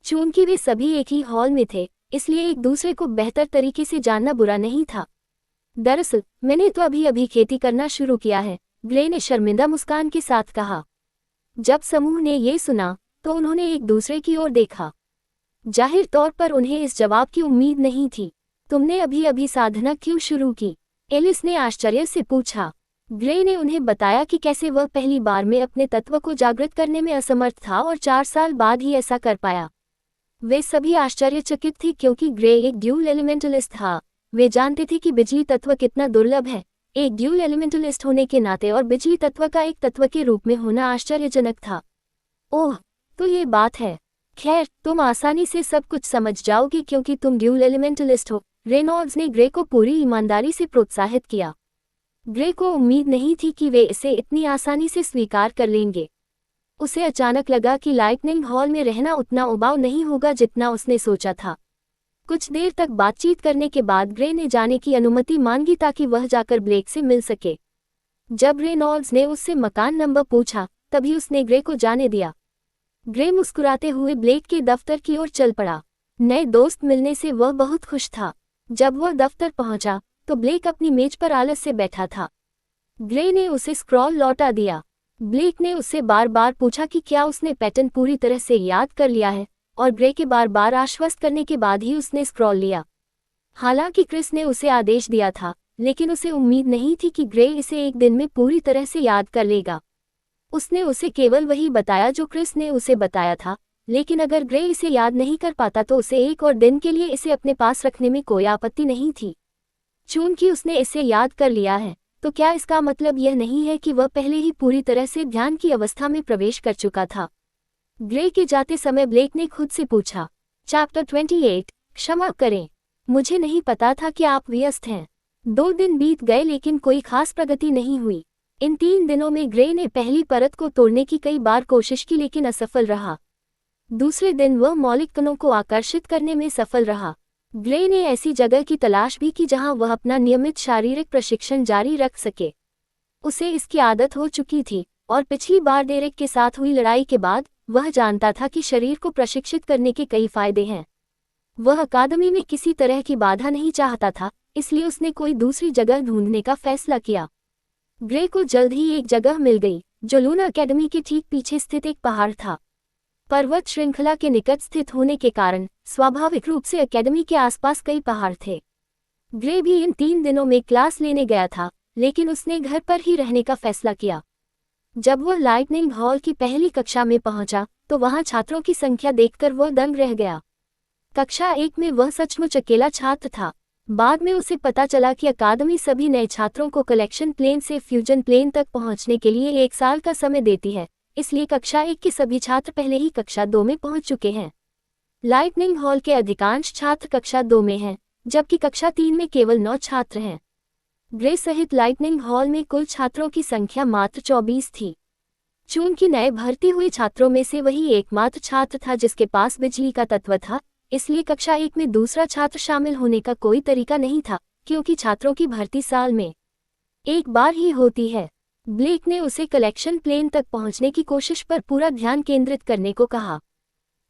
चूंकि वे सभी एक ही हॉल में थे, इसलिए एक दूसरे को बेहतर तरीके से जानना बुरा नहीं था। दरअसल मैंने तो अभी अभी खेती करना शुरू किया है, ग्रे ने शर्मिंदा मुस्कान के साथ कहा। जब समूह ने ये सुना तो उन्होंने एक दूसरे की ओर देखा। जाहिर तौर पर उन्हें इस जवाब की उम्मीद नहीं थी। तुमने अभी अभी साधना क्यों शुरू की? एलिस ने आश्चर्य से पूछा। ग्रे ने उन्हें बताया कि कैसे वह पहली बार में अपने तत्व को जागृत करने में असमर्थ था और 4 साल बाद ही ऐसा कर पाया। वे सभी आश्चर्यचकित थे क्योंकि ग्रे एक ड्यूल एलिमेंटलिस्ट था। वे जानते थे कि बिजली तत्व कितना दुर्लभ है, एक ड्यूल एलिमेंटलिस्ट होने के नाते और बिजली तत्व का एक तत्व के रूप में होना आश्चर्यजनक था। ओह, तो ये बात है। खैर, तुम आसानी से सब कुछ समझ जाओगे क्योंकि तुम ड्यूल एलिमेंटलिस्ट हो। रेनॉल्ड्स ने ग्रे को पूरी ईमानदारी से प्रोत्साहित किया। ग्रे को उम्मीद नहीं थी कि वे इसे इतनी आसानी से स्वीकार कर लेंगे। उसे अचानक लगा कि लाइटनिंग हॉल में रहना उतना उबाऊ नहीं होगा जितना उसने सोचा था। कुछ देर तक बातचीत करने के बाद ग्रे ने जाने की अनुमति मांगी ताकि वह जाकर ब्लेक से मिल सके। जब रेनॉल्ड्स ने उससे मकान नंबर पूछा, तभी उसने ग्रे को जाने दिया। ग्रे मुस्कुराते हुए ब्लेक के दफ्तर की ओर चल पड़ा। नए दोस्त मिलने से वह बहुत खुश था। जब वह दफ्तर पहुंचा, तो ब्लेक अपनी मेज पर आलस से बैठा था। ग्रे ने उसे स्क्रॉल लौटा दिया। ब्लेक ने उससे बार बार पूछा कि क्या उसने पैटर्न पूरी तरह से याद कर लिया है, और ग्रे के बार बार आश्वस्त करने के बाद ही उसने स्क्रॉल लिया। हालांकि क्रिस ने उसे आदेश दिया था, लेकिन उसे उम्मीद नहीं थी कि ग्रे इसे एक दिन में पूरी तरह से याद कर लेगा। उसने उसे केवल वही बताया जो क्रिस ने उसे बताया था, लेकिन अगर ग्रे इसे याद नहीं कर पाता तो उसे एक और दिन के लिए इसे अपने पास रखने में कोई आपत्ति नहीं थी। चूंकि उसने इसे याद कर लिया है, तो क्या इसका मतलब यह नहीं है कि वह पहले ही पूरी तरह से ध्यान की अवस्था में प्रवेश कर चुका था? ग्रे के जाते समय ब्लेक ने खुद से पूछा। चैप्टर 28, क्षमा करें, मुझे नहीं पता था कि आप व्यस्त हैं। 2 दिन बीत गए लेकिन कोई खास प्रगति नहीं हुई। इन 3 दिनों में ग्रे ने पहली परत को तोड़ने की कई बार कोशिश की लेकिन असफल रहा। दूसरे दिन वह मौलिक कणों को आकर्षित करने में सफल रहा। ग्रे ने ऐसी जगह की तलाश भी की जहां वह अपना नियमित शारीरिक प्रशिक्षण जारी रख सके। उसे इसकी आदत हो चुकी थी, और पिछली बार डेरेक के साथ हुई लड़ाई के बाद वह जानता था कि शरीर को प्रशिक्षित करने के कई फायदे हैं। वह अकादमी में किसी तरह की बाधा नहीं चाहता था, इसलिए उसने कोई दूसरी जगह ढूंढने का फैसला किया। ग्रे को जल्द ही एक जगह मिल गई, जो लूना अकेडमी के ठीक पीछे स्थित एक पहाड़ था। पर्वत श्रृंखला के निकट स्थित होने के कारण स्वाभाविक रूप से अकेडमी के आसपास कई पहाड़ थे। ग्रे भी इन 3 दिनों में क्लास लेने गया था, लेकिन उसने घर पर ही रहने का फैसला किया। जब वह लाइटनिंग हॉल की पहली कक्षा में पहुंचा, तो वहां छात्रों की संख्या देखकर वह दंग रह गया। कक्षा 1 में वह सचमुच अकेला छात्र था। बाद में उसे पता चला कि अकादमी सभी नए छात्रों को कलेक्शन प्लेन से फ्यूजन प्लेन तक पहुंचने के लिए 1 साल का समय देती है, इसलिए कक्षा 1 के सभी छात्र पहले ही कक्षा 2 में पहुंच चुके हैं। लाइटनिंग हॉल के अधिकांश छात्र कक्षा 2 में हैं, जबकि कक्षा 3 में केवल 9 छात्र हैं। ग्रे सहित लाइटनिंग हॉल में कुल छात्रों की संख्या मात्र 24 थी। चूंकि नए भर्ती हुए छात्रों में से वही एकमात्र छात्र था जिसके पास बिजली का तत्व था, इसलिए कक्षा 1 में दूसरा छात्र शामिल होने का कोई तरीका नहीं था, क्योंकि छात्रों की भर्ती साल में एक बार ही होती है। ब्लेक ने उसे कलेक्शन प्लेन तक पहुंचने की कोशिश पर पूरा ध्यान केंद्रित करने को कहा।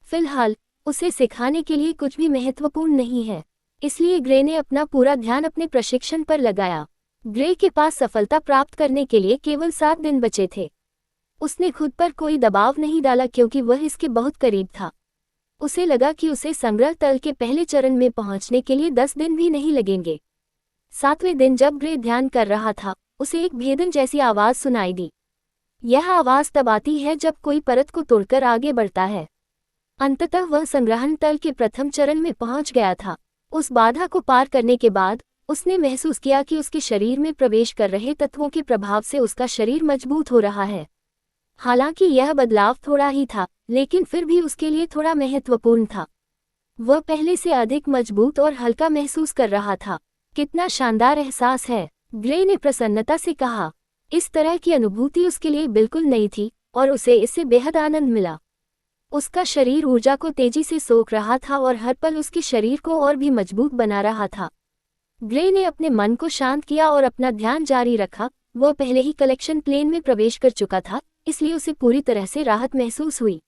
फिलहाल उसे सिखाने के लिए कुछ भी महत्वपूर्ण नहीं है, इसलिए ग्रे ने अपना पूरा ध्यान अपने प्रशिक्षण पर लगाया। ग्रे के पास सफलता प्राप्त करने के लिए केवल 7 दिन बचे थे। उसने खुद पर कोई दबाव नहीं डाला क्योंकि वह इसके बहुत करीब था। उसे लगा कि उसे संग्रह तल के पहले चरण में पहुंचने के लिए 10 दिन भी नहीं लगेंगे। 7वें दिन जब ग्रे ध्यान कर रहा था, उसे एक भेदन जैसी आवाज सुनाई दी। यह आवाज तब आती है जब कोई परत को तोड़कर आगे बढ़ता है। अंततः वह संग्रहण तल के प्रथम चरण में पहुंच गया था। उस बाधा को पार करने के बाद उसने महसूस किया कि उसके शरीर में प्रवेश कर रहे तत्वों के प्रभाव से उसका शरीर मजबूत हो रहा है। हालांकि यह बदलाव थोड़ा ही था, लेकिन फिर भी उसके लिए थोड़ा महत्वपूर्ण था। वह पहले से अधिक मजबूत और हल्का महसूस कर रहा था। कितना शानदार एहसास है, ग्रे ने प्रसन्नता से कहा। इस तरह की अनुभूति उसके लिए बिल्कुल नई थी और उसे इससे बेहद आनंद मिला। उसका शरीर ऊर्जा को तेजी से सोख रहा था और हर पल उसके शरीर को और भी मजबूत बना रहा था। ग्रे ने अपने मन को शांत किया और अपना ध्यान जारी रखा। वह पहले ही कलेक्शन प्लेन में प्रवेश कर चुका था, इसलिए उसे पूरी तरह से राहत महसूस हुई।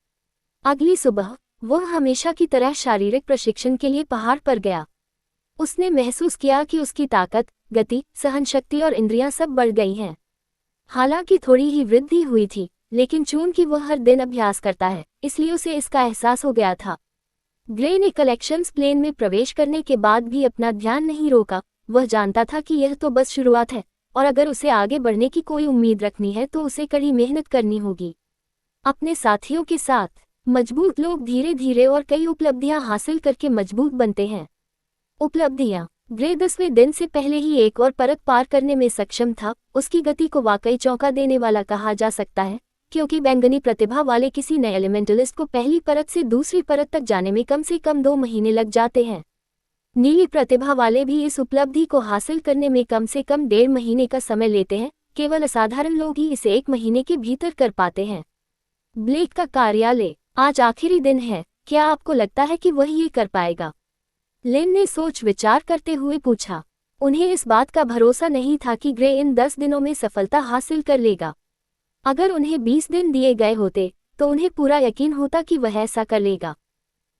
अगली सुबह वह हमेशा की तरह शारीरिक प्रशिक्षण के लिए पहाड़ पर गया। उसने महसूस किया कि उसकी ताकत, गति, सहनशक्ति और इंद्रियां सब बढ़ गई हैं। हालांकि थोड़ी ही वृद्धि हुई थी, लेकिन चूंकि वह हर दिन अभ्यास करता है, इसलिए उसे इसका एहसास हो गया था। ग्रे ने कलेक्शंस प्लेन में प्रवेश करने के बाद भी अपना ध्यान नहीं रोका। वह जानता था कि यह तो बस शुरुआत है, और अगर उसे आगे बढ़ने की कोई उम्मीद रखनी है तो उसे कड़ी मेहनत करनी होगी। अपने साथियों के साथ मजबूत लोग धीरे धीरे और कई उपलब्धियां हासिल करके मजबूत बनते हैं। उपलब्धियां ग्रे 10वें दिन से पहले ही एक और परत पार करने में सक्षम था। उसकी गति को वाकई चौंका देने वाला कहा जा सकता है, क्योंकि बैंगनी प्रतिभा वाले किसी नए एलिमेंटलिस्ट को पहली परत से दूसरी परत तक जाने में कम से कम 2 महीने लग जाते हैं। नीली प्रतिभा वाले भी इस उपलब्धि को हासिल करने में कम से कम 1.5 महीने का समय लेते हैं। केवल असाधारण लोग ही इसे 1 महीने के भीतर कर पाते हैं। ब्लेक का कार्यालय। आज आखिरी दिन है, क्या आपको लगता है कि वह ये कर पाएगा? लिन ने सोच विचार करते हुए पूछा। उन्हें इस बात का भरोसा नहीं था कि ग्रे इन 10 दिनों में सफलता हासिल कर लेगा। अगर उन्हें 20 दिन दिए गए होते तो उन्हें पूरा यकीन होता कि वह ऐसा कर लेगा,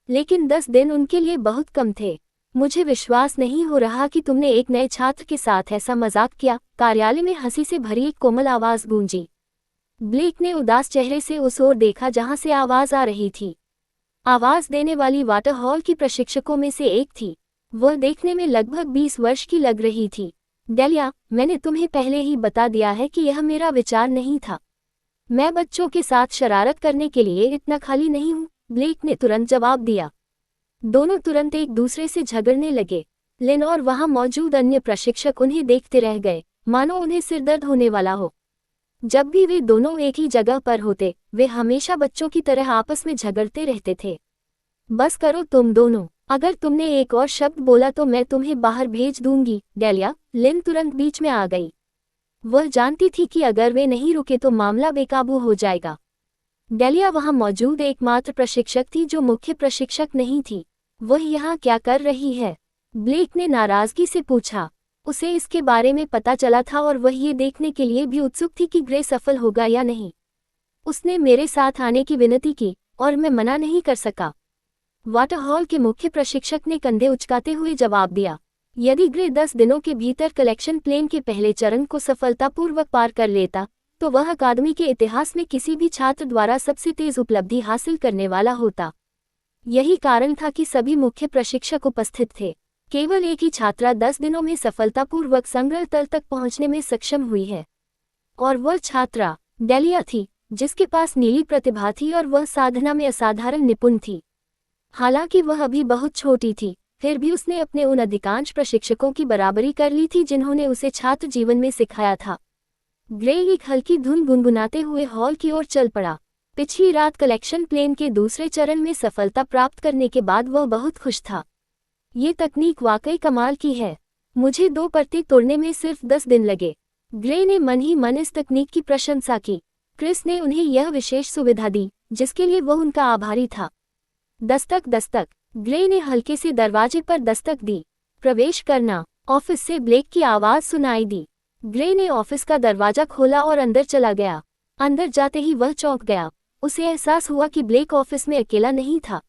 लेकिन 10 दिन उनके लिए बहुत कम थे। मुझे विश्वास नहीं हो रहा कि तुमने एक नए छात्र के साथ ऐसा मजाक किया। कार्यालय में हंसी से भरी एक कोमल आवाज गूंजी। ब्लेक ने उदास चेहरे से उस ओर देखा जहां से आवाज आ रही थी। आवाज देने वाली वाटर हॉल की प्रशिक्षकों में से एक थी। वह देखने में लगभग 20 वर्ष की लग रही थी। डेलिया, मैंने तुम्हें पहले ही बता दिया है कि यह मेरा विचार नहीं था। मैं बच्चों के साथ शरारत करने के लिए इतना खाली नहीं हूँ, ब्लेक ने तुरंत जवाब दिया। दोनों तुरंत एक दूसरे से झगड़ने लगे। लिन और वहां मौजूद अन्य प्रशिक्षक उन्हें देखते रह गए, मानो उन्हें सिरदर्द होने वाला हो। जब भी वे दोनों एक ही जगह पर होते, वे हमेशा बच्चों की तरह आपस में झगड़ते रहते थे। बस करो तुम दोनों, अगर तुमने एक और शब्द बोला तो मैं तुम्हें बाहर भेज दूंगी। डेलिया, लिन तुरंत बीच में आ गई। वह जानती थी कि अगर वे नहीं रुके तो मामला बेकाबू हो जाएगा। डेलिया वहां मौजूद एकमात्र प्रशिक्षक थी जो मुख्य प्रशिक्षक नहीं थी। वह यहाँ क्या कर रही है? ब्लेक ने नाराजगी से पूछा। उसे इसके बारे में पता चला था और वह ये देखने के लिए भी उत्सुक थी कि ग्रे सफल होगा या नहीं। उसने मेरे साथ आने की विनती की और मैं मना नहीं कर सका। वाटर हॉल के मुख्य प्रशिक्षक ने कंधे उचकाते हुए जवाब दिया। यदि ग्रे 10 दिनों के भीतर कलेक्शन प्लेन के पहले चरण को सफलतापूर्वक पार कर लेता तो वह अकादमी के इतिहास में किसी भी छात्र द्वारा सबसे तेज उपलब्धि हासिल करने वाला होता। यही कारण था कि सभी मुख्य प्रशिक्षक उपस्थित थे। केवल एक ही छात्रा 10 दिनों में सफलतापूर्वक संग्रह तल तक पहुंचने में सक्षम हुई है, और वह छात्रा डेलिया थी, जिसके पास नीली प्रतिभा थी और वह साधना में असाधारण निपुण थी। हालांकि वह अभी बहुत छोटी थी, फिर भी उसने अपने उन अधिकांश प्रशिक्षकों की बराबरी कर ली थी जिन्होंने उसे छात्र जीवन में सिखाया था। ग्रे एक हल्की धुन गुनगुनाते हुए हॉल की ओर चल पड़ा। पिछली रात कलेक्शन प्लेन के दूसरे चरण में सफलता प्राप्त करने के बाद वह बहुत खुश था। ये तकनीक वाकई कमाल की है। मुझे 2 परतें तोड़ने में सिर्फ 10 दिन लगे। ग्रे ने मन ही मन इस तकनीक की प्रशंसा की। क्रिस ने उन्हें यह विशेष सुविधा दी जिसके लिए वह उनका आभारी था। दस्तक दस्तक। ग्रे ने हल्के से दरवाजे पर दस्तक दी। प्रवेश करना। ऑफिस से ब्लेक की आवाज सुनाई दी। ग्रे ने ऑफिस का दरवाजा खोला और अंदर चला गया। अंदर जाते ही वह चौंक गया। उसे एहसास हुआ कि ब्लेक ऑफिस में अकेला नहीं था।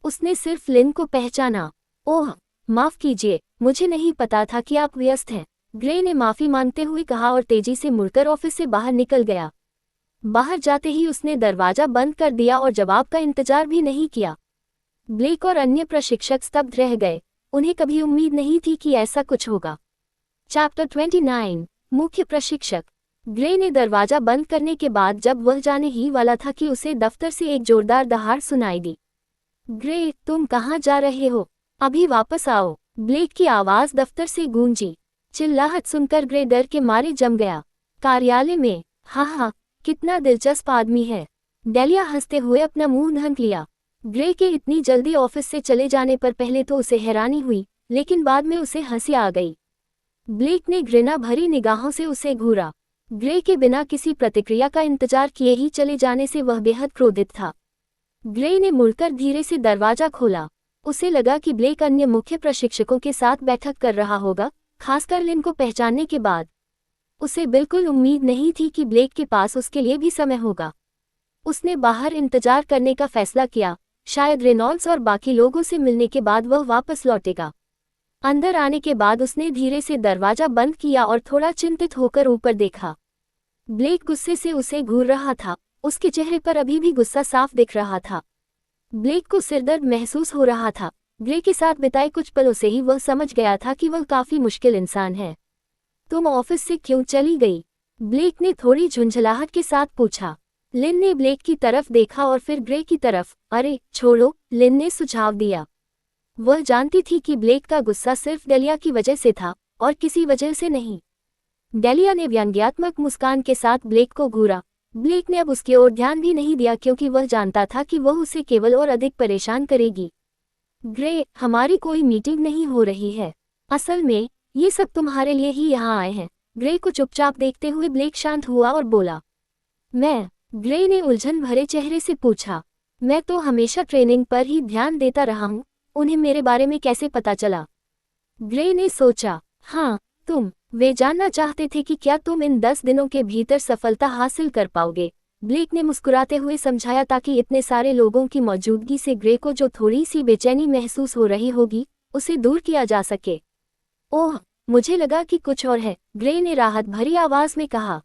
उसने सिर्फ लिन को पहचाना। ओह, माफ कीजिए, मुझे नहीं पता था कि आप व्यस्त हैं, ग्रे ने माफी मांगते हुए कहा और तेजी से मुड़कर ऑफिस से बाहर निकल गया। बाहर जाते ही उसने दरवाजा बंद कर दिया और जवाब का इंतजार भी नहीं किया। ब्लेक और अन्य प्रशिक्षक स्तब्ध रह गए। उन्हें कभी उम्मीद नहीं थी कि ऐसा कुछ होगा। चैप्टर 29। मुख्य प्रशिक्षक। ग्रे ने दरवाजा बंद करने के बाद जब वह जाने ही वाला था कि उसे दफ्तर से एक जोरदार दहाड़ सुनाई दी। ग्रे, तुम कहाँ जा रहे हो? अभी वापस आओ, ब्लेक की आवाज दफ्तर से गूंजी। चिल्लाहट सुनकर ग्रे डर के मारे जम गया। कार्यालय में, हाँ, कितना दिलचस्प आदमी है। डेलिया हंसते हुए अपना मुंह ढक लिया। ग्रे के इतनी जल्दी ऑफिस से चले जाने पर पहले तो उसे हैरानी हुई, लेकिन बाद में उसे हंसी आ गई। ब्लेक ने घृणा भरी निगाहों से उसे घूरा। ग्रे के बिना किसी प्रतिक्रिया का इंतजार किए ही चले जाने से वह बेहद क्रोधित था। ग्रे ने मुड़कर धीरे से दरवाजा खोला। उसे लगा कि ब्लेक अन्य मुख्य प्रशिक्षकों के साथ बैठक कर रहा होगा, खासकर लिन को पहचानने के बाद। उसे बिल्कुल उम्मीद नहीं थी कि ब्लेक के पास उसके लिए भी समय होगा। उसने बाहर इंतजार करने का फैसला किया। शायद रेनॉल्ड्स और बाकी लोगों से मिलने के बाद वह वापस लौटेगा। अंदर आने के बाद उसने धीरे से दरवाजा बंद किया और थोड़ा चिंतित होकर ऊपर देखा। ब्लेक गुस्से से उसे घूर रहा था। उसके चेहरे पर अभी भी गुस्सा साफ दिख रहा था। ब्लेक को सिरदर्द महसूस हो रहा था। ग्रे के साथ बिताए कुछ पलों से ही वह समझ गया था कि वह काफी मुश्किल इंसान है। तुम ऑफिस से क्यों चली गई? ब्लेक ने थोड़ी झुंझलाहट के साथ पूछा। लिन ने ब्लेक की तरफ देखा और फिर ग्रे की तरफ। अरे छोड़ो, लिन ने सुझाव दिया। वह जानती थी कि ब्लेक का गुस्सा सिर्फ डेलिया की वजह से था और किसी वजह से नहीं। डेलिया ने व्यंग्यात्मक मुस्कान के साथ ब्लेक को घूरा। ब्लेक ने अब उसकी ओर ध्यान भी नहीं दिया क्योंकि वह जानता था कि वह उसे केवल और अधिक परेशान करेगी। ग्रे, हमारी कोई मीटिंग नहीं हो रही है। असल में ये सब तुम्हारे लिए ही यहाँ आए हैं। ग्रे को चुपचाप देखते हुए ब्लेक शांत हुआ और बोला, मैं? ग्रे ने उलझन भरे चेहरे से पूछा। मैं तो हमेशा ट्रेनिंग पर ही ध्यान देता रहा हूँ, उन्हें मेरे बारे में कैसे पता चला? ग्रे ने सोचा, हाँ तुम, वे जानना चाहते थे कि क्या तुम इन 10 दिनों के भीतर सफलता हासिल कर पाओगे। ब्लेक ने मुस्कुराते हुए समझाया ताकि इतने सारे लोगों की मौजूदगी से ग्रे को जो थोड़ी सी बेचैनी महसूस हो रही होगी उसे दूर किया जा सके। ओह, मुझे लगा कि कुछ और है, ग्रे ने राहत भरी आवाज में कहा।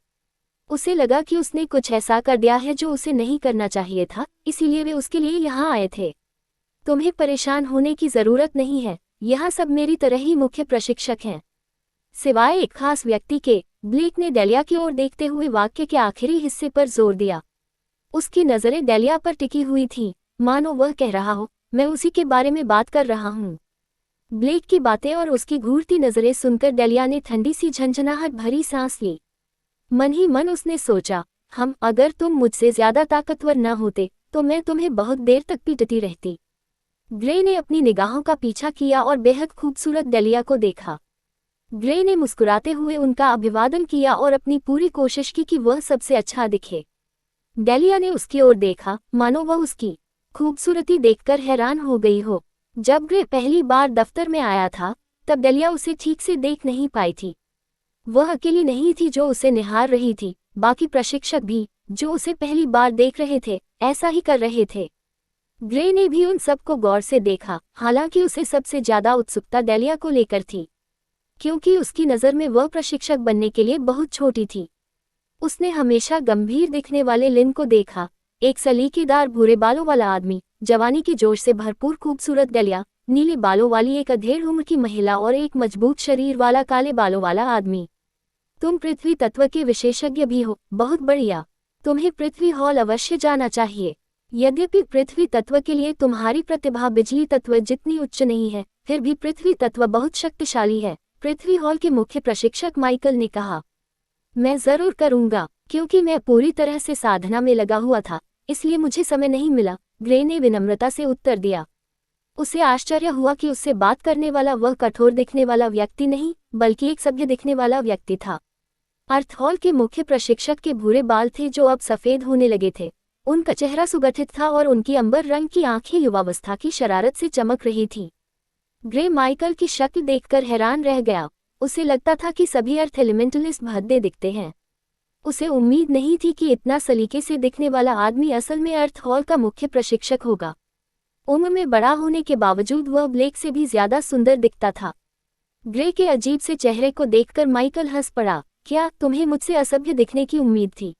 उसे लगा कि उसने कुछ ऐसा कर दिया है जो उसे नहीं करना चाहिए था, इसीलिए वे उसके लिए यहाँ आए थे। तुम्हें परेशान होने की जरूरत नहीं है, यहाँ सब मेरी तरह ही मुख्य प्रशिक्षक हैं, सिवाय एक खास व्यक्ति के। ब्लेक ने डेलिया की ओर देखते हुए वाक्य के आखिरी हिस्से पर जोर दिया। उसकी नजरें डेलिया पर टिकी हुई थीं, मानो वह कह रहा हो, मैं उसी के बारे में बात कर रहा हूँ। ब्लेक की बातें और उसकी घूरती नजरें सुनकर डेलिया ने ठंडी सी झंझनाहट भरी सांस ली। मन ही मन उसने सोचा, अगर तुम मुझसे ज्यादा ताकतवर न होते तो मैं तुम्हें बहुत देर तक पीटती रहती। ग्रे ने अपनी निगाहों का पीछा किया और बेहद खूबसूरत डेलिया को देखा। ग्रे ने मुस्कुराते हुए उनका अभिवादन किया और अपनी पूरी कोशिश की कि वह सबसे अच्छा दिखे। डेलिया ने उसकी ओर देखा, मानो वह उसकी खूबसूरती देखकर हैरान हो गई हो। जब ग्रे पहली बार दफ्तर में आया था तब डेलिया उसे ठीक से देख नहीं पाई थी। वह अकेली नहीं थी जो उसे निहार रही थी, बाकी प्रशिक्षक भी, जो उसे पहली बार देख रहे थे, ऐसा ही कर रहे थे। ग्रे ने भी उन सबको गौर से देखा, हालांकि उसे सबसे ज्यादा उत्सुकता डेलिया को लेकर थी, क्योंकि उसकी नज़र में वह प्रशिक्षक बनने के लिए बहुत छोटी थी। उसने हमेशा गंभीर दिखने वाले लिन को देखा, एक सलीकेदार भूरे बालों वाला आदमी, जवानी के जोश से भरपूर खूबसूरत डेलिया, नीले बालों वाली एक अधेड़ उम्र की महिला और एक मजबूत शरीर वाला काले बालों वाला आदमी। तुम पृथ्वी तत्व के विशेषज्ञ भी हो, बहुत बढ़िया। तुम्हें पृथ्वी हॉल अवश्य जाना चाहिए। यद्यपि पृथ्वी तत्व के लिए तुम्हारी प्रतिभा बिजली तत्व जितनी उच्च नहीं है, फिर भी पृथ्वी तत्व बहुत शक्तिशाली है, पृथ्वी हॉल के मुख्य प्रशिक्षक माइकल ने कहा। मैं जरूर करूंगा, क्योंकि मैं पूरी तरह से साधना में लगा हुआ था, इसलिए मुझे समय नहीं मिला, ग्रे ने विनम्रता से उत्तर दिया। उसे आश्चर्य हुआ कि उससे बात करने वाला वह कठोर दिखने वाला व्यक्ति नहीं, बल्कि एक सभ्य दिखने वाला व्यक्ति था। अर्थ हॉल के मुख्य प्रशिक्षक के भूरे बाल थे जो अब सफेद होने लगे थे। उनका चेहरा सुगठित था और उनकी अंबर रंग की आंखें युवावस्था की शरारत से चमक रही थीं। ग्रे माइकल की शक्ल देखकर हैरान रह गया। उसे लगता था कि सभी अर्थ एलिमेंटलिस्ट भद्दे दिखते हैं। उसे उम्मीद नहीं थी कि इतना सलीके से दिखने वाला आदमी असल में अर्थ हॉल का मुख्य प्रशिक्षक होगा। उम्र में बड़ा होने के बावजूद वह ब्लेक से भी ज्यादा सुंदर दिखता था। ग्रे के अजीब से चेहरे को देखकर माइकल हंस पड़ा। क्या तुम्हें मुझसे असभ्य दिखने की उम्मीद थी?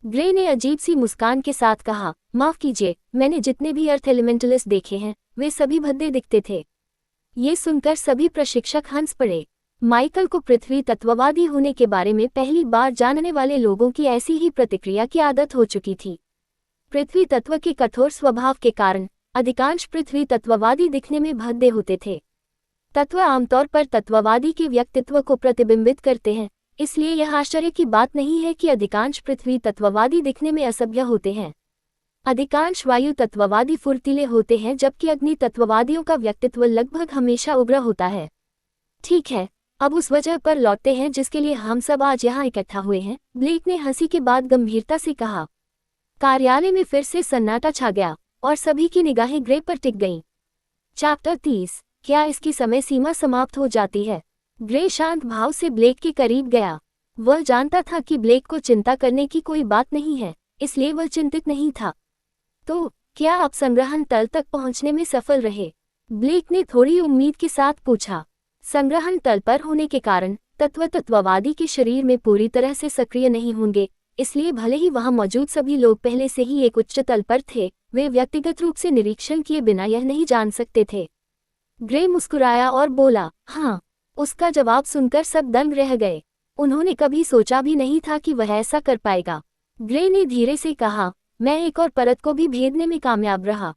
ग्रे ने अजीब सी मुस्कान के साथ कहा, माफ कीजिए, मैंने जितने भी अर्थ एलिमेंटलिस्ट देखे हैं वे सभी भद्दे दिखते थे। ये सुनकर सभी प्रशिक्षक हंस पड़े। माइकल को पृथ्वी तत्ववादी होने के बारे में पहली बार जानने वाले लोगों की ऐसी ही प्रतिक्रिया की आदत हो चुकी थी। पृथ्वी तत्व के कठोर स्वभाव के कारण अधिकांश पृथ्वी तत्ववादी दिखने में भद्दे होते थे। तत्व आमतौर पर तत्ववादी के व्यक्तित्व को प्रतिबिंबित करते हैं, इसलिए यह आश्चर्य की बात नहीं है कि अधिकांश पृथ्वी तत्ववादी दिखने में असभ्य होते हैं। अधिकांश वायु तत्ववादी फुर्तीले होते हैं, जबकि अग्नि तत्ववादियों का व्यक्तित्व लगभग हमेशा उग्र होता है। ठीक है, अब उस वजह पर लौटते हैं जिसके लिए हम सब आज यहाँ इकट्ठा हुए हैं, ब्लेक ने हंसी के बाद गंभीरता से कहा। कार्यालय में फिर से सन्नाटा छा गया और सभी की निगाहें ग्रे पर टिक गईं। चैप्टर 30, क्या इसकी समय सीमा समाप्त हो जाती है? ग्रे शांत भाव से ब्लेक के करीब गया। वह जानता था कि ब्लेक को चिंता करने की कोई बात नहीं है, इसलिए वह चिंतित नहीं था। तो क्या आप संग्रहण तल तक पहुंचने में सफल रहे? ब्लेक ने थोड़ी उम्मीद के साथ पूछा। संग्रहण तल पर होने के कारण तत्ववादी के शरीर में पूरी तरह से सक्रिय नहीं होंगे, इसलिए भले ही वहां मौजूद सभी लोग पहले से ही एक उच्च तल पर थे, वे व्यक्तिगत रूप से निरीक्षण किए बिना यह नहीं जान सकते थे। ग्रे मुस्कुराया और बोला, हाँ। उसका जवाब सुनकर सब दंग रह गए। उन्होंने कभी सोचा भी नहीं था कि वह ऐसा कर पाएगा। ग्रे ने धीरे से कहा, मैं एक और परत को भी भेदने में कामयाब रहा।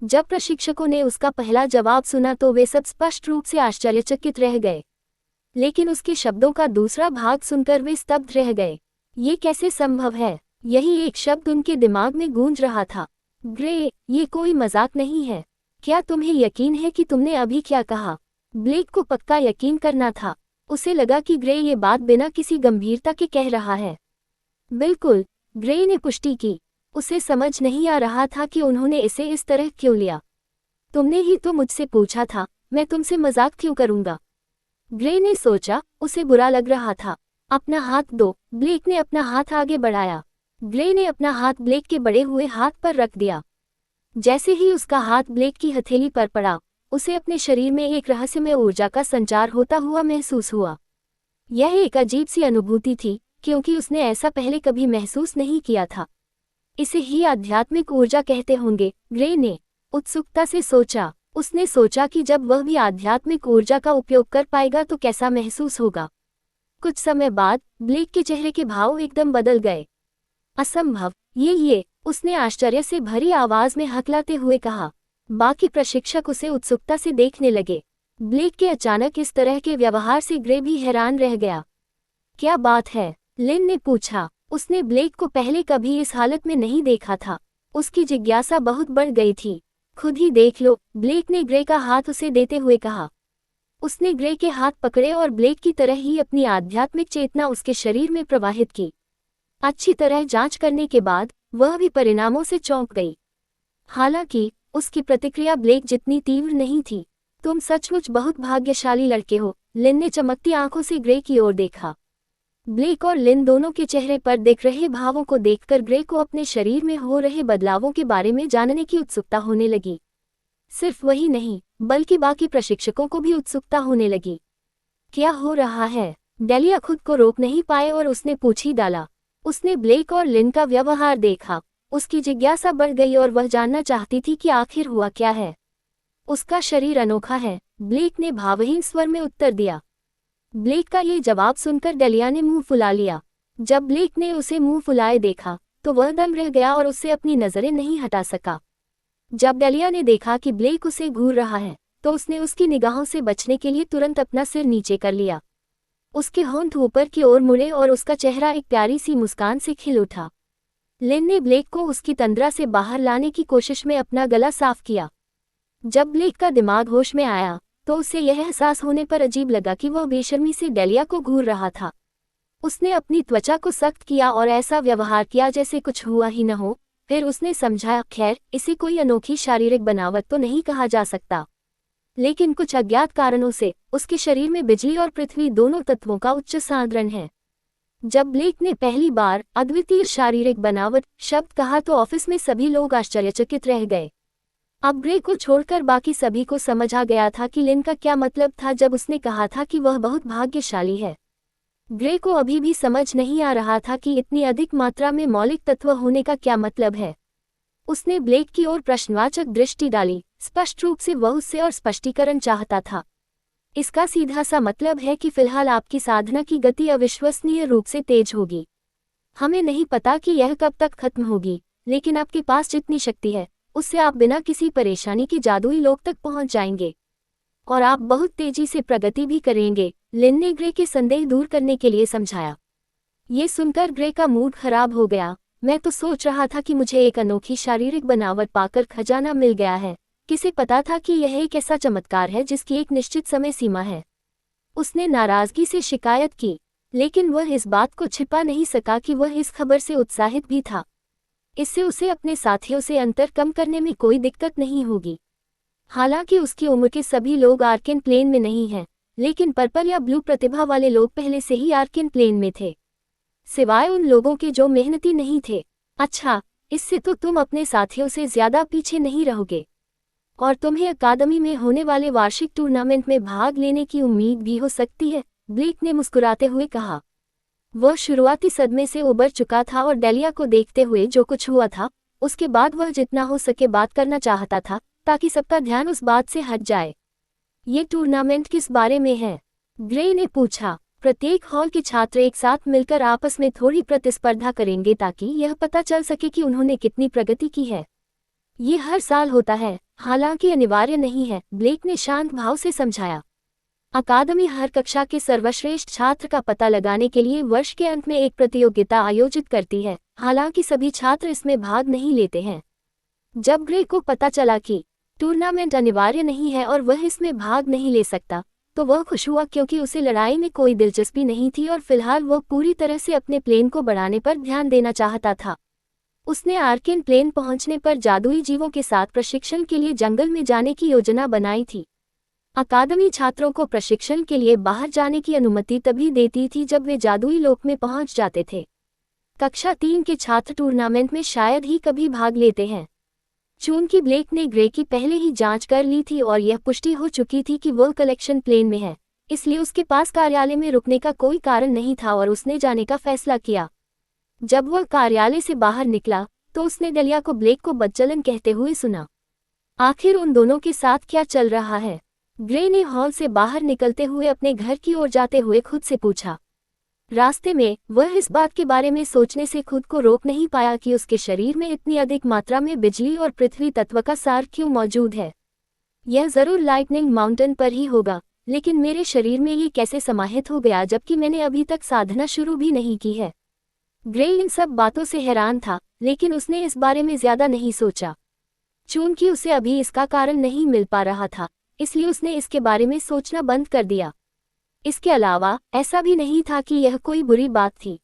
जब प्रशिक्षकों ने उसका पहला जवाब सुना तो वे सब स्पष्ट रूप से आश्चर्यचकित रह गए, लेकिन उसके शब्दों का दूसरा भाग सुनकर वे स्तब्ध रह गए। ये कैसे संभव है? यही एक शब्द उनके दिमाग में गूंज रहा था। ग्रे, ये कोई मजाक नहीं है। क्या तुम्हें यकीन है कि तुमने अभी क्या कहा? ब्लेक को पक्का यकीन करना था। उसे लगा कि ग्रे ये बात बिना किसी गंभीरता के कह रहा है। बिल्कुल, ग्रे ने पुष्टि की। उसे समझ नहीं आ रहा था कि उन्होंने इसे इस तरह क्यों लिया। तुमने ही तो मुझसे पूछा था, मैं तुमसे मजाक क्यों करूंगा? ग्रे ने सोचा, उसे बुरा लग रहा था। अपना हाथ दो। ब्लेक ने अपना हाथ आगे बढ़ाया। ग्रे ने अपना हाथ ब्लेक के बढ़े हुए हाथ पर रख दिया। जैसे ही उसका हाथ ब्लेक की हथेली पर पड़ा, उसे अपने शरीर में एक रहस्यमय ऊर्जा का संचार होता हुआ महसूस हुआ। यह एक अजीब सी अनुभूति थी, क्योंकि उसने ऐसा पहले कभी महसूस नहीं किया था। इसे ही आध्यात्मिक ऊर्जा कहते होंगे, ग्रे ने उत्सुकता से सोचा। उसने सोचा कि जब वह भी आध्यात्मिक ऊर्जा का उपयोग कर पाएगा तो कैसा महसूस होगा। कुछ समय बाद ब्लेक के चेहरे के भाव एकदम बदल गए। असंभव, ये उसने आश्चर्य से भरी आवाज में हकलाते हुए कहा। बाकी प्रशिक्षक उसे उत्सुकता से देखने लगे। ब्लेक के अचानक इस तरह के व्यवहार से ग्रे भी हैरान रह गया। क्या बात है? लिन ने पूछा। उसने ब्लेक को पहले कभी इस हालत में नहीं देखा था। उसकी जिज्ञासा बहुत बढ़ गई थी। खुद ही देख लो, ब्लेक ने ग्रे का हाथ उसे देते हुए कहा। उसने ग्रे के हाथ पकड़े और ब्लेक की तरह ही अपनी आध्यात्मिक चेतना उसके शरीर में प्रवाहित की। अच्छी तरह जांच करने के बाद वह भी परिणामों से चौंक गई। हालांकि उसकी प्रतिक्रिया ब्लेक जितनी तीव्र नहीं थी। तुम सचमुच बहुत भाग्यशाली लड़के हो, लिन ने चमकती आंखों से ग्रे की ओर देखा। ब्लेक और लिन दोनों के चेहरे पर दिख रहे भावों को देखकर ग्रे को अपने शरीर में हो रहे बदलावों के बारे में जानने की उत्सुकता होने लगी। सिर्फ वही नहीं, बल्कि बाकी प्रशिक्षकों को भी उत्सुकता होने लगी। क्या हो रहा है? डेलिया खुद को रोक नहीं पाए और उसने पूछ ही डाला। उसने ब्लेक और लिन का व्यवहार देखा। उसकी जिज्ञासा बढ़ गई और वह जानना चाहती थी कि आखिर हुआ क्या है। उसका शरीर अनोखा है, ब्लेक ने भावहीन स्वर में उत्तर दिया। ब्लेक का ये जवाब सुनकर डेलिया ने मुंह फुला लिया। जब ब्लेक ने उसे मुंह फुलाए देखा तो वह दंग रह गया और उससे अपनी नजरें नहीं हटा सका। जब डेलिया ने देखा कि ब्लेक उसे घूर रहा है तो उसने उसकी निगाहों से बचने के लिए तुरंत अपना सिर नीचे कर लिया। उसके होंठ ऊपर की ओर मुड़े और उसका चेहरा एक प्यारी सी मुस्कान से खिल उठा। लिन ने ब्लेक को उसकी तंद्रा से बाहर लाने की कोशिश में अपना गला साफ किया। जब ब्लेक का दिमाग होश में आया तो उसे यह एहसास होने पर अजीब लगा कि वह बेशर्मी से डेलिया को घूर रहा था। उसने अपनी त्वचा को सख्त किया और ऐसा व्यवहार किया जैसे कुछ हुआ ही न हो। फिर उसने समझा, खैर, इसे कोई अनोखी शारीरिक बनावट तो नहीं कहा जा सकता, लेकिन कुछ अज्ञात कारणों से उसके शरीर में बिजली और पृथ्वी दोनों तत्वों का उच्च सांद्रण है। जब ब्लेक ने पहली बार अद्वितीय शारीरिक बनावट शब्द कहा तो ऑफिस में सभी लोग आश्चर्यचकित रह गए। अब ग्रे को छोड़कर बाकी सभी को समझ आ गया था कि लिन का क्या मतलब था जब उसने कहा था कि वह बहुत भाग्यशाली है। ग्रे को अभी भी समझ नहीं आ रहा था कि इतनी अधिक मात्रा में मौलिक तत्व होने का क्या मतलब है। उसने ब्लेक की ओर प्रश्नवाचक दृष्टि डाली। स्पष्ट रूप से वह उससे और स्पष्टीकरण चाहता था। इसका सीधा सा मतलब है कि फिलहाल आपकी साधना की गति अविश्वसनीय रूप से तेज होगी। हमें नहीं पता कि यह कब तक खत्म होगी, लेकिन आपके पास जितनी शक्ति है उससे आप बिना किसी परेशानी के जादुई लोक तक पहुंच जाएंगे और आप बहुत तेजी से प्रगति भी करेंगे, लिन ने ग्रे के संदेह दूर करने के लिए समझाया। ये सुनकर ग्रे का मूड खराब हो गया। मैं तो सोच रहा था कि मुझे एक अनोखी शारीरिक बनावट पाकर खजाना मिल गया है। किसे पता था कि यह एक ऐसा चमत्कार है जिसकी एक निश्चित समय सीमा है। उसने नाराजगी से शिकायत की, लेकिन वह इस बात को छिपा नहीं सका कि वह इस खबर से उत्साहित भी था। इससे उसे अपने साथियों से अंतर कम करने में कोई दिक्कत नहीं होगी। हालांकि उसकी उम्र के सभी लोग आर्केन प्लेन में नहीं हैं, लेकिन पर्पल या ब्लू प्रतिभा वाले लोग पहले से ही आर्केन प्लेन में थे, सिवाय उन लोगों के जो मेहनती नहीं थे। अच्छा, इससे तो तुम अपने साथियों से ज्यादा पीछे नहीं रहोगे और तुम्हें अकादमी में होने वाले वार्षिक टूर्नामेंट में भाग लेने की उम्मीद भी हो सकती है, ब्लेक ने मुस्कुराते हुए कहा। वह शुरुआती सदमे से उबर चुका था और डेलिया को देखते हुए जो कुछ हुआ था उसके बाद वह जितना हो सके बात करना चाहता था ताकि सबका ध्यान उस बात से हट जाए। ये टूर्नामेंट किस बारे में है? ग्रे ने पूछा। प्रत्येक हॉल के छात्र एक साथ मिलकर आपस में थोड़ी प्रतिस्पर्धा करेंगे ताकि यह पता चल सके कि उन्होंने कितनी प्रगति की है। ये हर साल होता है, हालांकि अनिवार्य नहीं है, ब्लेक ने शांत भाव से समझाया। अकादमी हर कक्षा के सर्वश्रेष्ठ छात्र का पता लगाने के लिए वर्ष के अंत में एक प्रतियोगिता आयोजित करती है, हालांकि सभी छात्र इसमें भाग नहीं लेते हैं। जब ग्रे को पता चला कि टूर्नामेंट अनिवार्य नहीं है और वह इसमें भाग नहीं ले सकता, तो वह खुश हुआ क्योंकि उसे लड़ाई में कोई दिलचस्पी नहीं थी और फिलहाल वह पूरी तरह से अपने प्लेन को बढ़ाने पर ध्यान देना चाहता था। उसने आर्केन प्लेन पहुंचने पर जादुई जीवों के साथ प्रशिक्षण के लिए जंगल में जाने की योजना बनाई थी। अकादमी छात्रों को प्रशिक्षण के लिए बाहर जाने की अनुमति तभी देती थी जब वे जादुई लोक में पहुंच जाते थे। कक्षा 3 के छात्र टूर्नामेंट में शायद ही कभी भाग लेते हैं। चूंकि ब्लेक ने ग्रे की पहले ही जांच कर ली थी और यह पुष्टि हो चुकी थी कि वो कलेक्शन प्लेन में है, इसलिए उसके पास कार्यालय में रुकने का कोई कारण नहीं था और उसने जाने का फैसला किया। जब वह कार्यालय से बाहर निकला तो उसने दलिया को ब्लेक को बदचलन कहते हुए सुना। आखिर उन दोनों के साथ क्या चल रहा है? ग्रे ने हॉल से बाहर निकलते हुए अपने घर की ओर जाते हुए खुद से पूछा। रास्ते में वह इस बात के बारे में सोचने से खुद को रोक नहीं पाया कि उसके शरीर में इतनी अधिक मात्रा में बिजली और पृथ्वी तत्व का सार क्यों मौजूद है। यह जरूर लाइटनिंग माउंटेन पर ही होगा, लेकिन मेरे शरीर में ये कैसे समाहित हो गया जबकि मैंने अभी तक साधना शुरू भी नहीं की है। ग्रे इन सब बातों से हैरान था, लेकिन उसने इस बारे में ज्यादा नहीं सोचा। चूंकि उसे अभी इसका कारण नहीं मिल पा रहा था, इसलिए उसने इसके बारे में सोचना बंद कर दिया। इसके अलावा ऐसा भी नहीं था कि यह कोई बुरी बात थी।